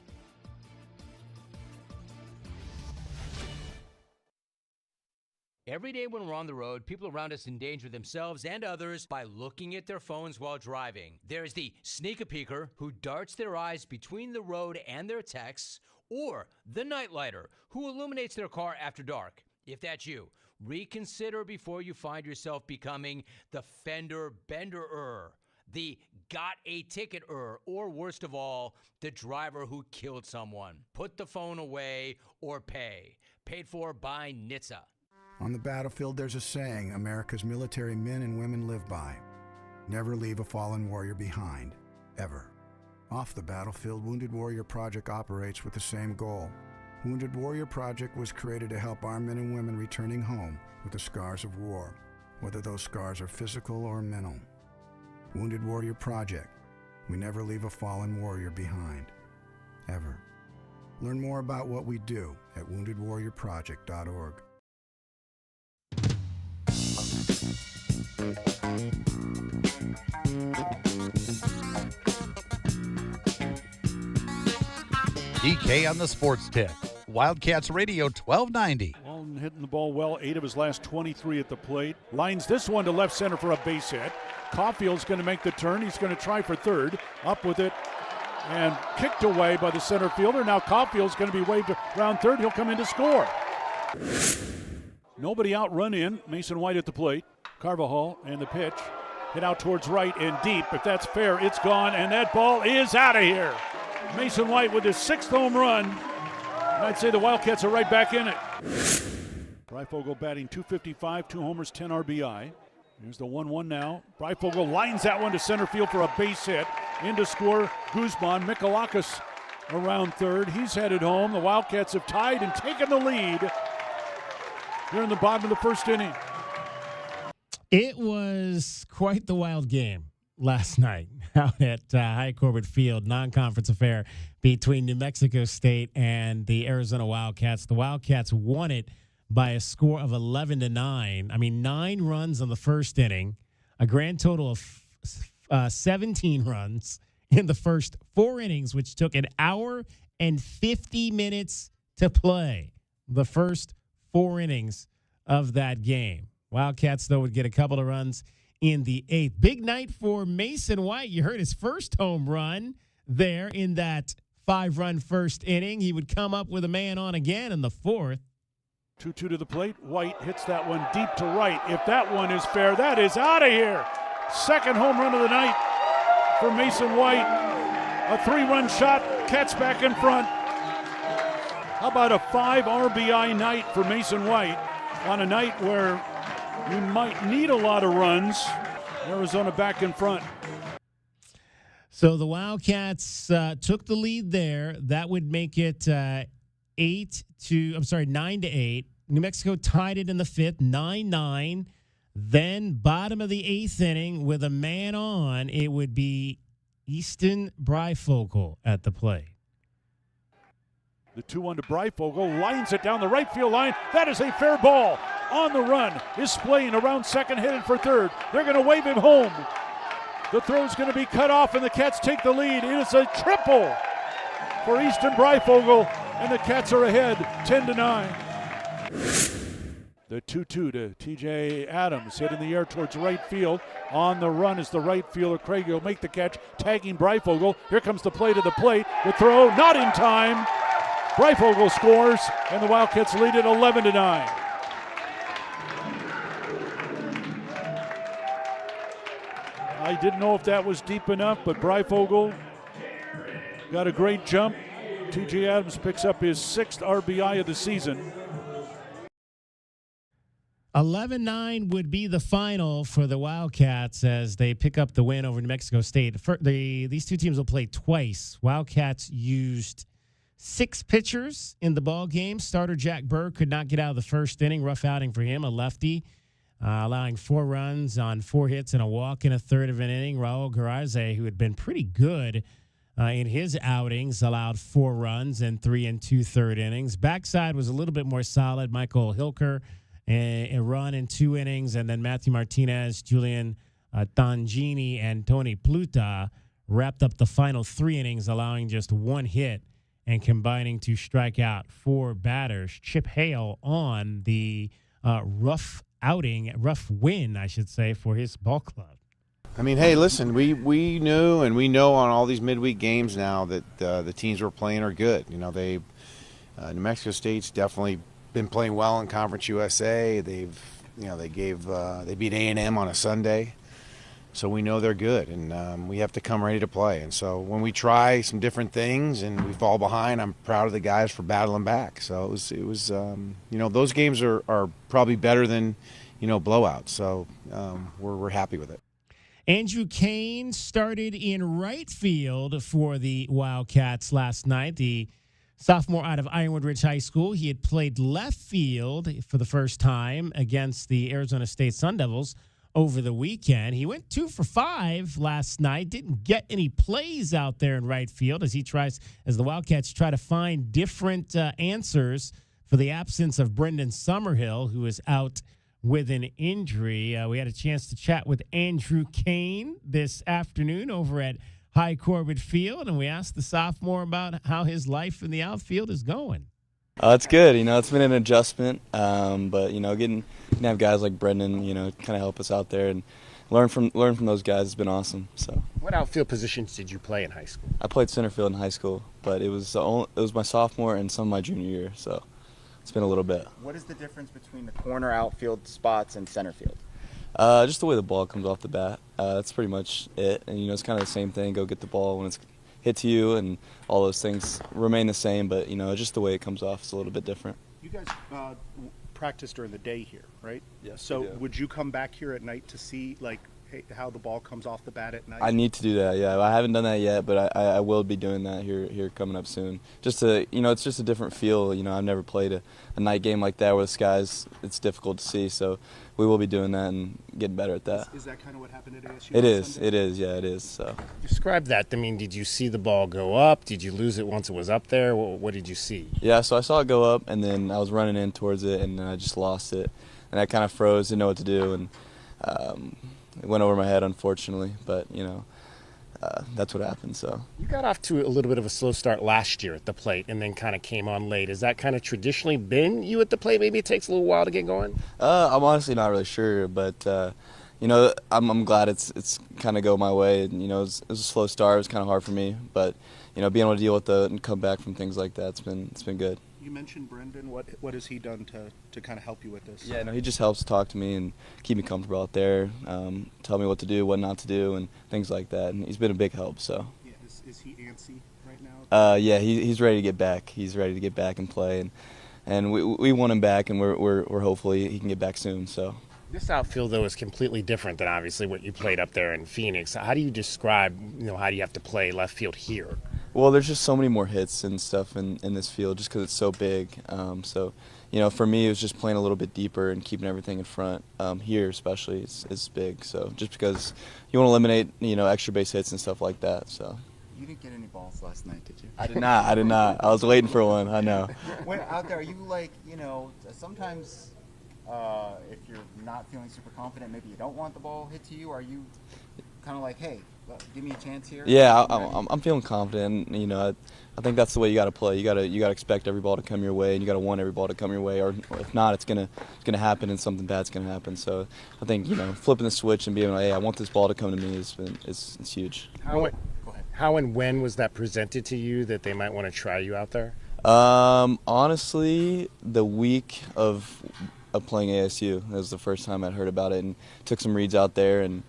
Every day when we're on the road, people around us endanger themselves and others by looking at their phones while driving. There's the sneak-a-peeker who darts their eyes between the road and their texts, or the nightlighter who illuminates their car after dark. If that's you, reconsider before you find yourself becoming the fender bender-er, the got a ticket-er, or worst of all, the driver who killed someone. Put the phone away or pay. Paid for by NHTSA. On the battlefield, there's a saying America's military men and women live by. Never leave a fallen warrior behind, ever. Off the battlefield, Wounded Warrior Project operates with the same goal. Wounded Warrior Project was created to help our men and women returning home with the scars of war, whether those scars are physical or mental. Wounded Warrior Project. We never leave a fallen warrior behind, ever. Learn more about what we do at woundedwarriorproject.org. DK on the Sports Tip. Wildcats Radio 1290. Walton hitting the ball well, 8 of his last 23 at the plate. Lines this one to left center for a base hit. Caulfield's going to make the turn. He's going to try for third. Up with it and kicked away by the center fielder. Now Caulfield's going to be waved around third. He'll come in to score. Nobody out, run in. Mason White at the plate. Carvajal and the pitch. Hit out towards right and deep. If that's fair, it's gone, and that ball is out of here. Mason White with his 6th home run. And I'd say the Wildcats are right back in it. Breyfogle batting .255, 2 homers, 10 RBI. Here's the 1-1 now. Breyfogle lines that one to center field for a base hit. In to score Guzman. Mikalakis around third. He's headed home. The Wildcats have tied and taken the lead here in the bottom of the first inning. It was quite the wild game last night out at High Corbett Field, non-conference affair between New Mexico State and the Arizona Wildcats. The Wildcats won it by a score of 11-9. I mean, 9 runs on the first inning, a grand total of 17 runs in the first 4 innings, which took an hour and 50 minutes to play the first 4 innings of that game. Wildcats, though, would get a couple of runs in the 8th. Big night for Mason White. You heard his first home run there in that 5-run first inning. He would come up with a man on again in the 4th. 2-2 to the plate. White hits that one deep to right. If that one is fair, that is out of here. 2nd home run of the night for Mason White. A 3-run shot, Cats back in front. How about a 5 RBI night for Mason White on a night where you might need a lot of runs? Arizona back in front. So the Wildcats took the lead there. That would make it 9-8. New Mexico tied it in the 5th, 9-9. Then bottom of the 8th inning with a man on, it would be Easton Breyfogle at the plate. The 2-1 to Breyfogle, lines it down the right field line. That is a fair ball. On the run is Splain around second, headed for third. They're going to wave him home. The throw's going to be cut off, and the Cats take the lead. It is a triple for Easton Breyfogle, and the Cats are ahead 10-9. The 2-2 to TJ Adams, hit in the air towards right field. On the run is the right fielder. Craig will make the catch, tagging Breyfogle. Here comes the play to the plate. The throw, not in time. Breyfogle scores, and the Wildcats lead it 11-9. I didn't know if that was deep enough, but Breyfogle got a great jump. TJ Adams picks up his 6th RBI of the season. 11-9 would be the final for the Wildcats as they pick up the win over New Mexico State. These two teams will play twice. Wildcats used 6 pitchers in the ball game. Starter Jack Burr could not get out of the first inning. Rough outing for him, a lefty, allowing 4 runs on 4 hits and a walk in a third of an inning. Raul Garza, who had been pretty good in his outings, allowed 4 runs in 3 2/3 innings. Backside was a little bit more solid. Michael Hilker, a run in 2 innings, and then Matthew Martinez, Julian Tangini, and Tony Pluta wrapped up the final 3 innings, allowing just 1 hit and combining to strike out 4 batters. Chip Hale on the rough win, I should say, for his ball club. I mean, hey, listen, we knew and we know on all these midweek games now that the teams we're playing are good. You know, New Mexico State's definitely been playing well in Conference USA. They beat A&M on a Sunday, so we know they're good, and we have to come ready to play. And so when we try some different things and we fall behind, I'm proud of the guys for battling back. So it was those games are probably better than blowouts. So we're happy with it. Andrew Kane started in right field for the Wildcats last night. The sophomore out of Ironwood Ridge High School. He had played left field for the first time against the Arizona State Sun Devils over the weekend. He went 2 for 5 last night. Didn't get any plays out there in right field as the Wildcats try to find different answers for the absence of Brendan Summerhill, who is out with an injury. We had a chance to chat with Andrew Kane this afternoon over at High Corbett Field, and we asked the sophomore about how his life in the outfield is going. It's good. It's been an adjustment, but getting to have guys like Brendan, kind of help us out there and learn from those guys has been awesome. So, what outfield positions did you play in high school? I played center field in high school, but it was my sophomore and some of my junior year, so it's been a little bit. What is the difference between the corner outfield spots and center field? Just the way the ball comes off the bat. That's pretty much it. And, it's kind of the same thing. Go get the ball when it's hit to you, and all those things remain the same. But, just the way it comes off is a little bit different. You guys practice during the day here, right? Yes. So would you come back here at night to see, how the ball comes off the bat at night? I need to do that, yeah. I haven't done that yet, but I will be doing that here coming up soon. Just to, it's just a different feel. I've never played a night game like that where the skies, it's difficult to see. So we will be doing that and getting better at that. Is that kind of what happened at ASU? It is, yeah, it is. So describe that. Did you see the ball go up? Did you lose it once it was up there? What did you see? Yeah, so I saw it go up, and then I was running in towards it, and I just lost it. And I kind of froze, didn't know what to do, and it went over my head, unfortunately, but, that's what happened. So you got off to a little bit of a slow start last year at the plate and then kind of came on late. Has that kind of traditionally been you at the plate? Maybe it takes a little while to get going? I'm honestly not really sure, but, I'm glad it's kind of go my way. And, it was a slow start. It was kind of hard for me, but, being able to deal with it and come back from things like that, it's been good. You mentioned Brendan. What has he done to kind of help you with this? Yeah, no, he just helps talk to me and keep me comfortable out there, tell me what to do, what not to do, and things like that. And he's been a big help. So. Yeah, is he antsy right now? Yeah, he's ready to get back. He's ready to get back and play, and we want him back, and we're hopefully he can get back soon. So. This outfield, though, is completely different than obviously what you played up there in Phoenix. How do you describe, how do you have to play left field here? Well, there's just so many more hits and stuff in this field just because it's so big. So, for me, it was just playing a little bit deeper and keeping everything in front. Here, especially, is big. So just because you want to eliminate, extra base hits and stuff like that. So. You didn't get any balls last night, did you? I did not. I was waiting for one. I know. When out there, are you sometimes if you're not feeling super confident, maybe you don't want the ball hit to you? Are you kind of like, hey, give me a chance here? Yeah, I'm feeling confident. I think that's the way you got to play. You got to expect every ball to come your way, and you got to want every ball to come your way. Or if not, it's gonna happen, and something bad's gonna happen. So I think flipping the switch and being like, hey, I want this ball to come to me is huge. How and when was that presented to you that they might want to try you out there? Honestly, the week of playing ASU. That was the first time I'd heard about it, and took some reads out there, and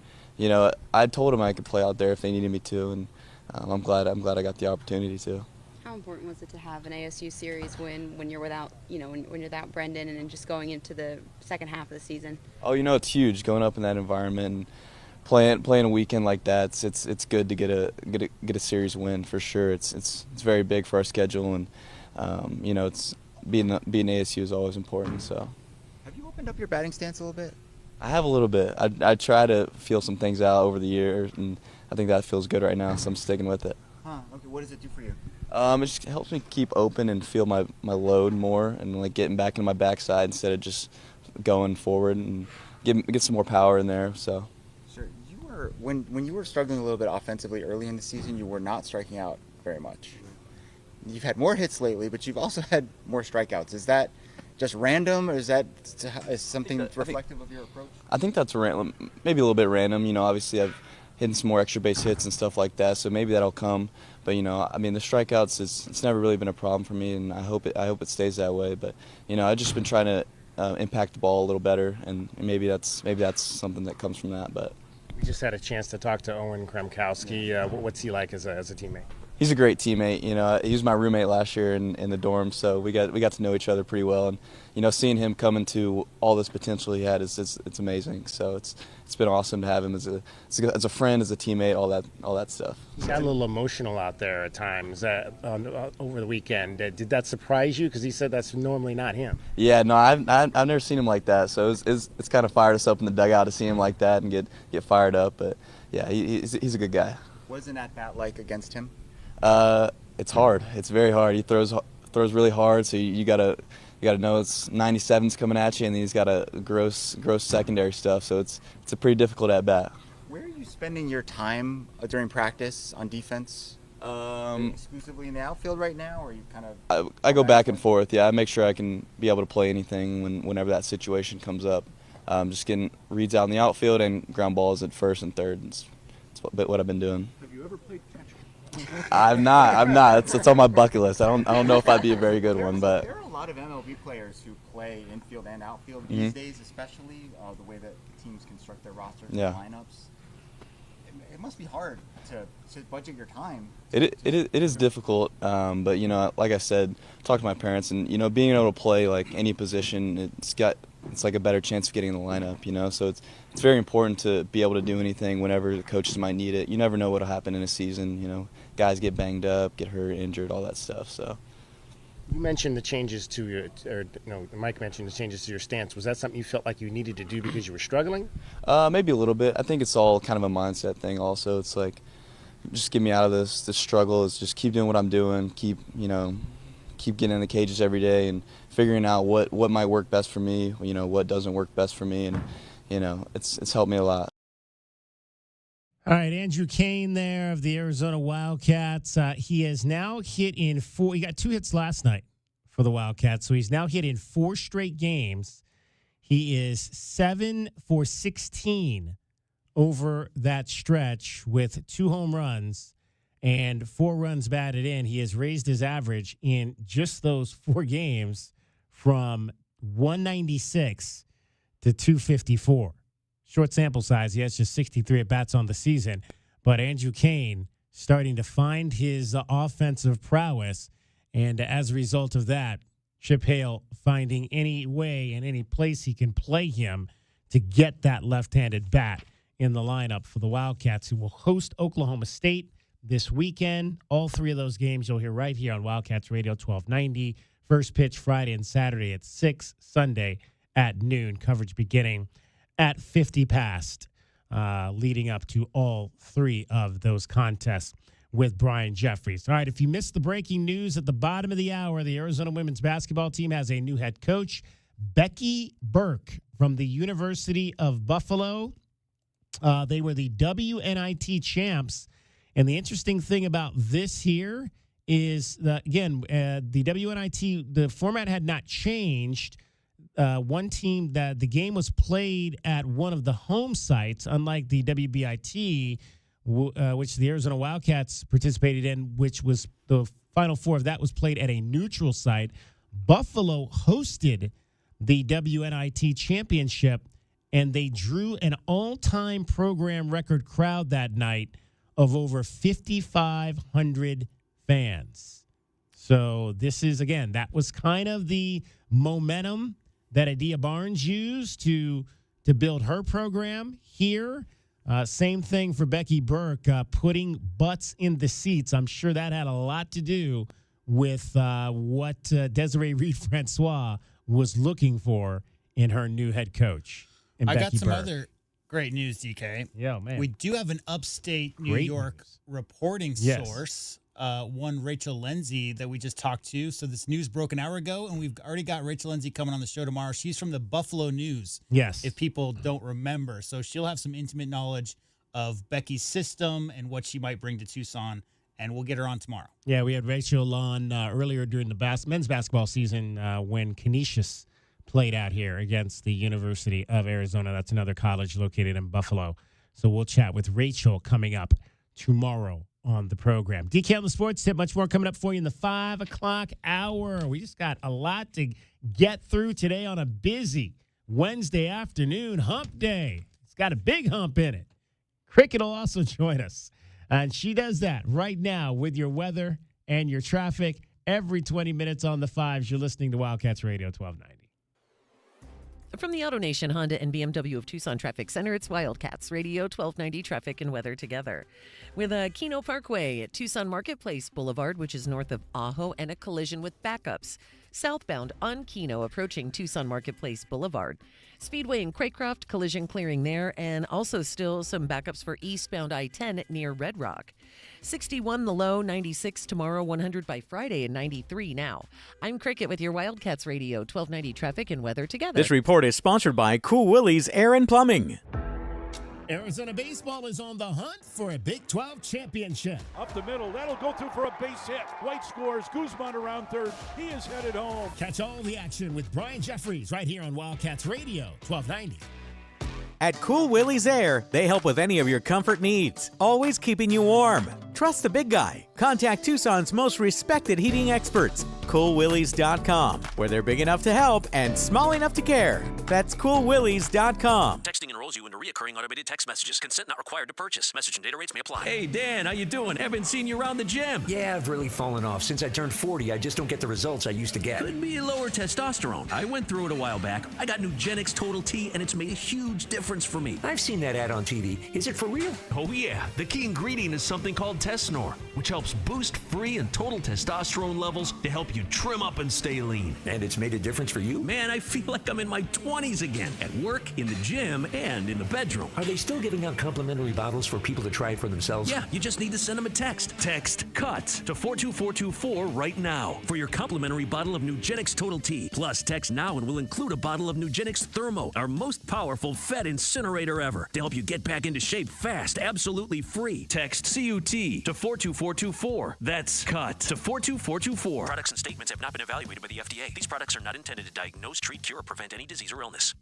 I told them I could play out there if they needed me to, and I'm glad I got the opportunity to. How important was it to have an ASU series when you're without when you're without Brendan and then just going into the second half of the season? Oh, it's huge going up in that environment and playing a weekend like that. It's good to get a series win for sure. It's very big for our schedule, and it's being ASU is always important. So. Have you opened up your batting stance a little bit? I have a little bit. I try to feel some things out over the years, and I think that feels good right now, so I'm sticking with it. Okay, what does it do for you? It just helps me keep open and feel my load more, and getting back into my backside instead of just going forward, and get some more power in there. So. Sure. You were when you were struggling a little bit offensively early in the season, you were not striking out very much. You've had more hits lately, but you've also had more strikeouts. Is that just random, or is something reflective of your approach? I think that's random, maybe a little bit random. Obviously I've hit some more extra base hits and stuff like that, so maybe that'll come. But the strikeouts it's never really been a problem for me, and I hope it stays that way. But I've just been trying to impact the ball a little better, and maybe that's something that comes from that. But we just had a chance to talk to Owen Kremkowski. What's he like as a teammate? He's a great teammate. You know, he was my roommate last year in the dorm, so we got to know each other pretty well. And you know, seeing him come into all this potential he had it's amazing. So it's been awesome to have him as a friend, as a teammate, all that stuff. He got a little emotional out there at times over the weekend. Did that surprise you? Because he said that's normally not him. Yeah, no, I've never seen him like that. So it's kind of fired us up in the dugout to see him like that and get fired up. But yeah, he's a good guy. What is an at-bat like against him? It's hard. It's very hard. He throws really hard, so you gotta know it's 97's coming at you, and then he's got a gross secondary stuff. So it's a pretty difficult at bat. Where are you spending your time during practice on defense? Are you exclusively in the outfield right now, or are you kind of? I go back and forth. Yeah, I make sure I can be able to play anything whenever that situation comes up. Just getting reads out in the outfield and ground balls at first and third. It's what I've been doing. Have you ever played catcher? I'm not. It's on my bucket list. I don't know if I'd be a very good one, but there are a lot of MLB players who play infield and outfield these days, especially the way that teams construct their rosters and lineups. It must be hard to budget your time. It is difficult, but you know, like I said, talk to my parents, and you know, being able to play like any position, it's like a better chance of getting in the lineup, you know. So it's very important to be able to do anything whenever the coaches might need it. You never know what'll happen in a season, you know. Guys get banged up, get hurt, injured, all that stuff. So you mentioned the changes to Mike mentioned the changes to your stance. Was that something you felt like you needed to do because you were struggling? Maybe a little bit. I think it's all kind of a mindset thing. Also, it's like just get me out of this struggle. Is just keep doing what I'm doing. Keep getting in the cages every day and figuring out what might work best for me, you know, what doesn't work best for me, and you know, it's helped me a lot. All right, Andrew Kane there of the Arizona Wildcats. He has now hit in 4. He got 2 hits last night for the Wildcats, so he's now hit in 4 straight games. He is 7 for 16 over that stretch with 2 home runs and 4 runs batted in. He has raised his average in just those 4 games from 196 to 254. Short sample size. He has just 63 at-bats on the season. But Andrew Kane starting to find his offensive prowess. And as a result of that, Chip Hale finding any way and any place he can play him to get that left-handed bat in the lineup for the Wildcats, who will host Oklahoma State this weekend. All 3 of those games you'll hear right here on Wildcats Radio 1290. First pitch Friday and Saturday at 6, Sunday at noon. Coverage beginning at 50 past, leading up to all 3 of those contests with Brian Jeffries. All right, if you missed the breaking news at the bottom of the hour, the Arizona women's basketball team has a new head coach, Becky Burke from the University of Buffalo. They were the WNIT champs, and the interesting thing about this here is that, again, the WNIT, the format had not changed. One team that the game was played at one of the home sites, unlike the WBIT, which the Arizona Wildcats participated in, which was the Final Four of that was played at a neutral site. Buffalo hosted the WNIT championship, and they drew an all-time program record crowd that night of over 5,500 fans. So this is, again, that was kind of the momentum that Adia Barnes used to build her program here. Same thing for Becky Burke, putting butts in the seats. I'm sure that had a lot to do with what Desiree Reed-Francois was looking for in her new head coach. I got some other great news, DK. Yeah, man. We do have an upstate New York reporting source, one Rachel Lindsay that we just talked to. So this news broke an hour ago, and we've already got Rachel Lindsay coming on the show tomorrow. She's from the Buffalo News. Yes. If people don't remember. So she'll have some intimate knowledge of Becky's system and what she might bring to Tucson, and we'll get her on tomorrow. Yeah, we had Rachel on earlier during the men's basketball season when Canisius played out here against the University of Arizona. That's another college located in Buffalo. So we'll chat with Rachel coming up tomorrow on the program. DK on the Sports Tip, much more coming up for you in the 5 o'clock hour. We just got a lot to get through today on a busy Wednesday afternoon, hump day. It's got a big hump in it. Cricket will also join us And she does that right now with your weather and your traffic every 20 minutes on the fives. You're listening to Wildcats Radio 1290. From the AutoNation Honda and BMW of Tucson Traffic Center, it's Wildcats Radio 1290 traffic and weather together. With a Keno Parkway at Tucson Marketplace Boulevard, which is north of Ajo, and a collision with backups. Southbound on Keno approaching Tucson Marketplace Boulevard. Speedway in Craycroft, collision clearing there, and also still some backups for eastbound I-10 near Red Rock. 61 the low, 96 tomorrow, 100 by Friday, and 93 now. I'm Cricket with your Wildcats Radio 1290 traffic and weather together. This report is sponsored by Cool Willie's Air and Plumbing. Arizona baseball is on the hunt for a Big 12 championship. Up the middle, that'll go through for a base hit. White scores, Guzman around third. He is headed home. Catch all the action with Brian Jeffries right here on Wildcats Radio 1290. At Cool Willie's Air, they help with any of your comfort needs, always keeping you warm. Trust the big guy. Contact Tucson's most respected heating experts, CoolWillies.com, where they're big enough to help and small enough to care. That's CoolWillies.com. Texting enrolls you in reoccurring automated text messages. Consent not required to purchase. Message and data rates may apply. Hey, Dan, how you doing? Haven't seen you around the gym. Yeah, I've really fallen off. Since I turned 40, I just don't get the results I used to get. Could be lower testosterone. I went through it a while back. I got Nugenix Total T, and it's made a huge difference for me. I've seen that ad on TV. Is it for real? Oh, yeah. The key ingredient is something called Tesnor, which helps boost free and total testosterone levels to help you trim up and stay lean. And it's made a difference for you? Man, I feel like I'm in my 20s again, at work, in the gym, and in the bedroom. Are they still giving out complimentary bottles for people to try it for themselves? Yeah, you just need to send them a text. Text CUTS to 42424 right now for your complimentary bottle of Nugenix Total T. Plus, text now and we'll include a bottle of Nugenix Thermo, our most powerful fat incinerator ever, to help you get back into shape fast, absolutely free. Text CUT to 42424. That's CUT to 42424. Products and statements have not been evaluated by the FDA. These products are not intended to diagnose, treat, cure, or prevent any disease or illness.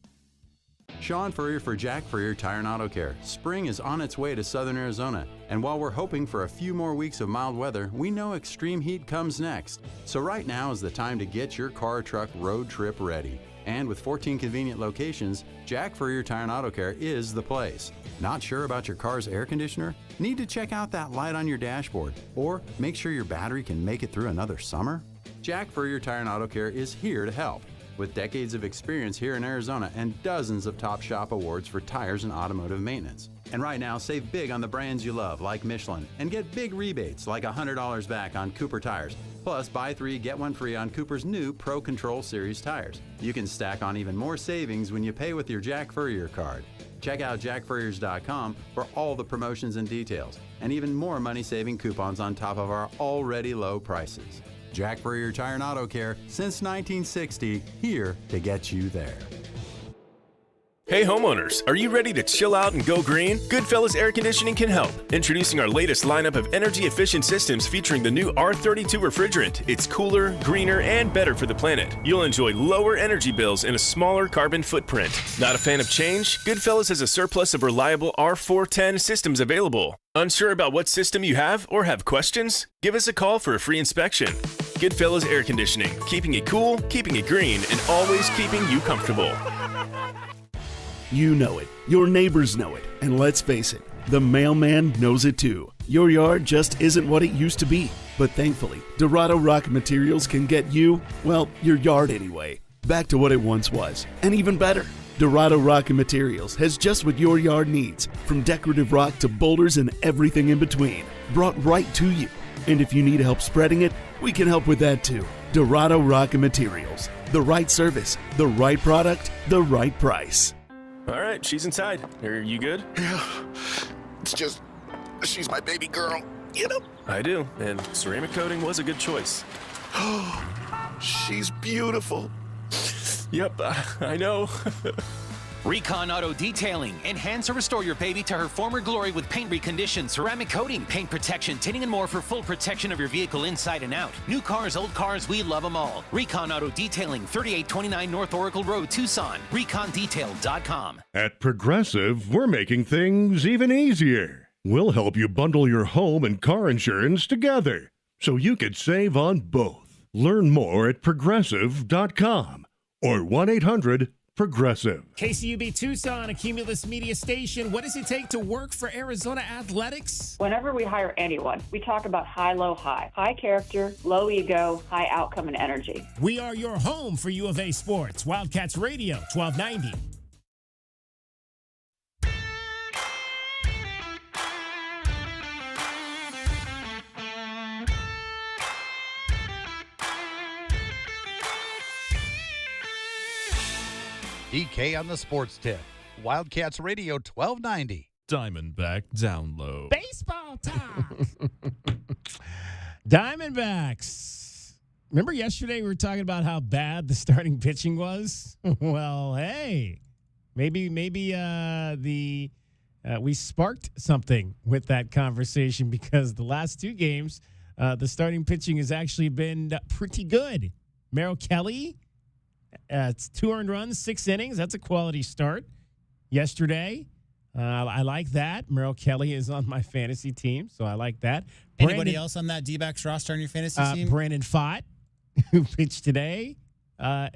Sean Furrier for Jack Furrier Tire and Auto Care. Spring is on its way to southern Arizona, and while we're hoping for a few more weeks of mild weather, we know extreme heat comes next. So right now is the time to get your car or truck road trip ready. And with 14 convenient locations, Jack Furrier Tire and Auto Care is the place. Not sure about your car's air conditioner? Need to check out that light on your dashboard? Or make sure your battery can make it through another summer? Jack Furrier Tire and Auto Care is here to help. With decades of experience here in Arizona and dozens of top shop awards for tires and automotive maintenance. And right now, save big on the brands you love, like Michelin, and get big rebates like $100 back on Cooper tires. Plus, buy 3, get 1 free on Cooper's new Pro Control Series tires. You can stack on even more savings when you pay with your Jack Furrier card. Check out jackfurriers.com for all the promotions and details, and even more money-saving coupons on top of our already low prices. Jack Furrier Tire and Auto Care, since 1960, here to get you there. Hey homeowners, are you ready to chill out and go green? Goodfellas Air Conditioning can help. Introducing our latest lineup of energy-efficient systems featuring the new R32 refrigerant. It's cooler, greener, and better for the planet. You'll enjoy lower energy bills and a smaller carbon footprint. Not a fan of change? Goodfellas has a surplus of reliable R410 systems available. Unsure about what system you have or have questions? Give us a call for a free inspection. Goodfellas Air Conditioning, keeping it cool, keeping it green, and always keeping you comfortable. You know it, your neighbors know it, and let's face it, the mailman knows it too. Your yard just isn't what it used to be, but thankfully, Dorado Rock Materials can get you, well, your yard anyway, back to what it once was, and even better. Dorado Rock Materials has just what your yard needs, from decorative rock to boulders and everything in between, brought right to you. And if you need help spreading it, we can help with that too. Dorado Rock Materials, the right service, the right product, the right price. All right, she's inside. Are you good? Yeah, it's just, she's my baby girl, you know? I do, and ceramic coating was a good choice. Oh, she's beautiful. Yep, I know. Recon Auto Detailing. Enhance or restore your baby to her former glory with paint recondition, ceramic coating, paint protection, tinting, and more for full protection of your vehicle inside and out. New cars, old cars, we love them all. Recon Auto Detailing, 3829 North Oracle Road, Tucson. ReconDetail.com. At Progressive, we're making things even easier. We'll help you bundle your home and car insurance together so you could save on both. Learn more at Progressive.com or 1-800 Progressive. KCUB Tucson, a Cumulus Media station. What does it take to work for Arizona Athletics? Whenever we hire anyone, we talk about high, low, high. High character, low ego, high outcome and energy. We are your home for U of A sports. Wildcats Radio, 1290. DK on the sports tip. Wildcats Radio 1290. Diamondback Download. Baseball talk. Diamondbacks. Remember yesterday we were talking about how bad the starting pitching was? Well, hey, maybe we sparked something with that conversation because the last two games, the starting pitching has actually been pretty good. Merrill Kelly, it's 2 earned runs, 6 innings. That's a quality start. Yesterday, I like that. Merrill Kelly is on my fantasy team, so I like that. Anybody else on that D-backs roster on your fantasy team? Brandon Pfaadt, who pitched today.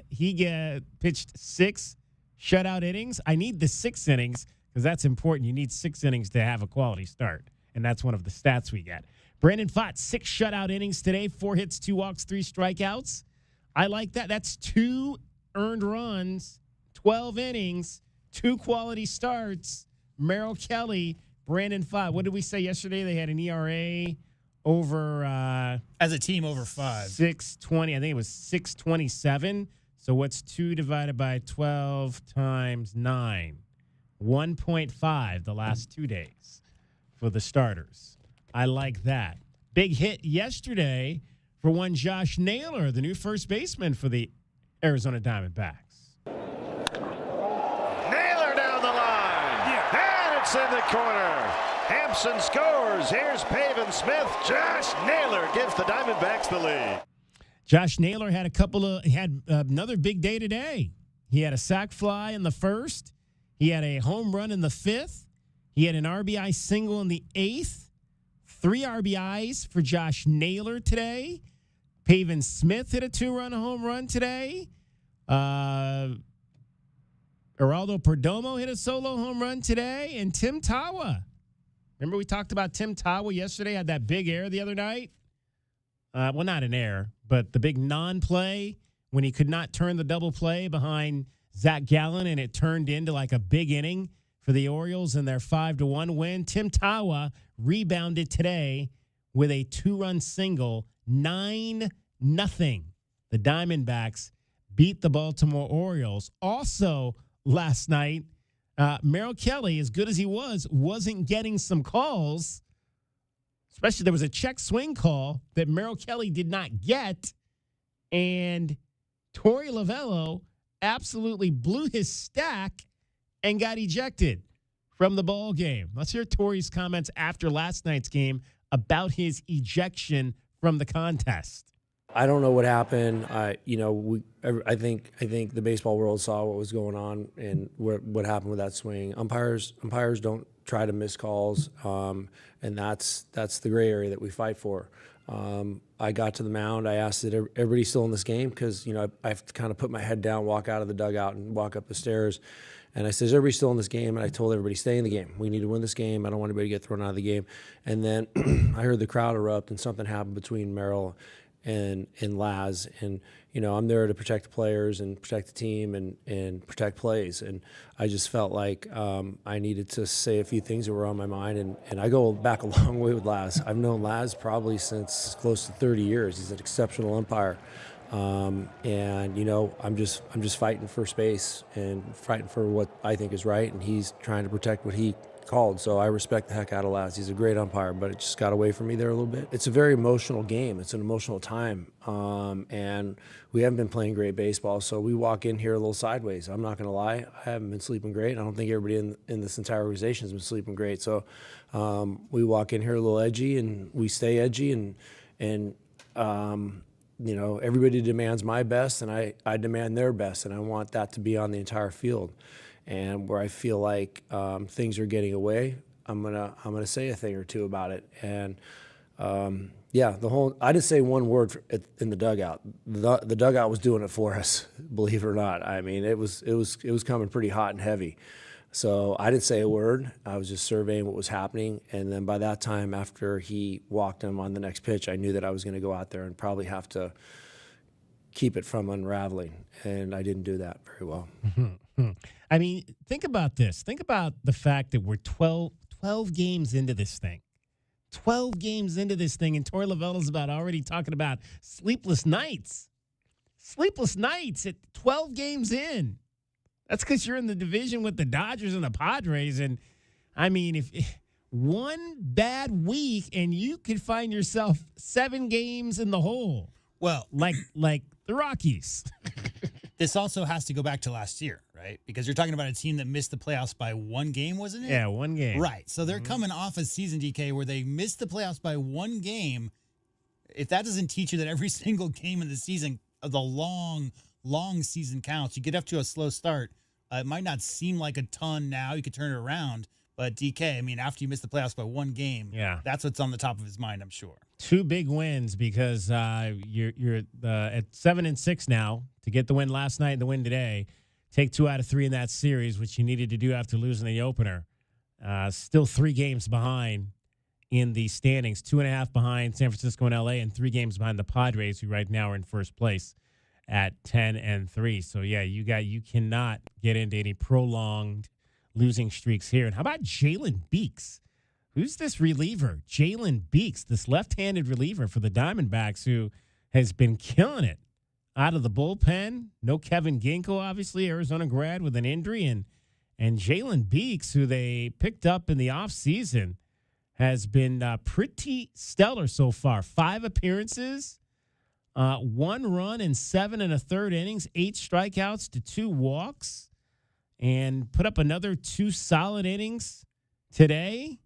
He pitched 6 shutout innings. I need the 6 innings because that's important. You need 6 innings to have a quality start, and that's one of the stats we get. Brandon Pfaadt, 6 shutout innings today, 4 hits, 2 walks, 3 strikeouts. I like that. That's 2 earned runs, 12 innings, 2 quality starts. Merrill Kelly, Brandon Pfaadt. What did we say yesterday? They had an ERA over as a team over 5. 620. I think it was 627. So what's 2 divided by 12 times 9? 1.5 the last 2 days for the starters. I like that. Big hit yesterday for one Josh Naylor, the new first baseman for the Arizona Diamondbacks. Naylor down the line. And it's in the corner. Hampson scores. Here's Pavin Smith. Josh Naylor gives the Diamondbacks the lead. Josh Naylor had another big day today. He had a sac fly in the first. He had a home run in the 5th. He had an RBI single in the 8th. 3 RBIs for Josh Naylor today. Pavin Smith hit a 2-run home run today. Geraldo Perdomo hit a solo home run today. And Tim Tawa. Remember we talked about Tim Tawa yesterday, had that big error the other night? Well, not an error, but the big non-play when he could not turn the double play behind Zach Gallen, and it turned into like a big inning for the Orioles in their 5-1 win. Tim Tawa rebounded today with a 2-run single, 9-0. The Diamondbacks beat the Baltimore Orioles. Also, last night, Merrill Kelly, as good as he was, wasn't getting some calls. Especially there was a check swing call that Merrill Kelly did not get. And Torey Lovello absolutely blew his stack and got ejected from the ball game. Let's hear Torey's comments after last night's game about his ejection from the contest. I don't know what happened. I think the baseball world saw what was going on and what happened with that swing. Umpires don't try to miss calls, and that's the gray area that we fight for. I got to the mound. I asked that everybody's still in this game because I have to kind of put my head down, walk out of the dugout, and walk up the stairs. And I said, is everybody still in this game? And I told everybody, stay in the game. We need to win this game. I don't want anybody to get thrown out of the game. And then I heard the crowd erupt, and something happened between Merrill and Laz. And, I'm there to protect the players and protect the team and protect plays. And I just felt like I needed to say a few things that were on my mind. And I go back a long way with Laz. I've known Laz probably since close to 30 years. He's an exceptional umpire. I'm just fighting for space and fighting for what I think is right, and he's trying to protect what he called. So I respect the heck out of Laz. He's a great umpire, but it just got away from me there a little bit. It's a very emotional game. It's an emotional time, and we haven't been playing great baseball, so we walk in here a little sideways. I'm not going to lie. I haven't been sleeping great. I don't think everybody in this entire organization has been sleeping great. So we walk in here a little edgy, and we stay edgy, and everybody demands my best, and I demand their best, and I want that to be on the entire field. And where I feel like things are getting away, I'm gonna say a thing or two about it. And Yeah, I didn't say one word in the dugout. The dugout was doing it for us, believe it or not. I mean, it was coming pretty hot and heavy. So I didn't say a word. I was just surveying what was happening. And then by that time, after he walked him on the next pitch, I knew that I was going to go out there and probably have to keep it from unraveling. And I didn't do that very well. I mean, think about this. Think about the fact that we're 12 games into this thing. 12 games into this thing, and Torey Lovullo's already talking about sleepless nights. Sleepless nights at 12 games in. That's because you're in the division with the Dodgers and the Padres. And, I mean, if one bad week and you could find yourself 7 games in the hole. Well, like the Rockies. This also has to go back to last year, right? Because you're talking about a team that missed the playoffs by 1 game, wasn't it? Yeah, 1 game. Right. So they're coming off a season, DK, where they missed the playoffs by 1 game. If that doesn't teach you that every single game of the season, the long season counts, you get up to a slow start. It might not seem like a ton now. You could turn it around. But DK, I mean, after you miss the playoffs by 1 game, that's what's on the top of his mind, I'm sure. 2 big wins because you're at 7-6 now to get the win last night and the win today. Take 2 out of 3 in that series, which you needed to do after losing the opener. Still 3 games behind in the standings, 2.5 behind San Francisco and LA, and 3 games behind the Padres, who right now are in first place at 10-3. So yeah, you cannot get into any prolonged losing streaks here. And how about Jalen Beeks? Who's this reliever? Jalen Beeks, this left-handed reliever for the Diamondbacks who has been killing it out of the bullpen. No Kevin Ginkel, obviously, Arizona grad with an injury. And Jalen Beeks, who they picked up in the offseason, has been pretty stellar so far. 5 appearances, 1 run in 7 1/3 innings, 8 strikeouts to 2 walks. And put up another 2 solid innings today.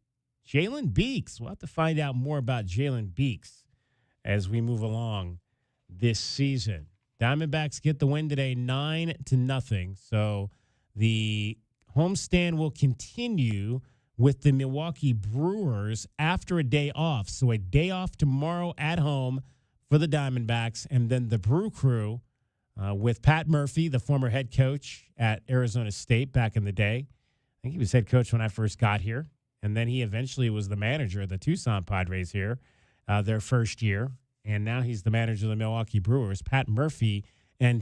Jalen Beeks. We'll have to find out more about Jalen Beeks as we move along this season. Diamondbacks get the win today, 9-0. So the homestand will continue with the Milwaukee Brewers after a day off. So a day off tomorrow at home for the Diamondbacks, and then the Brew Crew with Pat Murphy, the former head coach at Arizona State back in the day. I think he was head coach when I first got here, and then he eventually was the manager of the Tucson Padres here, their first year, and now he's the manager of the Milwaukee Brewers. Pat Murphy and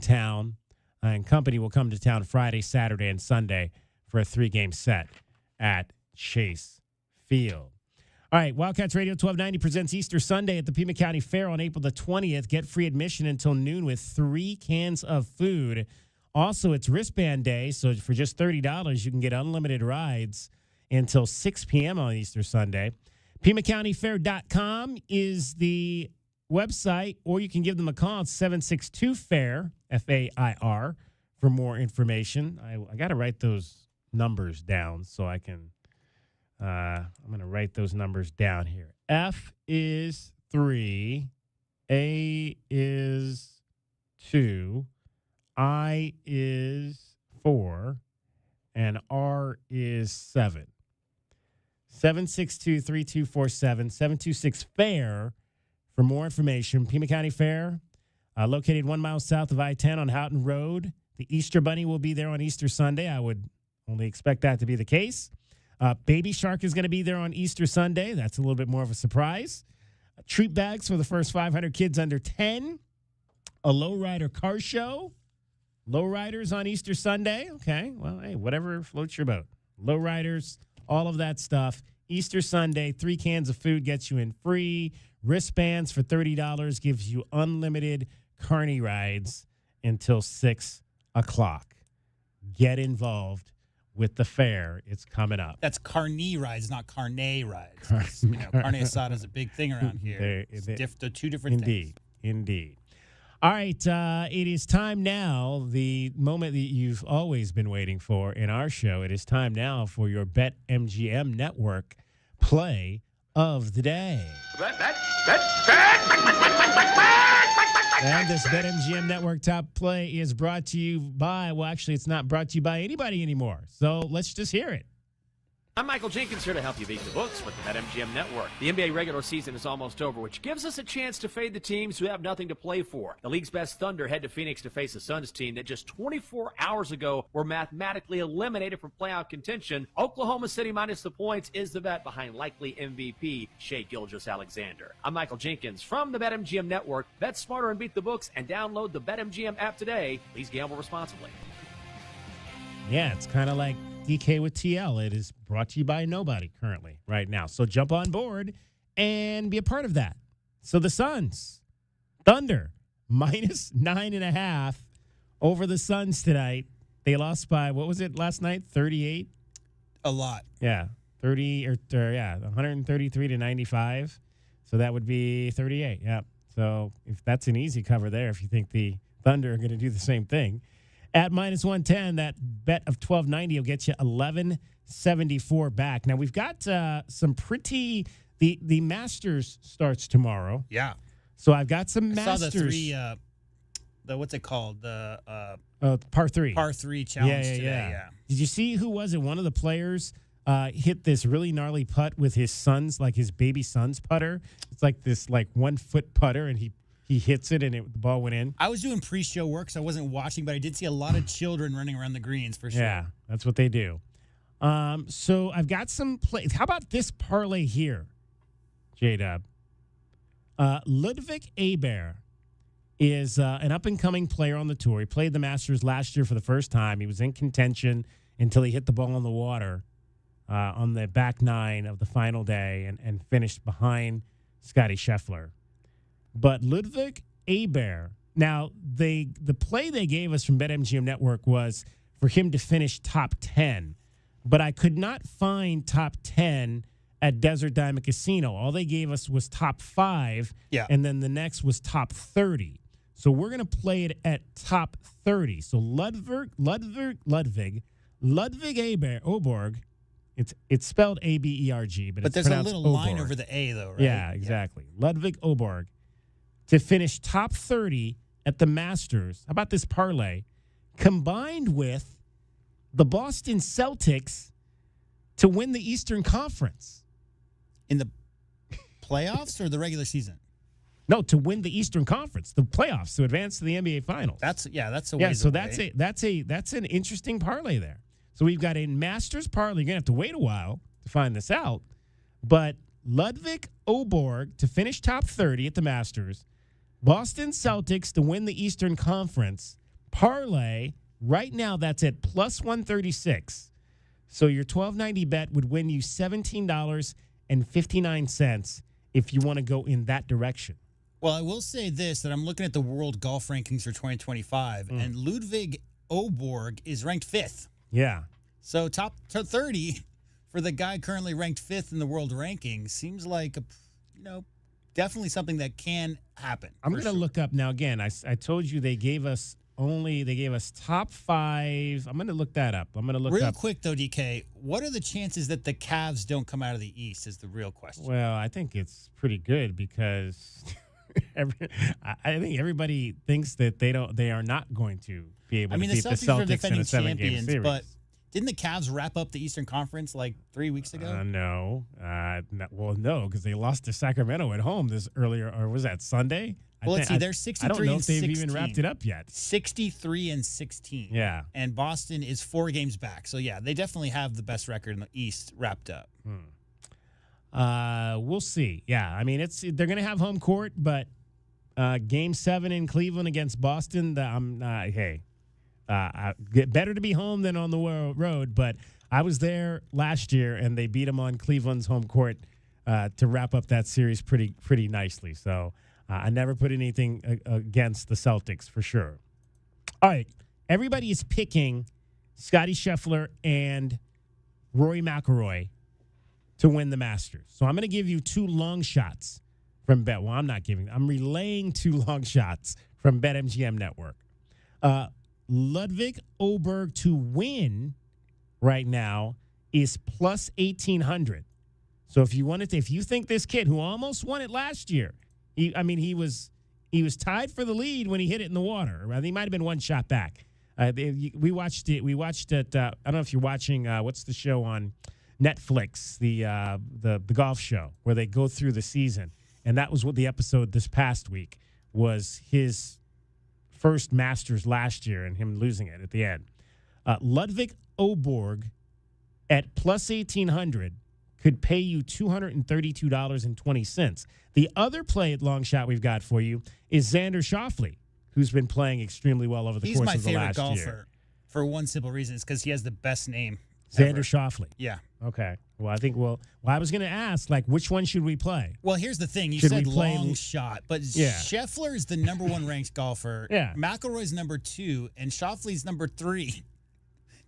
company will come to town Friday, Saturday, and Sunday for a 3-game set at Chase Field. All right, Wildcats Radio 1290 presents Easter Sunday at the Pima County Fair on April the 20th. Get free admission until noon with 3 cans of food. Also, it's wristband day, so for just $30, you can get unlimited rides until 6 p.m. on Easter Sunday. PimaCountyFair.com is the website, or you can give them a call at 762-FAIR, F-A-I-R, for more information. I got to write those numbers down so I can... I'm going to write those numbers down here. F is 3, A is 2, I is 4, and R is 7. 762-3247, 726-FAIR for more information. Pima County Fair, located 1 mile south of I-10 on Houghton Road. The Easter Bunny will be there on Easter Sunday. I would only expect that to be the case. Baby Shark is going to be there on Easter Sunday. That's a little bit more of a surprise. Treat bags for the first 500 kids under 10. A lowrider car show. Lowriders on Easter Sunday. Okay, well, hey, whatever floats your boat. Lowriders, all of that stuff. Easter Sunday, 3 cans of food gets you in free. Wristbands for $30 gives you unlimited carny rides until 6 o'clock. Get involved with the fair. It's coming up. That's carny rides, not carne rides. Carne asada is a big thing around here. They're 2 different things. Indeed. All right, it is time now, the moment that you've always been waiting for in our show. It is time now for your BetMGM Network play of the day. And this BetMGM Network top play is brought to you by, well, actually, it's not brought to you by anybody anymore. So let's just hear it. I'm Michael Jenkins here to help you beat the books with the BetMGM Network. The NBA regular season is almost over, which gives us a chance to fade the teams who have nothing to play for. The league's best Thunder head to Phoenix to face the Suns team that just 24 hours ago were mathematically eliminated from playoff contention. Oklahoma City minus the points is the bet behind likely MVP Shai Gilgeous-Alexander. I'm Michael Jenkins from the BetMGM Network. Bet smarter and beat the books and download the BetMGM app today. Please gamble responsibly. Yeah, it's kind of like DK with TL. It is brought to you by nobody currently right now. So jump on board and be a part of that. So the Suns, Thunder, minus 9.5 over the Suns tonight. They lost by, what was it last night? 38? A lot. Yeah, 133 to 95. So that would be 38. Yeah. So if that's an easy cover there, if you think the Thunder are going to do the same thing. At minus 110, that bet of $12.90 will get you $11.74 back. Now, we've got some pretty – the Masters starts tomorrow. Yeah. So I've got some Masters. I saw the three what's it called? The par 3. Par 3 challenge today. Yeah. Did you see who was it? One of the players hit this really gnarly putt with his son's, like his baby son's putter. It's like this 1 foot putter, and he hits it, and the ball went in. I was doing pre-show work, so I wasn't watching, but I did see a lot of children running around the greens for sure. Yeah, that's what they do. So I've got some plays. How about this parlay here, J-Dub? Ludwig Aberg is an up-and-coming player on the tour. He played the Masters last year for the first time. He was in contention until he hit the ball in the water on the back nine of the final day and finished behind Scottie Scheffler. But Ludwig Aberg, now the play they gave us from BetMGM Network was for him to finish top 10. But I could not find top 10 at Desert Diamond Casino. All they gave us was top 5, and then the next was top 30. So we're going to play it at top 30. So Ludwig Aberg, it's spelled A-B-E-R-G, but it's there's a little Oborg. line over the A, though, right? Yeah, exactly. Yeah. Ludwig Aberg to finish top 30 at the Masters. How about this parlay? Combined with the Boston Celtics to win the Eastern Conference. In the playoffs or the regular season? No, to win the Eastern Conference, the playoffs, to advance to the NBA Finals. That's a ways away. That's an interesting parlay there. So we've got a Masters parlay. You're going to have to wait a while to find this out. But Ludwig Aberg to finish top 30 at the Masters. Boston Celtics to win the Eastern Conference. Parlay, right now that's at plus 136. So your $12.90 bet would win you $17.59 if you want to go in that direction. Well, I will say this, that I'm looking at the world golf rankings for 2025, and Ludwig Aberg is ranked 5th. Yeah. So top 30 for the guy currently ranked 5th in the world rankings seems like definitely something that can happen. I'm going to look up now. Again, I told you they gave us top 5. I'm going to look that up. I'm going to look real up. Quick though, DK, what are the chances that the Cavs don't come out of the East is the real question. Well, I think it's pretty good because I think everybody thinks that they are not going to be able to beat the Celtics are defending in a 7-game champions, series. But didn't the Cavs wrap up the Eastern Conference like 3 weeks ago? No. No, because they lost to Sacramento at home or was that Sunday? Well, let's see. They're 63 and 16. I don't know if they've even wrapped it up yet. 63 and 16. Yeah. And Boston is 4 games back. So, yeah, they definitely have the best record in the East wrapped up. We'll see. Yeah, I mean, they're going to have home court, but Game 7 in Cleveland against Boston, better to be home than on the road, but I was there last year, and they beat them on Cleveland's home court to wrap up that series pretty nicely. So I never put anything against the Celtics for sure. All right, everybody is picking Scottie Scheffler and Rory McIlroy to win the Masters. So I'm going to give you 2 long shots from Bet. Well, I'm relaying 2 long shots from BetMGM Network. Ludwig Aberg to win right now is plus 1,800. So if you think this kid who almost won it last year, he was tied for the lead when he hit it in the water. He might have been 1 shot back. We watched it. I don't know if you're watching. What's the show on Netflix, the golf show, where they go through the season. And that was what the episode this past week was, his first Masters last year and him losing it at the end. Ludwig Åberg at plus 1,800 could pay you $232.20. The other play at long shot we've got for you is Xander Schauffele, who's been playing extremely well over the course of the last year. He's my favorite golfer for one simple reason. It's because he has the best name. Xander Schauffele. Yeah. Okay. Well, I think I was going to ask, like, which one should we play? Well, here's the thing. You Should said we play- long shot, but Yeah. Scheffler is the number 1 ranked golfer. Yeah. McIlroy's number 2, and Schauffele's number 3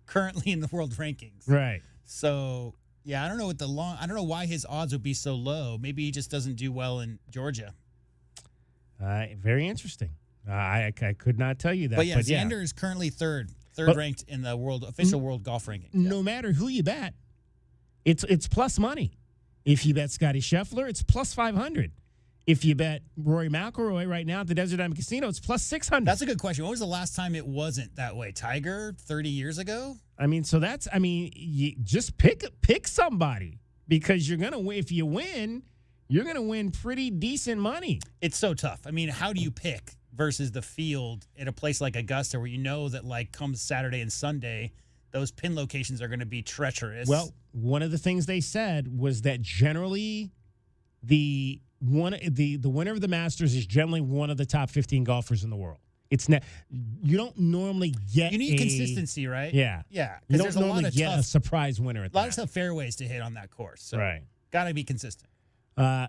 currently in the world rankings. Right. So, yeah, I don't know I don't know why his odds would be so low. Maybe he just doesn't do well in Georgia. Very interesting. I could not tell you that. But yeah, Xander is currently third ranked in the official world golf ranking. No matter who you bet, it's plus money. If you bet Scotty Scheffler, it's plus 500. If you bet Rory McIlroy right now at the Desert Diamond Casino, it's plus 600. That's a good question. When was the last time it wasn't that way? Tiger 30 years ago? You just pick somebody, because you're going to win. If you win, you're going to win pretty decent money. It's so tough. I mean, how do you pick versus the field at a place like Augusta, where you know that, like, come Saturday and Sunday, those pin locations are going to be treacherous? Well, one of the things they said was that generally the winner of the Masters is generally one of the top 15 golfers in the world. It's not, you don't normally get you need consistency, right? Yeah. Yeah. You don't there's a lot normally of get tough, a surprise winner at a lot of tough fairways to hit on that course. So Right. Got to be consistent.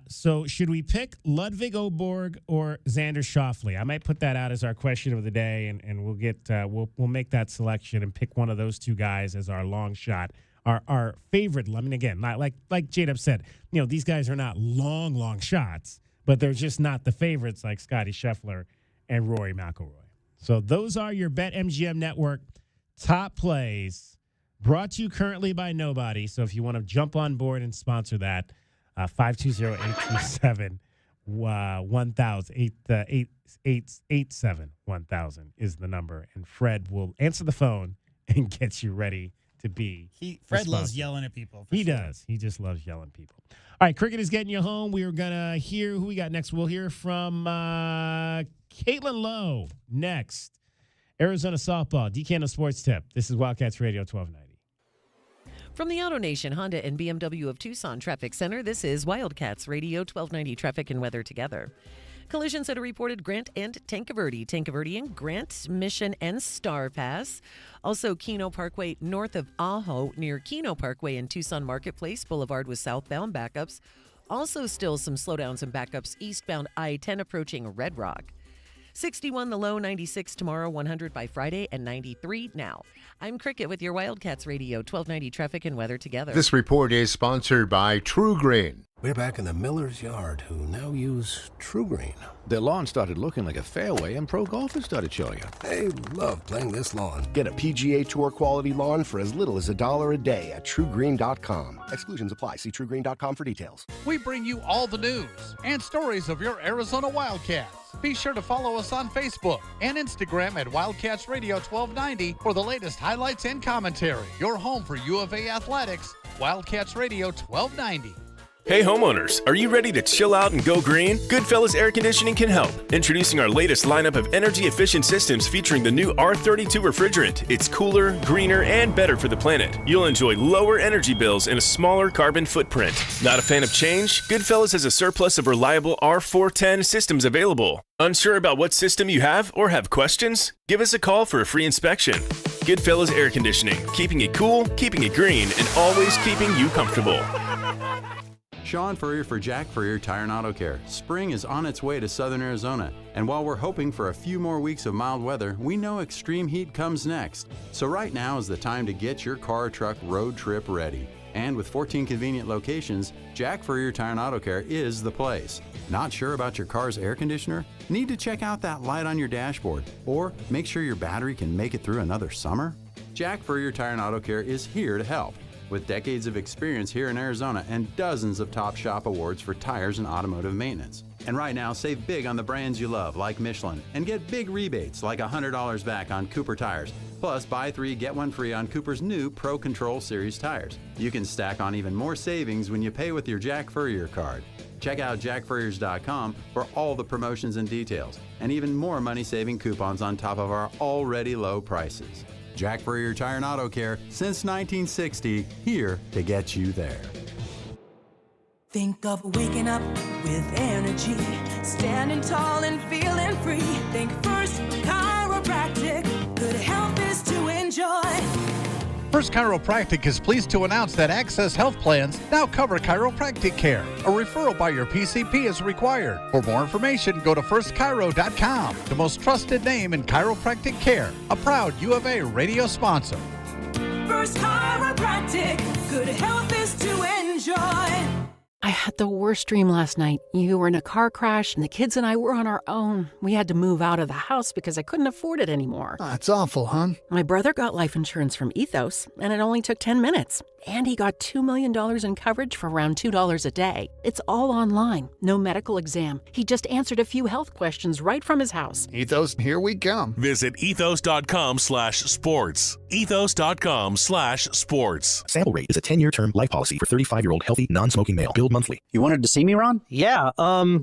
So should we pick Ludwig Åberg or Xander Schauffele? I might put that out as our question of the day, and we'll get we'll make that selection and pick one of those two guys as our long shot, our favorite. I mean, again, not like J-Dub said, these guys are not long shots, but they're just not the favorites like Scotty Scheffler and Rory McIlroy. So those are your BetMGM Network top plays, brought to you currently by nobody. So if you want to jump on board and sponsor that, 520-827-1000 887-1000 is the number, and Fred will answer the phone and get you ready to be. Fred loves yelling at people. He does. He just loves yelling people. All right, cricket is getting you home. We are gonna hear who we got next. We'll hear from Caitlin Lowe next. Arizona softball. DK Sports Tip. This is Wildcats Radio 1290. From the Auto Nation Honda and BMW of Tucson Traffic Center, this is Wildcats Radio 1290 Traffic and Weather Together. Collisions that are reported Grant and Tankerverde and Grant, Mission, and Star Pass. Also, Keno Parkway north of Ajo near Keno Parkway and Tucson Marketplace Boulevard with southbound backups. Also, still some slowdowns and backups eastbound I-10 approaching Red Rock. 61 the low, 96 tomorrow, 100 by Friday, and 93 now. I'm Cricket with your Wildcats Radio 1290 Traffic and Weather Together. This report is sponsored by True Green. We're back in the Miller's yard, who now use True Green. Their lawn started looking like a fairway, and pro golfers started showing up. They love playing this lawn. Get a PGA Tour quality lawn for as little as $1 a day at TrueGreen.com. Exclusions apply. See TrueGreen.com for details. We bring you all the news and stories of your Arizona Wildcats. Be sure to follow us on Facebook and Instagram at Wildcats Radio 1290 for the latest highlights and commentary. Your home for U of A athletics, Wildcats Radio 1290. Hey homeowners, are you ready to chill out and go green? Goodfellas Air Conditioning can help. Introducing our latest lineup of energy-efficient systems featuring the new R32 refrigerant. It's cooler, greener, and better for the planet. You'll enjoy lower energy bills and a smaller carbon footprint. Not a fan of change? Goodfellas has a surplus of reliable R410 systems available. Unsure about what system you have or have questions? Give us a call for a free inspection. Goodfellas Air Conditioning, keeping it cool, keeping it green, and always keeping you comfortable. Sean Furrier for Jack Furrier Tire and Auto Care. Spring is on its way to southern Arizona, and while we're hoping for a few more weeks of mild weather, we know extreme heat comes next. So right now is the time to get your car or truck road trip ready. And with 14 convenient locations, Jack Furrier Tire and Auto Care is the place. Not sure about your car's air conditioner? Need to check out that light on your dashboard? Or make sure your battery can make it through another summer? Jack Furrier Tire and Auto Care is here to help. With decades of experience here in Arizona and dozens of top shop awards for tires and automotive maintenance. And right now, save big on the brands you love, like Michelin, and get big rebates like $100 back on Cooper tires, Plus, buy 3, get 1 free on Cooper's new Pro Control Series tires. You can stack on even more savings when you pay with your Jack Furrier card. Check out jackfurriers.com for all the promotions and details, and even more money-saving coupons on top of our already low prices. Jack Furrier Tire and Auto Care, since 1960, here to get you there. Think of waking up with energy, standing tall and feeling free. Think First Chiropractic, good health is to enjoy. First Chiropractic is pleased to announce that Access Health Plans now cover chiropractic care. A referral by your PCP is required. For more information, go to firstchiro.com, the most trusted name in chiropractic care. A proud U of A radio sponsor. First Chiropractic, good health is to enjoy. I had the worst dream last night. You were in a car crash, and the kids and I were on our own. We had to move out of the house because I couldn't afford it anymore. That's awful, hon. My brother got life insurance from Ethos, and it only took 10 minutes. And he got $2 million in coverage for around $2 a day. It's all online, no medical exam. He just answered a few health questions right from his house. Ethos, here we come. Visit ethos.com/sports. Ethos.com/sports. Sample Rate is a 10-year term life policy for 35-year-old healthy, non-smoking male. Billed monthly. You wanted to see me, Ron? Yeah,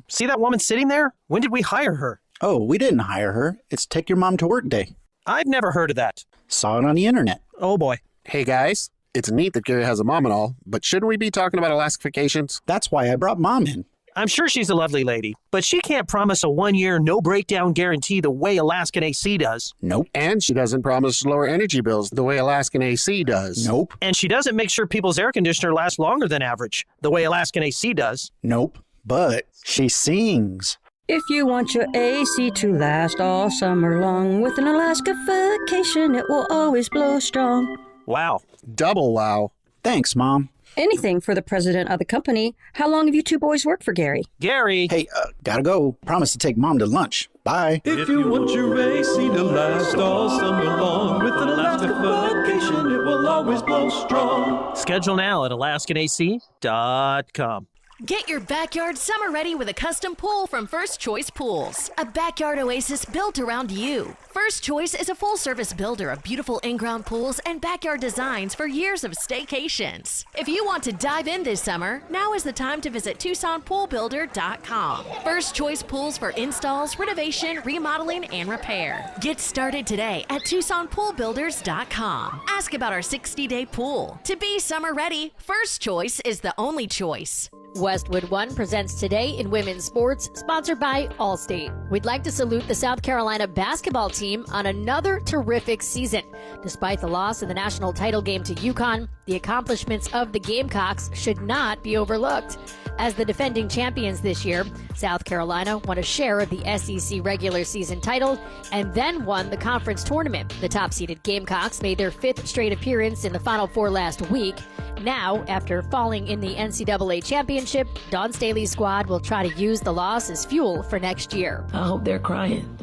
see that woman sitting there? When did we hire her? Oh, we didn't hire her. It's Take Your Mom to Work Day. I've never heard of that. Saw it on the internet. Oh, boy. Hey, guys. It's neat that Gary has a mom and all, but shouldn't we be talking about Alaska vacations? That's why I brought Mom in. I'm sure she's a lovely lady, but she can't promise a 1-year no-breakdown guarantee the way Alaskan AC does. Nope. And she doesn't promise lower energy bills the way Alaskan AC does. Nope. And she doesn't make sure people's air conditioner lasts longer than average, the way Alaskan AC does. Nope. But she sings. If you want your AC to last all summer long, with an Alaska vacation, it will always blow strong. Wow. Double wow. Thanks, Mom. Anything for the president of the company. How long have you two boys worked for Gary? Gary! Hey, gotta go. Promise to take Mom to lunch. Bye. If you want your AC to last all summer long, with an Alaska vacation, it will always blow strong. Schedule now at alaskanac.com. Get your backyard summer ready with a custom pool from First Choice Pools. A backyard oasis built around you. First Choice is a full-service builder of beautiful in-ground pools and backyard designs for years of staycations. If you want to dive in this summer, now is the time to visit TucsonPoolBuilder.com. First Choice Pools for installs, renovation, remodeling, and repair. Get started today at TucsonPoolBuilders.com. Ask about our 60-day pool. To be summer ready, First Choice is the only choice. Westwood One presents Today in Women's Sports, sponsored by Allstate. We'd like to salute the South Carolina basketball team on another terrific season. Despite the loss in the national title game to UConn, the accomplishments of the Gamecocks should not be overlooked. As the defending champions this year, South Carolina won a share of the SEC regular season title and then won the conference tournament. The top-seeded Gamecocks made their 5th straight appearance in the Final Four last week. Now, after falling in the NCAA championship, Dawn Staley's squad will try to use the loss as fuel for next year. I hope they're crying.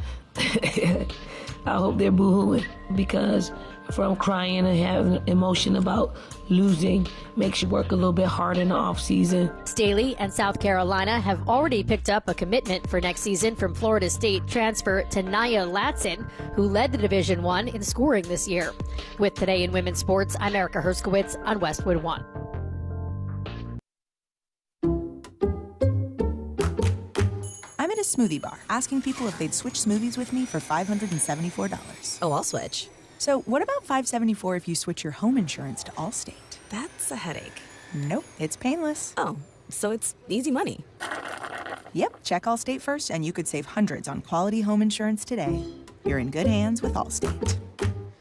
I hope they're boohooing, because from crying and having emotion about losing makes you work a little bit harder in the offseason. Staley and South Carolina have already picked up a commitment for next season from Florida State transfer Tanaya Latson, who led the Division I in scoring this year. With Today in Women's Sports, I'm Erica Herskowitz on Westwood One. I'm at a smoothie bar asking people if they'd switch smoothies with me for $574. Oh, I'll switch. So what about $574 if you switch your home insurance to Allstate? That's a headache. Nope, it's painless. Oh, so it's easy money. Yep, check Allstate first and you could save hundreds on quality home insurance today. You're in good hands with Allstate.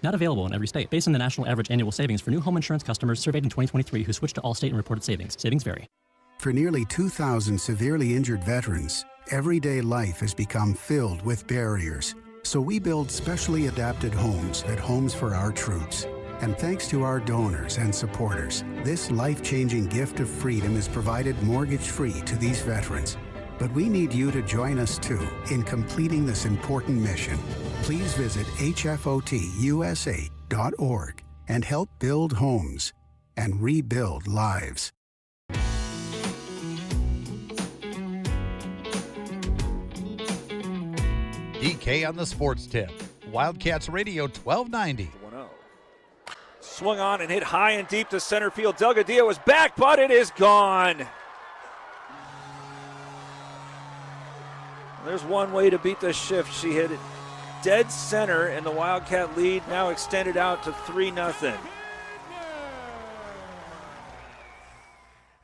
Not available in every state. Based on the national average annual savings for new home insurance customers surveyed in 2023 who switched to Allstate and reported savings. Savings vary. For nearly 2,000 severely injured veterans, everyday life has become filled with barriers. So we build specially adapted homes at Homes for Our Troops. And thanks to our donors and supporters, this life-changing gift of freedom is provided mortgage-free to these veterans. But we need you to join us too in completing this important mission. Please visit hfotusa.org and help build homes and rebuild lives. DK on the Sports Tip. Wildcats Radio 1290. swung on and hit high and deep to center field. Delgadillo is back, but it is gone. There's one way to beat the shift. She hit it dead center, and the Wildcat lead now extended out to 3-0.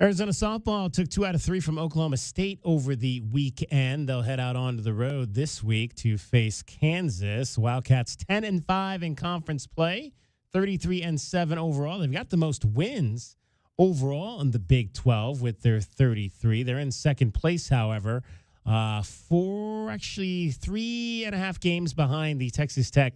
Arizona softball took 2 out of 3 from Oklahoma State over the weekend. They'll head out onto the road this week to face Kansas. Wildcats 10-5 in conference play, 33-7 overall. They've got the most wins overall in the Big 12 with their 33. They're in second place, however, 3.5 games behind the Texas Tech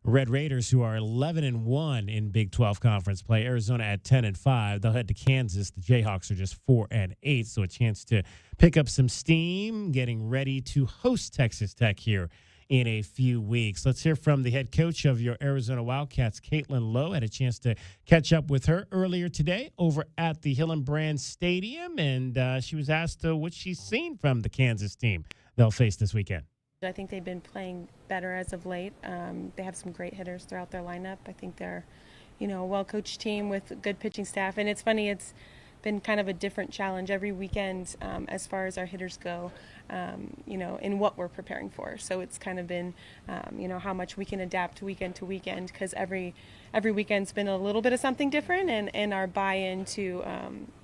Red Raiders, who are 11-1 in Big 12 conference play. Arizona at 10-5. They'll head to Kansas. The Jayhawks are just 4-8, so a chance to pick up some steam, getting ready to host Texas Tech here in a few weeks. Let's hear from the head coach of your Arizona Wildcats, Caitlin Lowe. Had a chance to catch up with her earlier today over at the Hillenbrand Stadium, and she was asked what she's seen from the Kansas team they'll face this weekend. I think they've been playing better as of late. They have some great hitters throughout their lineup. I think they're, a well-coached team with good pitching staff. And it's funny, it's been kind of a different challenge every weekend as far as our hitters go, in what we're preparing for. So it's kind of been, how much we can adapt weekend to weekend, because every weekend's been a little bit of something different, and our buy-in to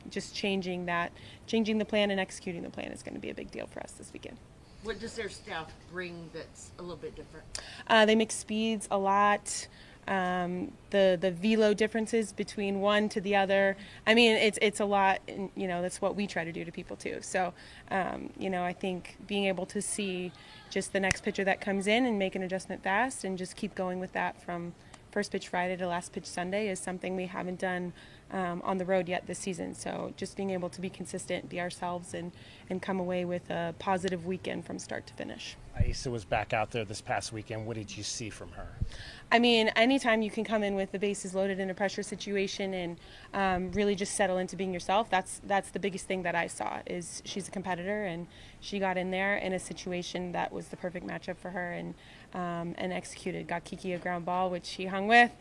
just changing the plan and executing the plan is going to be a big deal for us this weekend. What does their staff bring that's a little bit different? They mix speeds a lot. The velo differences between one to the other. I mean, it's a lot. And, that's what we try to do to people too. So, I think being able to see just the next pitcher that comes in and make an adjustment fast and just keep going with that from first pitch Friday to last pitch Sunday is something we haven't done on the road yet this season. So just being able to be consistent, be ourselves, and come away with a positive weekend from start to finish. Aisa was back out there this past weekend. What did you see from her? I mean, anytime you can come in with the bases loaded in a pressure situation and really just settle into being yourself, that's the biggest thing that I saw. Is she's a competitor, and she got in there in a situation that was the perfect matchup for her and executed. Got Kiki a ground ball, which she hung with.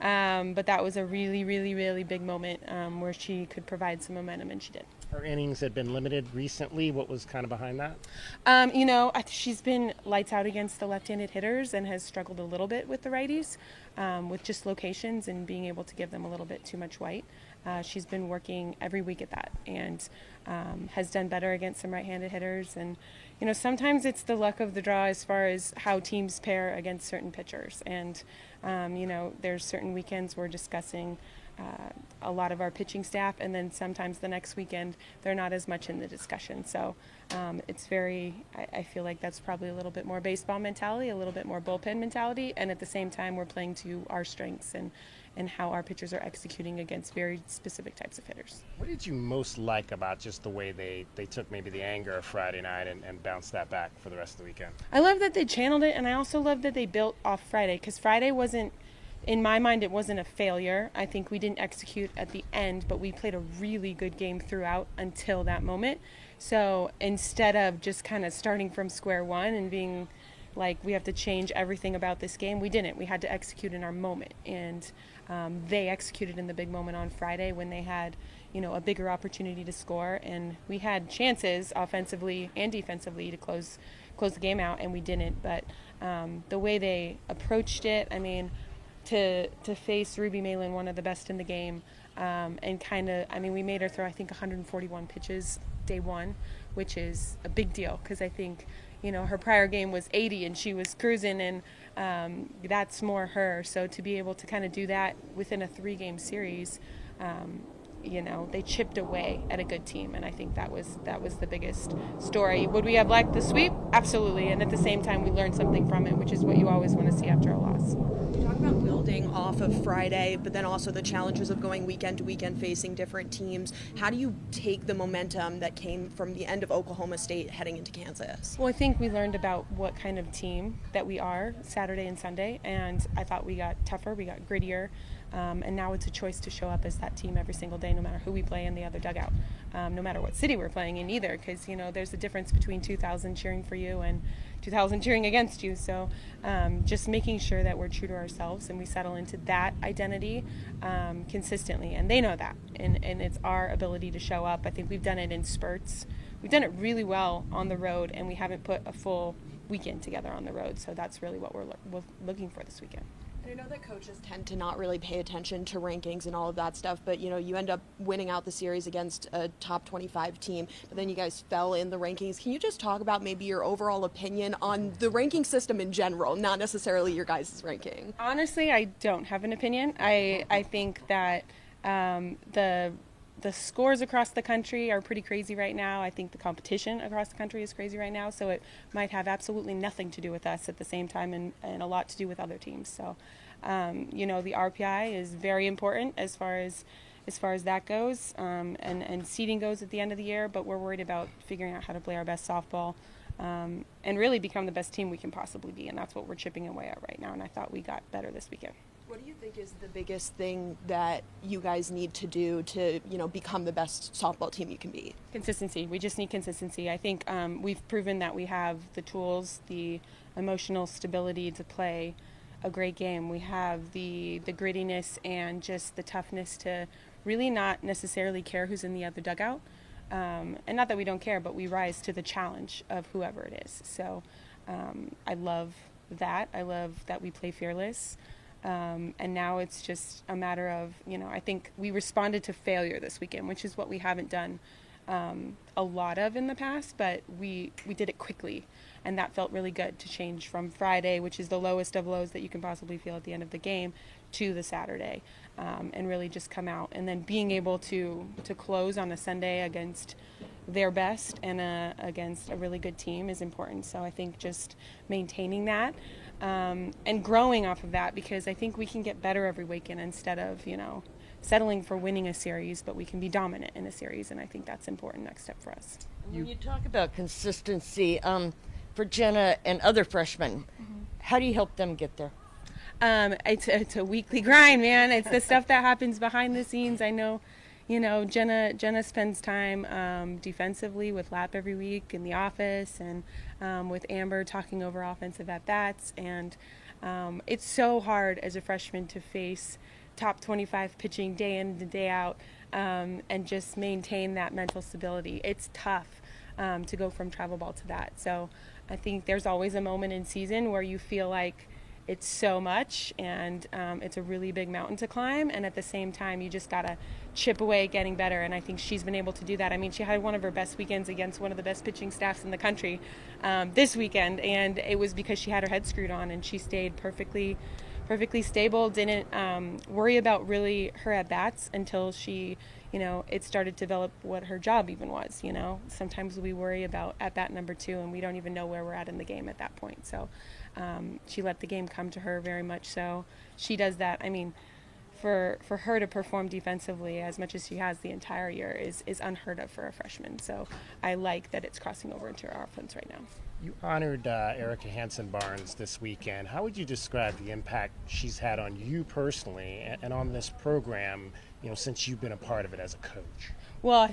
But that was a really, really, really big moment where she could provide some momentum, and she did. Her innings had been limited recently. What was kind of behind that? She's been lights out against the left-handed hitters and has struggled a little bit with the righties, with just locations and being able to give them a little bit too much white. She's been working every week at that and has done better against some right-handed hitters. And, sometimes it's the luck of the draw as far as how teams pair against certain pitchers. And, there's certain weekends we're discussing a lot of our pitching staff, and then sometimes the next weekend they're not as much in the discussion. So it's I feel like that's probably a little bit more baseball mentality, a little bit more bullpen mentality, and at the same time we're playing to our strengths and how our pitchers are executing against very specific types of hitters. What did you most like about just the way they took maybe the anger of Friday night and bounced that back for the rest of the weekend? I love that they channeled it, and I also love that they built off Friday, because Friday wasn't, in my mind, it wasn't a failure. I think we didn't execute at the end, but we played a really good game throughout until that moment. So instead of just kind of starting from square one and being like we have to change everything about this game, we didn't. We had to execute in our moment, and they executed in the big moment on Friday when they had, a bigger opportunity to score, and we had chances offensively and defensively to close the game out, and we didn't. But the way they approached it, I mean, to face Ruby Malin, one of the best in the game, and we made her throw, I think, 141 pitches day one, which is a big deal, because I think, her prior game was 80 and she was cruising, and that's more her. So to be able to kind of do that within a 3-game series, they chipped away at a good team, and I think that was the biggest story. Would we have liked the sweep? Absolutely, and at the same time we learned something from it, which is what you always want to see after a loss. You talk about building off of Friday, but then also the challenges of going weekend to weekend facing different teams. How do you take the momentum that came from the end of Oklahoma State heading into Kansas? Well, I think we learned about what kind of team that we are Saturday and Sunday, and I thought we got tougher, we got grittier. And now it's a choice to show up as that team every single day, no matter who we play in the other dugout, no matter what city we're playing in either, because, there's a difference between 2,000 cheering for you and 2,000 cheering against you. So just making sure that we're true to ourselves and we settle into that identity consistently. And they know that. And it's our ability to show up. I think we've done it in spurts. We've done it really well on the road, and we haven't put a full weekend together on the road. So that's really what we're looking for this weekend. I know that coaches tend to not really pay attention to rankings and all of that stuff, but you end up winning out the series against a top 25 team, but then you guys fell in the rankings. Can you just talk about maybe your overall opinion on the ranking system in general, not necessarily your guys' ranking? Honestly, I don't have an opinion. I think that the scores across the country are pretty crazy right now. I think the competition across the country is crazy right now, so it might have absolutely nothing to do with us at the same time and a lot to do with other teams. So, the RPI is very important as far as that goes, and seeding goes at the end of the year, but we're worried about figuring out how to play our best softball and really become the best team we can possibly be, and that's what we're chipping away at right now, and I thought we got better this weekend. What do you think is the biggest thing that you guys need to do to, become the best softball team you can be? Consistency. We just need consistency. I think we've proven that we have the tools, the emotional stability to play a great game. We have the grittiness and just the toughness to really not necessarily care who's in the other dugout. And not that we don't care, but we rise to the challenge of whoever it is. So I love that. I love that we play fearless. And now it's just a matter of, I think we responded to failure this weekend, which is what we haven't done a lot of in the past, but we did it quickly. And that felt really good to change from Friday, which is the lowest of lows that you can possibly feel at the end of the game, to the Saturday, and really just come out. And then being able to close on a Sunday against their best and against a really good team is important. So I think just maintaining that and growing off of that, because I think we can get better every weekend instead of, settling for winning a series, but we can be dominant in a series, and I think that's an important next step for us. When you talk about consistency, for Jenna and other freshmen, how do you help them get there? It's a weekly grind, man. It's the stuff that happens behind the scenes. I know, Jenna spends time defensively with Lap every week in the office, and with Amber talking over offensive at-bats. And it's so hard as a freshman to face top 25 pitching day in and day out, and just maintain that mental stability. It's tough to go from travel ball to that. So I think there's always a moment in season where you feel like it's so much and it's a really big mountain to climb, and at the same time you just gotta chip away at getting better, and I think she's been able to do that. I mean, she had one of her best weekends against one of the best pitching staffs in the country this weekend, and it was because she had her head screwed on and she stayed perfectly stable, didn't worry about really her at-bats until she, it started to develop what her job even was. Sometimes we worry about at-bat number 2 and we don't even know where we're at in the game at that point. So she let the game come to her very much so. She does that. I mean, for her to perform defensively as much as she has the entire year is unheard of for a freshman. So I like that it's crossing over into our offense right now. You honored Erica Hansen-Barnes this weekend. How would you describe the impact she's had on you personally and on this program, since you've been a part of it as a coach? Well,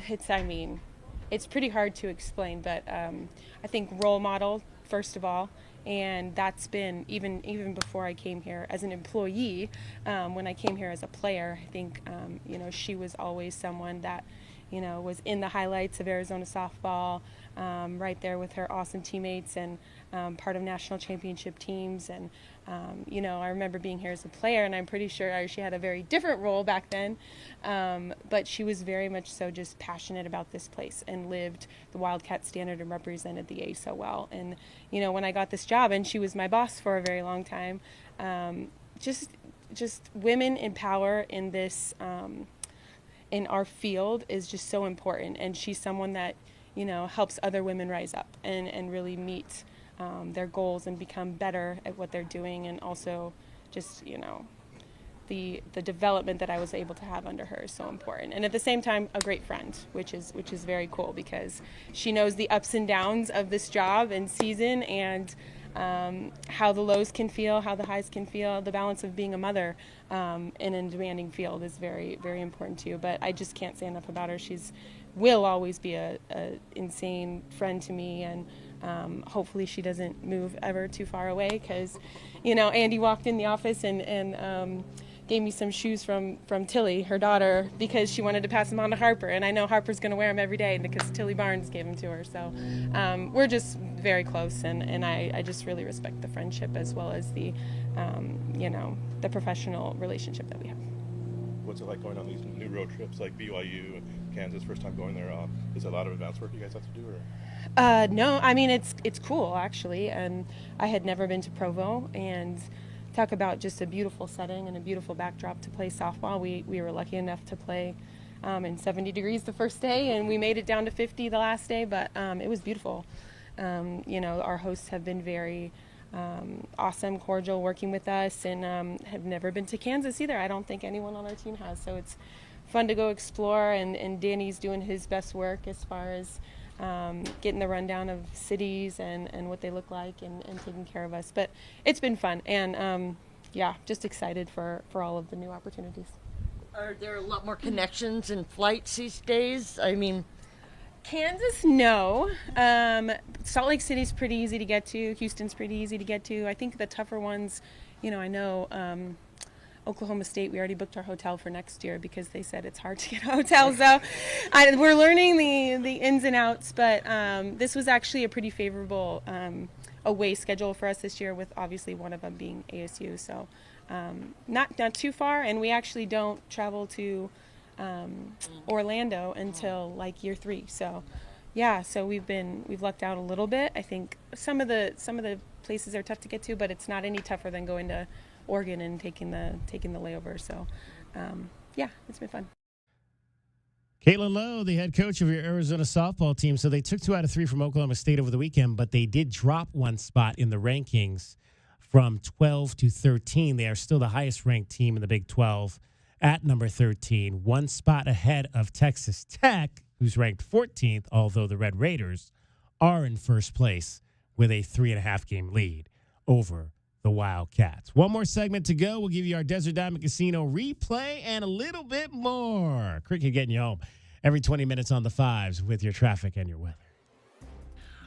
it's pretty hard to explain, but I think role model, first of all, and that's been even before I came here as an employee. When I came here as a player, I think she was always someone that was in the highlights of Arizona softball, right there with her awesome teammates and part of national championship teams. And I remember being here as a player, and I'm pretty sure she had a very different role back then, but she was very much so just passionate about this place and lived the Wildcat standard and represented the A so well. And when I got this job, and she was my boss for a very long time, just women in power in this in our field is just so important, and she's someone that helps other women rise up and really meet their goals and become better at what they're doing, and also just the development that I was able to have under her is so important. And at the same time, a great friend, which is very cool, because she knows the ups and downs of this job and season, and how the lows can feel, how the highs can feel. The balance of being a mother in a demanding field is very, very important too. But I just can't say enough about her. Will always be a insane friend to me, and hopefully she doesn't move ever too far away, because, Andy walked in the office and gave me some shoes from Tilly, her daughter, because she wanted to pass them on to Harper, and I know Harper's going to wear them every day because Tilly Barnes gave them to her. So we're just very close, and I just really respect the friendship as well as the the professional relationship that we have. What's it like going on these new road trips like BYU and Kansas, first time going there? Is there a lot of advanced work you guys have to do? Or? No, I mean, it's cool, actually, and I had never been to Provo, and talk about just a beautiful setting and a beautiful backdrop to play softball. We were lucky enough to play in 70 degrees the first day, and we made it down to 50 the last day, but it was beautiful. Our hosts have been very awesome, cordial, working with us, and have never been to Kansas either. I don't think anyone on our team has, so it's fun to go explore, and Danny's doing his best work as far as getting the rundown of cities and what they look like, and taking care of us. But it's been fun, and just excited for all of the new opportunities. Are there a lot more connections and flights these days? I mean, Kansas, no. Salt Lake City's pretty easy to get to. Houston's pretty easy to get to. I think the tougher ones, I know Oklahoma State, we already booked our hotel for next year because they said it's hard to get a hotel. So we're learning the ins and outs, but this was actually a pretty favorable away schedule for us this year, with obviously one of them being ASU. So not too far, and we actually don't travel to Orlando until like year 3. So so we've lucked out a little bit. I think some of the places are tough to get to, but it's not any tougher than going to Oregon and taking the layover. So it's been fun. Caitlin Lowe, the head coach of your Arizona softball team. So they took 2 out of 3 from Oklahoma State over the weekend, but they did drop 1 spot in the rankings from 12 to 13. They are still the highest ranked team in the Big 12 at number 13, 1 spot ahead of Texas Tech, who's ranked 14th, although the Red Raiders are in first place with a 3.5-game lead over the Wildcats. One more segment to go. We'll give you our Desert Diamond Casino replay and a little bit more. Cricket getting you home every 20 minutes on the 5s with your traffic and your weather.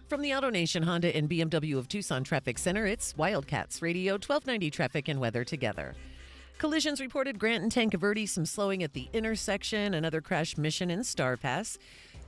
From the AutoNation Honda and BMW of Tucson Traffic Center, it's Wildcats Radio 1290 Traffic and Weather together. Collisions reported Grant and Tanque Verde, some slowing at the intersection, another crash Mission and Star Pass.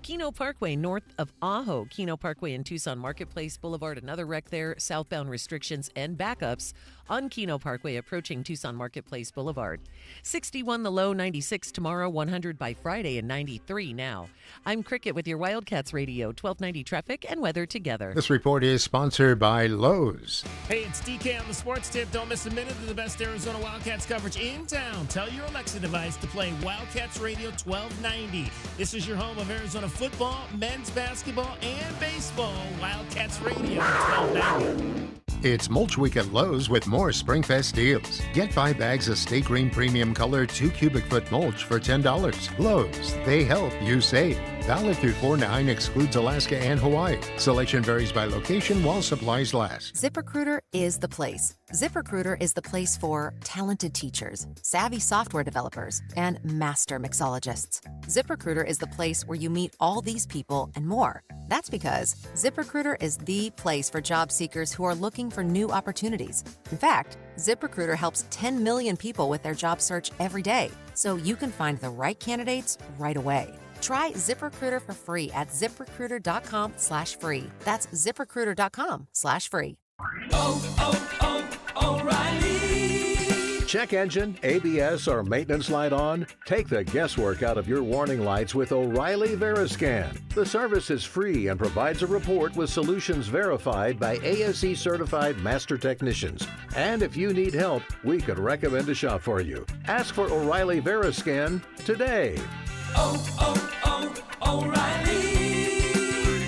Keno Parkway north of Ajo, Keno Parkway and Tucson Marketplace Boulevard, another wreck there. Southbound restrictions and backups on Keno Parkway approaching Tucson Marketplace Boulevard. 61 the low, 96 tomorrow, 100 by Friday, and 93 now. I'm Cricket with your Wildcats Radio 1290 Traffic and Weather together. This report is sponsored by Lowe's. Hey, it's DK on the Sports Tip. Don't miss a minute of the best Arizona Wildcats coverage in town. Tell your Alexa device to play Wildcats Radio 1290. This is your home of Arizona football, men's basketball, and baseball. Wildcats Radio 1290. It's Mulch Week at Lowe's with more SpringFest deals. Get 5 bags of Stay Green Premium Color 2 cubic foot mulch for $10. Lowe's, they help you save. Valid through 4/9, excludes Alaska and Hawaii. Selection varies by location while supplies last. ZipRecruiter is the place. ZipRecruiter is the place for talented teachers, savvy software developers, and master mixologists. ZipRecruiter is the place where you meet all these people and more. That's because ZipRecruiter is the place for job seekers who are looking for new opportunities. In fact, ZipRecruiter helps 10 million people with their job search every day, so you can find the right candidates right away. Try ZipRecruiter for free at ZipRecruiter.com/free. That's ZipRecruiter.com/free. O'Reilly. Check engine, ABS, or maintenance light on? Take the guesswork out of your warning lights with O'Reilly Veriscan. The service is free and provides a report with solutions verified by ASE certified master technicians. And if you need help, we could recommend a shop for you. Ask for O'Reilly Veriscan today. O'Reilly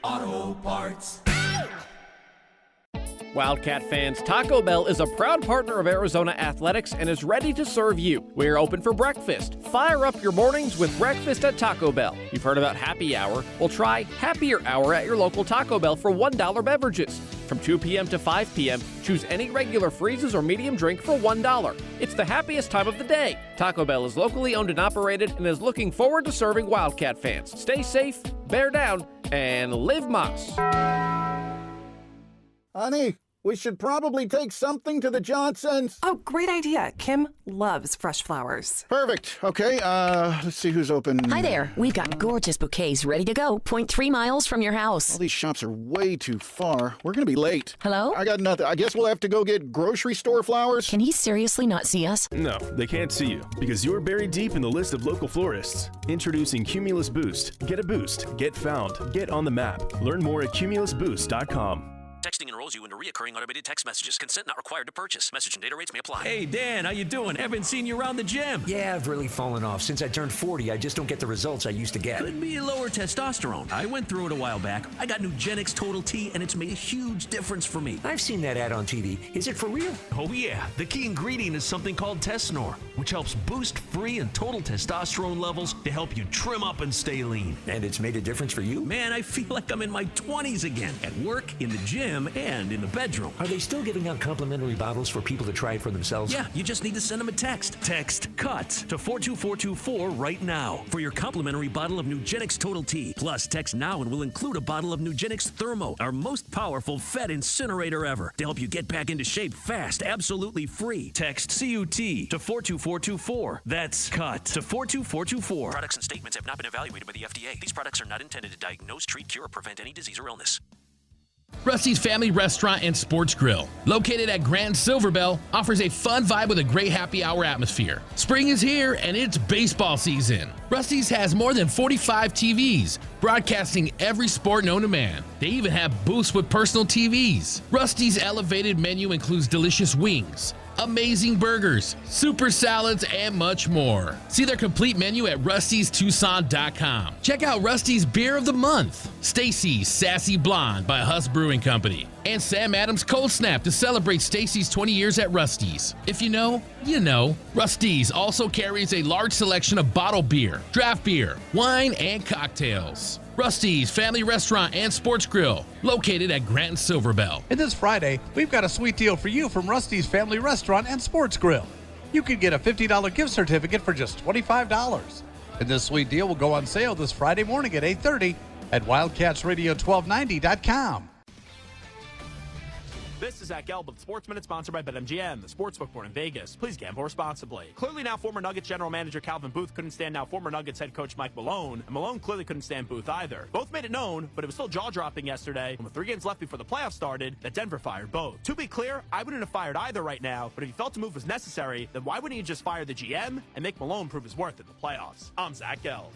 Auto Parts. Wildcat fans, Taco Bell is a proud partner of Arizona Athletics and is ready to serve you. We're open for breakfast. Fire up your mornings with breakfast at Taco Bell. You've heard about happy hour? Well, try Happier Hour at your local Taco Bell for $1 beverages. From 2 p.m. to 5 p.m., choose any regular freezes or medium drink for $1. It's the happiest time of the day. Taco Bell is locally owned and operated and is looking forward to serving Wildcat fans. Stay safe, bear down, and live Moss. Honey, we should probably take something to the Johnsons. Oh, great idea. Kim loves fresh flowers. Perfect. Okay, let's see who's open. Hi there. We've got gorgeous bouquets ready to go. 0.3 miles from your house. All these shops are way too far. We're going to be late. Hello? I got nothing. I guess we'll have to go get grocery store flowers. Can he seriously not see us? No, they can't see you because you're buried deep in the list of local florists. Introducing Cumulus Boost. Get a boost. Get found. Get on the map. Learn more at cumulusboost.com. Texting enrolls you into recurring automated text messages. Consent not required to purchase. Message and data rates may apply. Hey, Dan, how you doing? Haven't seen you around the gym. Yeah, I've really fallen off. Since I turned 40, I just don't get the results I used to get. Could be lower testosterone. I went through it a while back. I got Nugenix Total T, and it's made a huge difference for me. I've seen that ad on TV. Is it for real? Oh, yeah. The key ingredient is something called Tesnor, which helps boost free and total testosterone levels to help you trim up and stay lean. And it's made a difference for you? Man, I feel like I'm in my 20s again. At work, in the gym, and in the bedroom. Are they still giving out complimentary bottles for people to try it for themselves? Yeah, you just need to send them a text. Text CUT to 42424 right now for your complimentary bottle of Nugenix Total T. Plus, text now and we'll include a bottle of Nugenix Thermo, our most powerful fat incinerator ever, to help you get back into shape fast, absolutely free. Text CUT to 42424. That's CUT to 42424. Products and statements have not been evaluated by the FDA. These products are not intended to diagnose, treat, cure, or prevent any disease or illness. Rusty's Family Restaurant and Sports Grill, located at Grand Silverbell, offers a fun vibe with a great happy hour atmosphere. Spring is here and it's baseball season. Rusty's has more than 45 TVs, broadcasting every sport known to man. They even have booths with personal TVs. Rusty's elevated menu includes delicious wings, amazing burgers, super salads, and much more. See their complete menu at rustystucson.com. Check out Rusty's Beer of the Month, Stacy's Sassy Blonde by Huss Brewing Company, and Sam Adams Cold Snap to celebrate Stacy's 20 years at Rusty's. If you know, you know. Rusty's also carries a large selection of bottled beer, draft beer, wine, and cocktails. Rusty's Family Restaurant and Sports Grill, located at Grant and Silverbell. And this Friday, we've got a sweet deal for you from Rusty's Family Restaurant and Sports Grill. You could get a $50 gift certificate for just $25. And this sweet deal will go on sale this Friday morning at 8:30 at WildcatsRadio1290.com. This is Zach Gelb with Sports Minute, sponsored by BetMGM, the sportsbook born in Vegas. Please gamble responsibly. Clearly now former Nuggets general manager Calvin Booth couldn't stand now former Nuggets head coach Mike Malone, and Malone clearly couldn't stand Booth either. Both made it known, but it was still jaw-dropping yesterday when with 3 games left before the playoffs started that Denver fired both. To be clear, I wouldn't have fired either right now, but if you felt a move was necessary, then why wouldn't you just fire the GM and make Malone prove his worth in the playoffs? I'm Zach Gelb.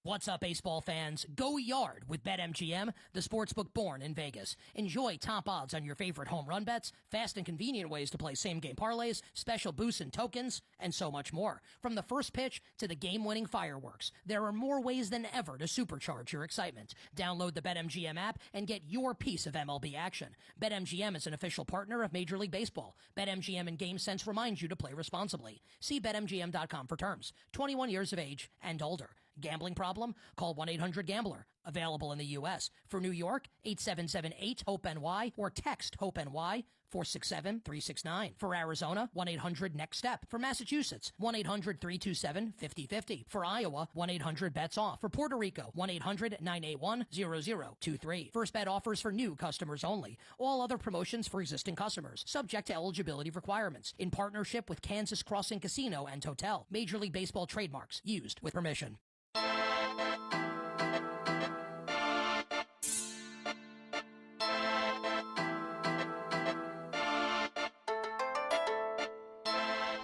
What's up, baseball fans? Go yard with BetMGM, the sportsbook born in Vegas. Enjoy top odds on your favorite home run bets, fast and convenient ways to play same-game parlays, special boosts and tokens, and so much more. From the first pitch to the game-winning fireworks, there are more ways than ever to supercharge your excitement. Download the BetMGM app and get your piece of MLB action. BetMGM is an official partner of Major League Baseball. BetMGM and GameSense reminds you to play responsibly. See BetMGM.com for terms. 21 years of age and older. Gambling problem? Call 1-800-GAMBLER. Available in the U.S. For New York, 877-8-HOPE-NY or text HOPE-NY 467-369. For Arizona, 1-800-NEXT-STEP. For Massachusetts, 1-800-327-5050. For Iowa, 1-800-BETS-OFF. For Puerto Rico, 1-800-981-0023. First bet offers for new customers only. All other promotions for existing customers. Subject to eligibility requirements. In partnership with Kansas Crossing Casino and Hotel. Major League Baseball trademarks. Used with permission.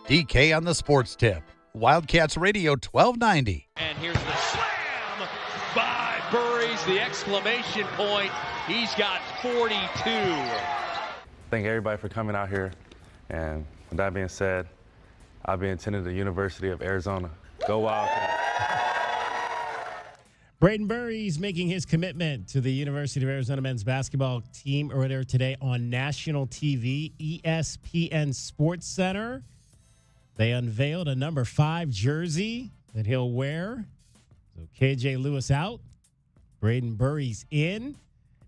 DK on the sports tip. Wildcats Radio 1290. And here's the slam by Burries, the exclamation point. He's got 42. Thank everybody for coming out here. And with that being said, I'll be attending the University of Arizona. Go Wildcats. Braden Burry's making his commitment to the University of Arizona men's basketball team earlier today on national TV, ESPN Sports Center. They unveiled a number 5 jersey that he'll wear. So KJ Lewis out. Braden Burry's in.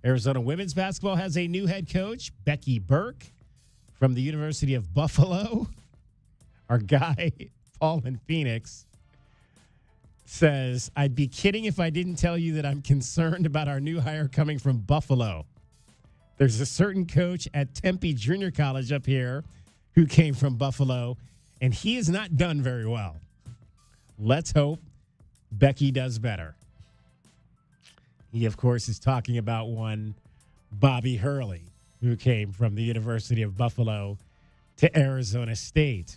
Arizona women's basketball has a new head coach, Becky Burke, from the University of Buffalo. Our guy, Paul in Phoenix, says, I'd be kidding if I didn't tell you that I'm concerned about our new hire coming from Buffalo. There's a certain coach at Tempe Junior College up here who came from Buffalo, and he has not done very well. Let's hope Becky does better. He, of course, is talking about one Bobby Hurley, who came from the University of Buffalo to Arizona State.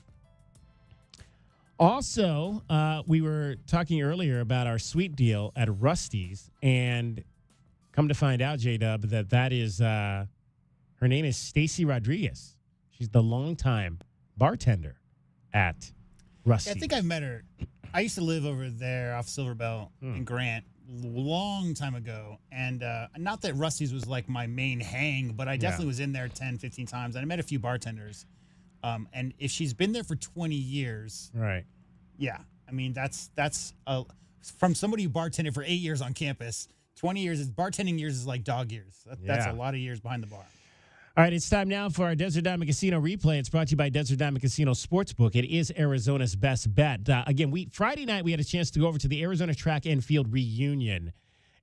Also, we were talking earlier about our sweet deal at Rusty's, and come to find out, J-Dub, that is, her name is Stacy Rodriguez. She's the longtime bartender at Rusty's. Yeah, I think I've met her. I used to live over there off Silverbell in Grant long time ago, and not that Rusty's was like my main hang, but I definitely was in there 10, 15 times, and I met a few bartenders. And if she's been there for 20 years, right? Yeah, I mean that's from somebody who bartended for 8 years on campus. 20 years is bartending years is like dog years. That's a lot of years behind the bar. All right, it's time now for our Desert Diamond Casino replay. It's brought to you by Desert Diamond Casino Sportsbook. It is Arizona's best bet. Again, Friday night we had a chance to go over to the Arizona Track and Field reunion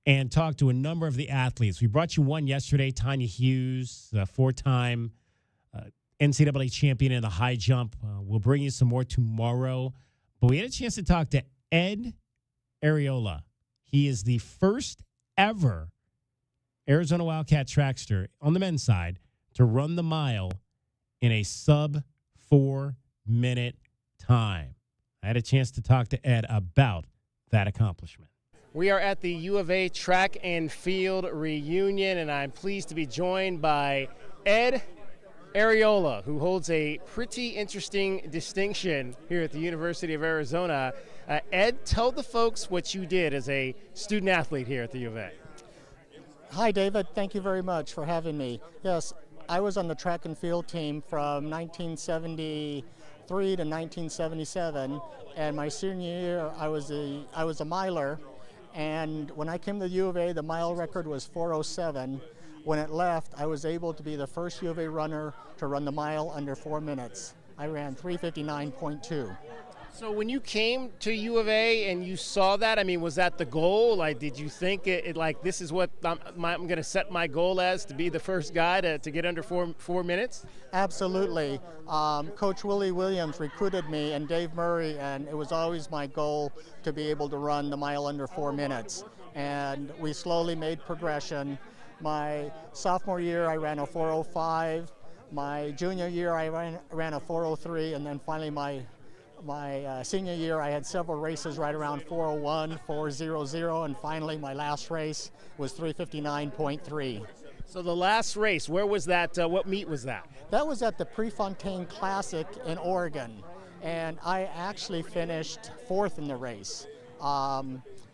and talk to a number of the athletes. We brought you one yesterday, Tanya Hughes, a 4-time NCAA champion in the high jump. We'll bring you some more tomorrow. But we had a chance to talk to Ed Areola. He is the first ever Arizona Wildcat trackster on the men's side to run the mile in a sub-4-minute time. I had a chance to talk to Ed about that accomplishment. We are at the U of A Track and Field reunion, and I'm pleased to be joined by Ed Areola, who holds a pretty interesting distinction here at the University of Arizona. Ed, tell the folks what you did as a student athlete here at the U of A. Hi, David. Thank you very much for having me. Yes, I was on the track and field team from 1973 to 1977, and my senior year I was a miler, and when I came to the U of A, the mile record was 4:07. When it left, I was able to be the first U of A runner to run the mile under 4 minutes. I ran 3:59.2. So when you came to U of A and you saw that, I mean, was that the goal? Like, did you think this is what I'm going to set my goal as, to be the first guy to get under 4 minutes? Absolutely. Coach Willie Williams recruited me and Dave Murray, and it was always my goal to be able to run the mile under 4 minutes. And we slowly made progression. My sophomore year, I ran a 4:05. My junior year, I ran a 4:03, and then finally my senior year, I had several races right around 4:01, 4:00, and finally my last race was 3:59.3. So the last race, where was that? What meet was that? That was at the Prefontaine Classic in Oregon, and I actually finished 4th in the race.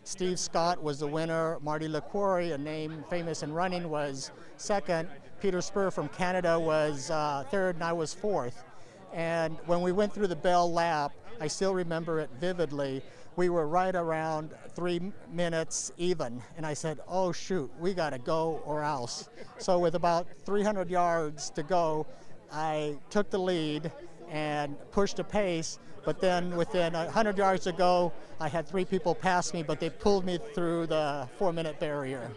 Steve Scott was the winner. Marty LaQuarrie, a name famous in running, was 2nd. Peter Spur from Canada was 3rd, and I was 4th. And when we went through the bell lap, I still remember it vividly. We were right around 3 minutes even. And I said, oh, shoot, we got to go or else. So with about 300 yards to go, I took the lead and pushed a pace. But then within 100 yards to go, I had 3 people pass me, but they pulled me through the 4-minute barrier.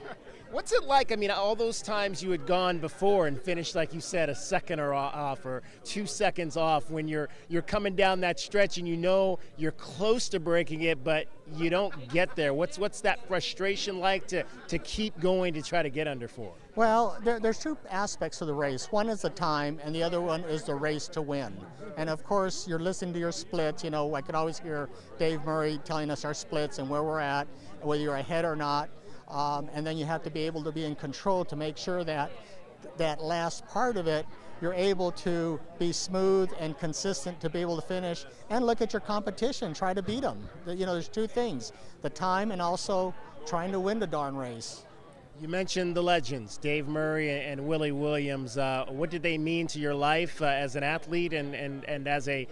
What's it like? I mean, all those times you had gone before and finished, like you said, a second or off or 2 seconds off, when you're coming down that stretch and you know you're close to breaking it, but you don't get there. What's that frustration like to keep going to try to get under 4? Well, there's 2 aspects of the race. One is the time, and the other one is the race to win. And of course, you're listening to your splits. You know, I could always hear Dave Murray telling us our splits and where we're at, whether you're ahead or not. And then you have to be able to be in control to make sure that that last part of it, you're able to be smooth and consistent to be able to finish and look at your competition, try to beat them. You know, there's 2 things, the time and also trying to win the darn race. You mentioned the legends, Dave Murray and Willie Williams. What did they mean to your life as an athlete and as a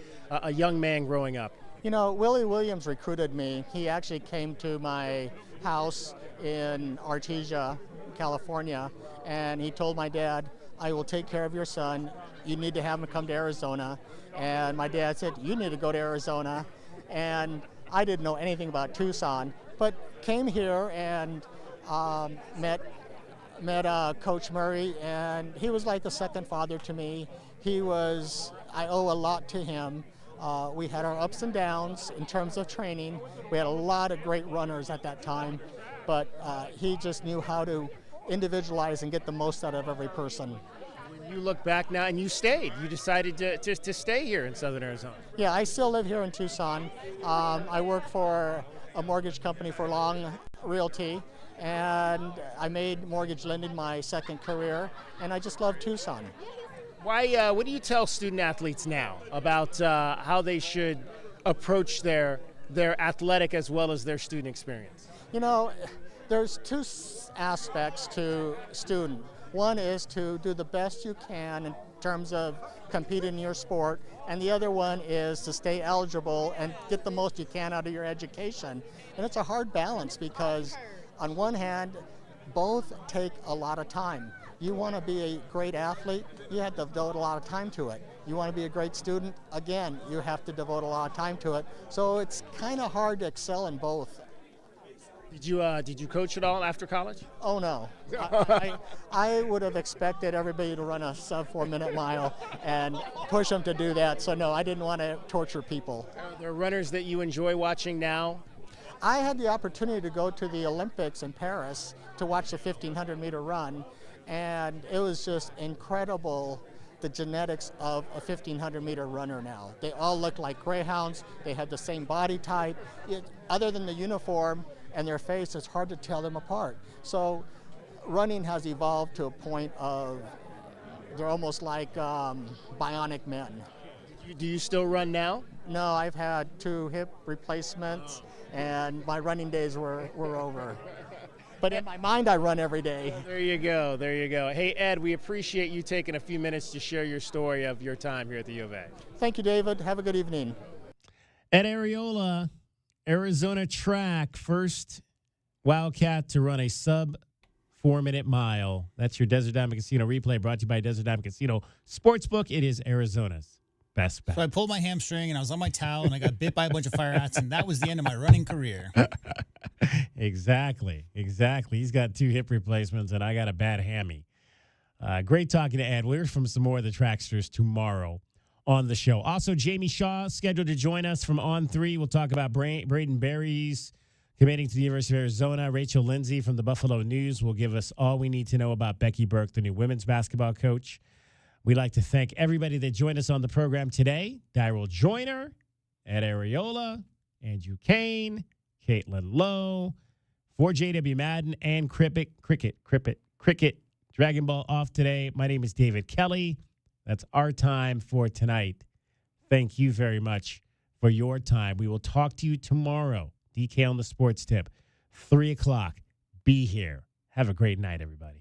young man growing up? You know, Willie Williams recruited me. He actually came to my house in Artesia, California, and he told my dad, I will take care of your son. You need to have him come to Arizona. And my dad said, you need to go to Arizona. And I didn't know anything about Tucson, but came here and met Coach Murray, and he was like a second father to me. I owe a lot to him. We had our ups and downs in terms of training. We had a lot of great runners at that time, but he just knew how to individualize and get the most out of every person. When you look back now, and you stayed, you decided to stay here in Southern Arizona. Yeah, I still live here in Tucson. I work for a mortgage company for Long Realty, and I made mortgage lending my second career, and I just love Tucson. Why? What do you tell student athletes now about how they should approach their athletic as well as their student experience? You know, there's two aspects to student. One is to do the best you can in terms of competing in your sport, and the other one is to stay eligible and get the most you can out of your education. And it's a hard balance because on one hand, both take a lot of time. You want to be a great athlete, you have to devote a lot of time to it. You want to be a great student, again, you have to devote a lot of time to it. So it's kind of hard to excel in both. Did you coach at all after college? Oh no, I would have expected everybody to run a sub 4-minute mile and push them to do that. So no, I didn't want to torture people. Are there runners that you enjoy watching now? I had the opportunity to go to the Olympics in Paris to watch the 1,500-meter run, and it was just incredible, the genetics of a 1,500-meter runner now. They all look like greyhounds. They had the same body type. Other than the uniform and their face, it's hard to tell them apart. So running has evolved to a point of they're almost like bionic men. Do you still run now? No, I've had 2 hip replacements, and my running days were over. But in my mind, I run every day. There you go. There you go. Hey, Ed, we appreciate you taking a few minutes to share your story of your time here at the U of A. Thank you, David. Have a good evening. Ed Arreola, Arizona track, first Wildcat to run a sub 4-minute mile. That's your Desert Diamond Casino replay, brought to you by Desert Diamond Casino Sportsbook. It is Arizona's best bet. So I pulled my hamstring, and I was on my towel, and I got bit by a bunch of fire ants, and that was the end of my running career. Exactly. He's got 2 hip replacements, and I got a bad hammy. Great talking to Ed. We'll hear from some more of the tracksters tomorrow on the show. Also, Jamie Shaw scheduled to join us from On 3. We'll talk about Braden Berries committing to the University of Arizona. Rachel Lindsay from the Buffalo News will give us all we need to know about Becky Burke, the new women's basketball coach. We'd like to thank everybody that joined us on the program today. Daryl Joyner, Ed Arreola, Andrew Kane, Caitlin Lowe, for JW Madden and Cricket. Dragon Ball off today. My name is David Kelly. That's our time for tonight. Thank you very much for your time. We will talk to you tomorrow. DK on the Sports Tip, 3 o'clock. Be here. Have a great night, everybody.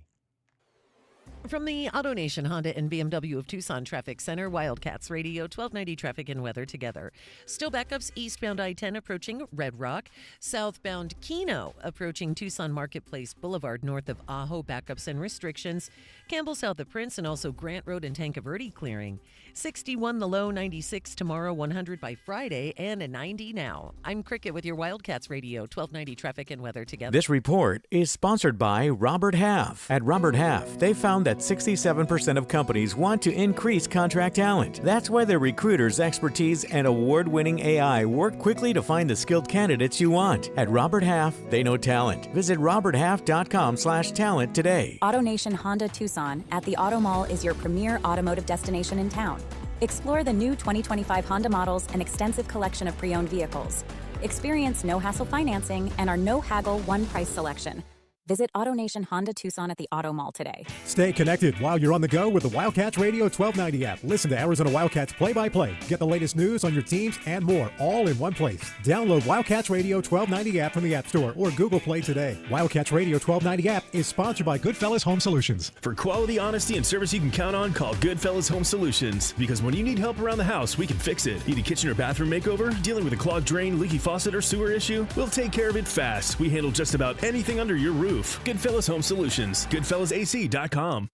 From the AutoNation Honda and BMW of Tucson Traffic Center, Wildcats Radio, 1290 traffic and weather together. Still backups eastbound I-10 approaching Red Rock. Southbound Keno approaching Tucson Marketplace Boulevard north of Ajo. Backups and restrictions. Campbell south of Prince and also Grant Road and Tanca Verde clearing. 61 the low, 96 tomorrow, 100 by Friday, and a 90 now. I'm Cricket with your Wildcats Radio, 1290 traffic and weather together. This report is sponsored by Robert Half. At Robert Half, they found that 67% of companies want to increase contract talent. That's why their recruiters' expertise and award-winning AI work quickly to find the skilled candidates you want. At Robert Half, they know talent. Visit roberthalf.com/talent today. AutoNation Honda Tucson at the Auto Mall is your premier automotive destination in town. Explore the new 2025 Honda models and extensive collection of pre-owned vehicles. Experience no-hassle financing and our no-haggle one-price selection. Visit AutoNation Honda Tucson at the Auto Mall today. Stay connected while you're on the go with the Wildcats Radio 1290 app. Listen to Arizona Wildcats play-by-play. Get the latest news on your teams and more, all in one place. Download Wildcats Radio 1290 app from the App Store or Google Play today. Wildcats Radio 1290 app is sponsored by Goodfellas Home Solutions. For quality, honesty, and service you can count on, call Goodfellas Home Solutions. Because when you need help around the house, we can fix it. Need a kitchen or bathroom makeover? Dealing with a clogged drain, leaky faucet, or sewer issue? We'll take care of it fast. We handle just about anything under your roof. Goodfellas Home Solutions. GoodfellasAC.com.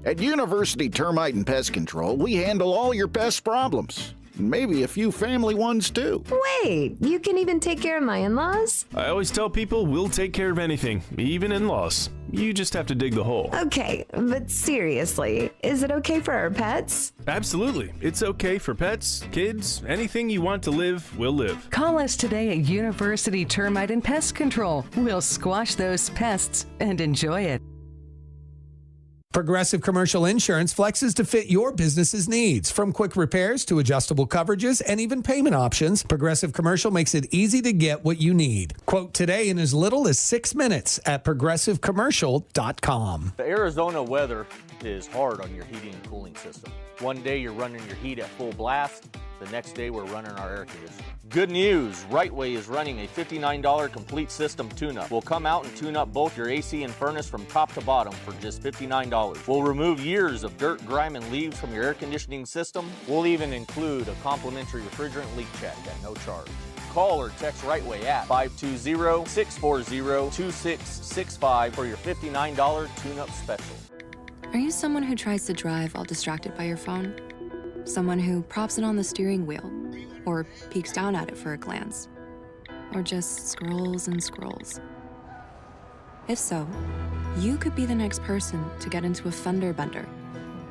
At University Termite and Pest Control, we handle all your pest problems. Maybe a few family ones, too. Wait, you can even take care of my in-laws? I always tell people we'll take care of anything, even in-laws. You just have to dig the hole. Okay, but seriously, is it okay for our pets? Absolutely. It's okay for pets, kids, anything you want to live, will live. Call us today at University Termite and Pest Control. We'll squash those pests and enjoy it. Progressive Commercial Insurance flexes to fit your business's needs. From quick repairs to adjustable coverages and even payment options, Progressive Commercial makes it easy to get what you need. Quote today in as little as 6 minutes at progressivecommercial.com. The Arizona weather is hard on your heating and cooling system. One day you're running your heat at full blast. The next day we're running our air conditioning. Good news, Rightway is running a $59 complete system tune-up. We'll come out and tune up both your AC and furnace from top to bottom for just $59. We'll remove years of dirt, grime, and leaves from your air conditioning system. We'll even include a complimentary refrigerant leak check at no charge. Call or text Rightway at 520-640-2665 for your $59 tune-up special. Are you someone who tries to drive while distracted by your phone? Someone who props it on the steering wheel, or peeks down at it for a glance, or just scrolls and scrolls? If so, you could be the next person to get into a fender bender,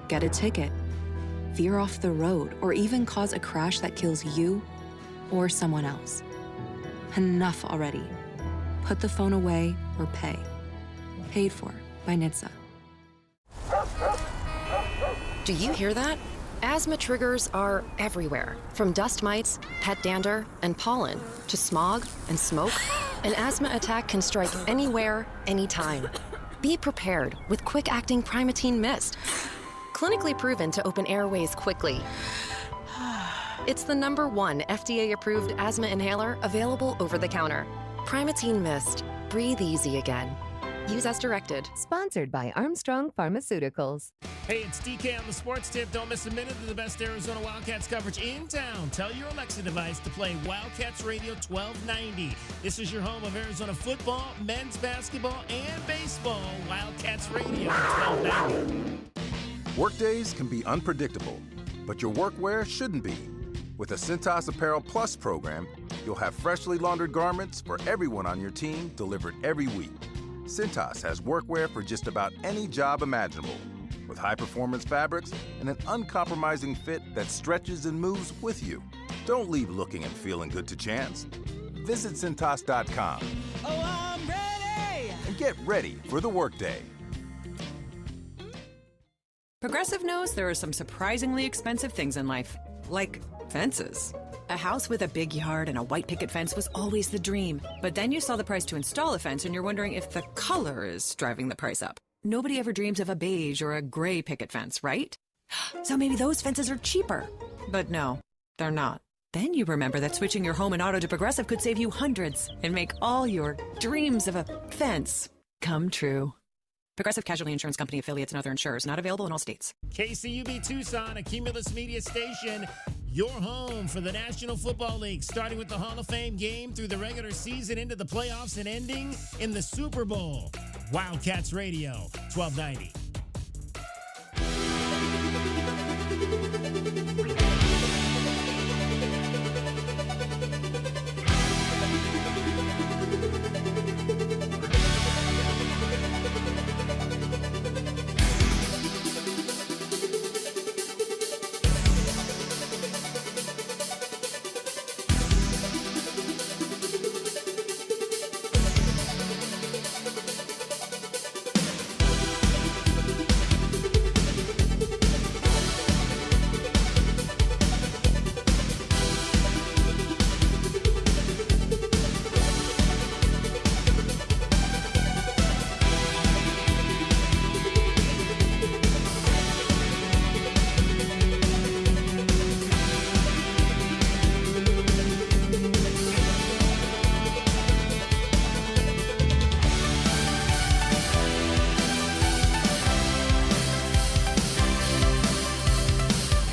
get a ticket, veer off the road, or even cause a crash that kills you or someone else. Enough already. Put the phone away or pay. Paid for by NHTSA. Do you hear that? Asthma triggers are everywhere, from dust mites, pet dander, and pollen, to smog and smoke. An asthma attack can strike anywhere, anytime. Be prepared with quick-acting Primatene Mist. Clinically proven to open airways quickly. It's the #1 FDA-approved asthma inhaler available over the counter. Primatene Mist. Breathe easy again. Use as directed. Sponsored by Armstrong Pharmaceuticals. Hey, it's DK on the Sports Tip. Don't miss a minute of the best Arizona Wildcats coverage in town. Tell your Alexa device to play Wildcats Radio 1290. This is your home of Arizona football, men's basketball, and baseball. Wildcats Radio 1290. Workdays can be unpredictable, but your workwear shouldn't be. With the Cintas Apparel Plus program, you'll have freshly laundered garments for everyone on your team delivered every week. Cintas has workwear for just about any job imaginable, with high-performance fabrics and an uncompromising fit that stretches and moves with you. Don't leave looking and feeling good to chance. Visit Cintas.com. Oh, I'm ready! And get ready for the workday. Progressive knows there are some surprisingly expensive things in life, like fences. A house with a big yard and a white picket fence was always the dream. But then you saw the price to install a fence and you're wondering if the color is driving the price up. Nobody ever dreams of a beige or a gray picket fence, right? So maybe those fences are cheaper. But no, they're not. Then you remember that switching your home and auto to Progressive could save you hundreds and make all your dreams of a fence come true. Progressive Casualty Insurance Company, affiliates, and other insurers. Not available in all states. KCUB Tucson, a Cumulus Media station. Your home for the National Football League, starting with the Hall of Fame game through the regular season into the playoffs and ending in the Super Bowl. Wildcats Radio, 1290.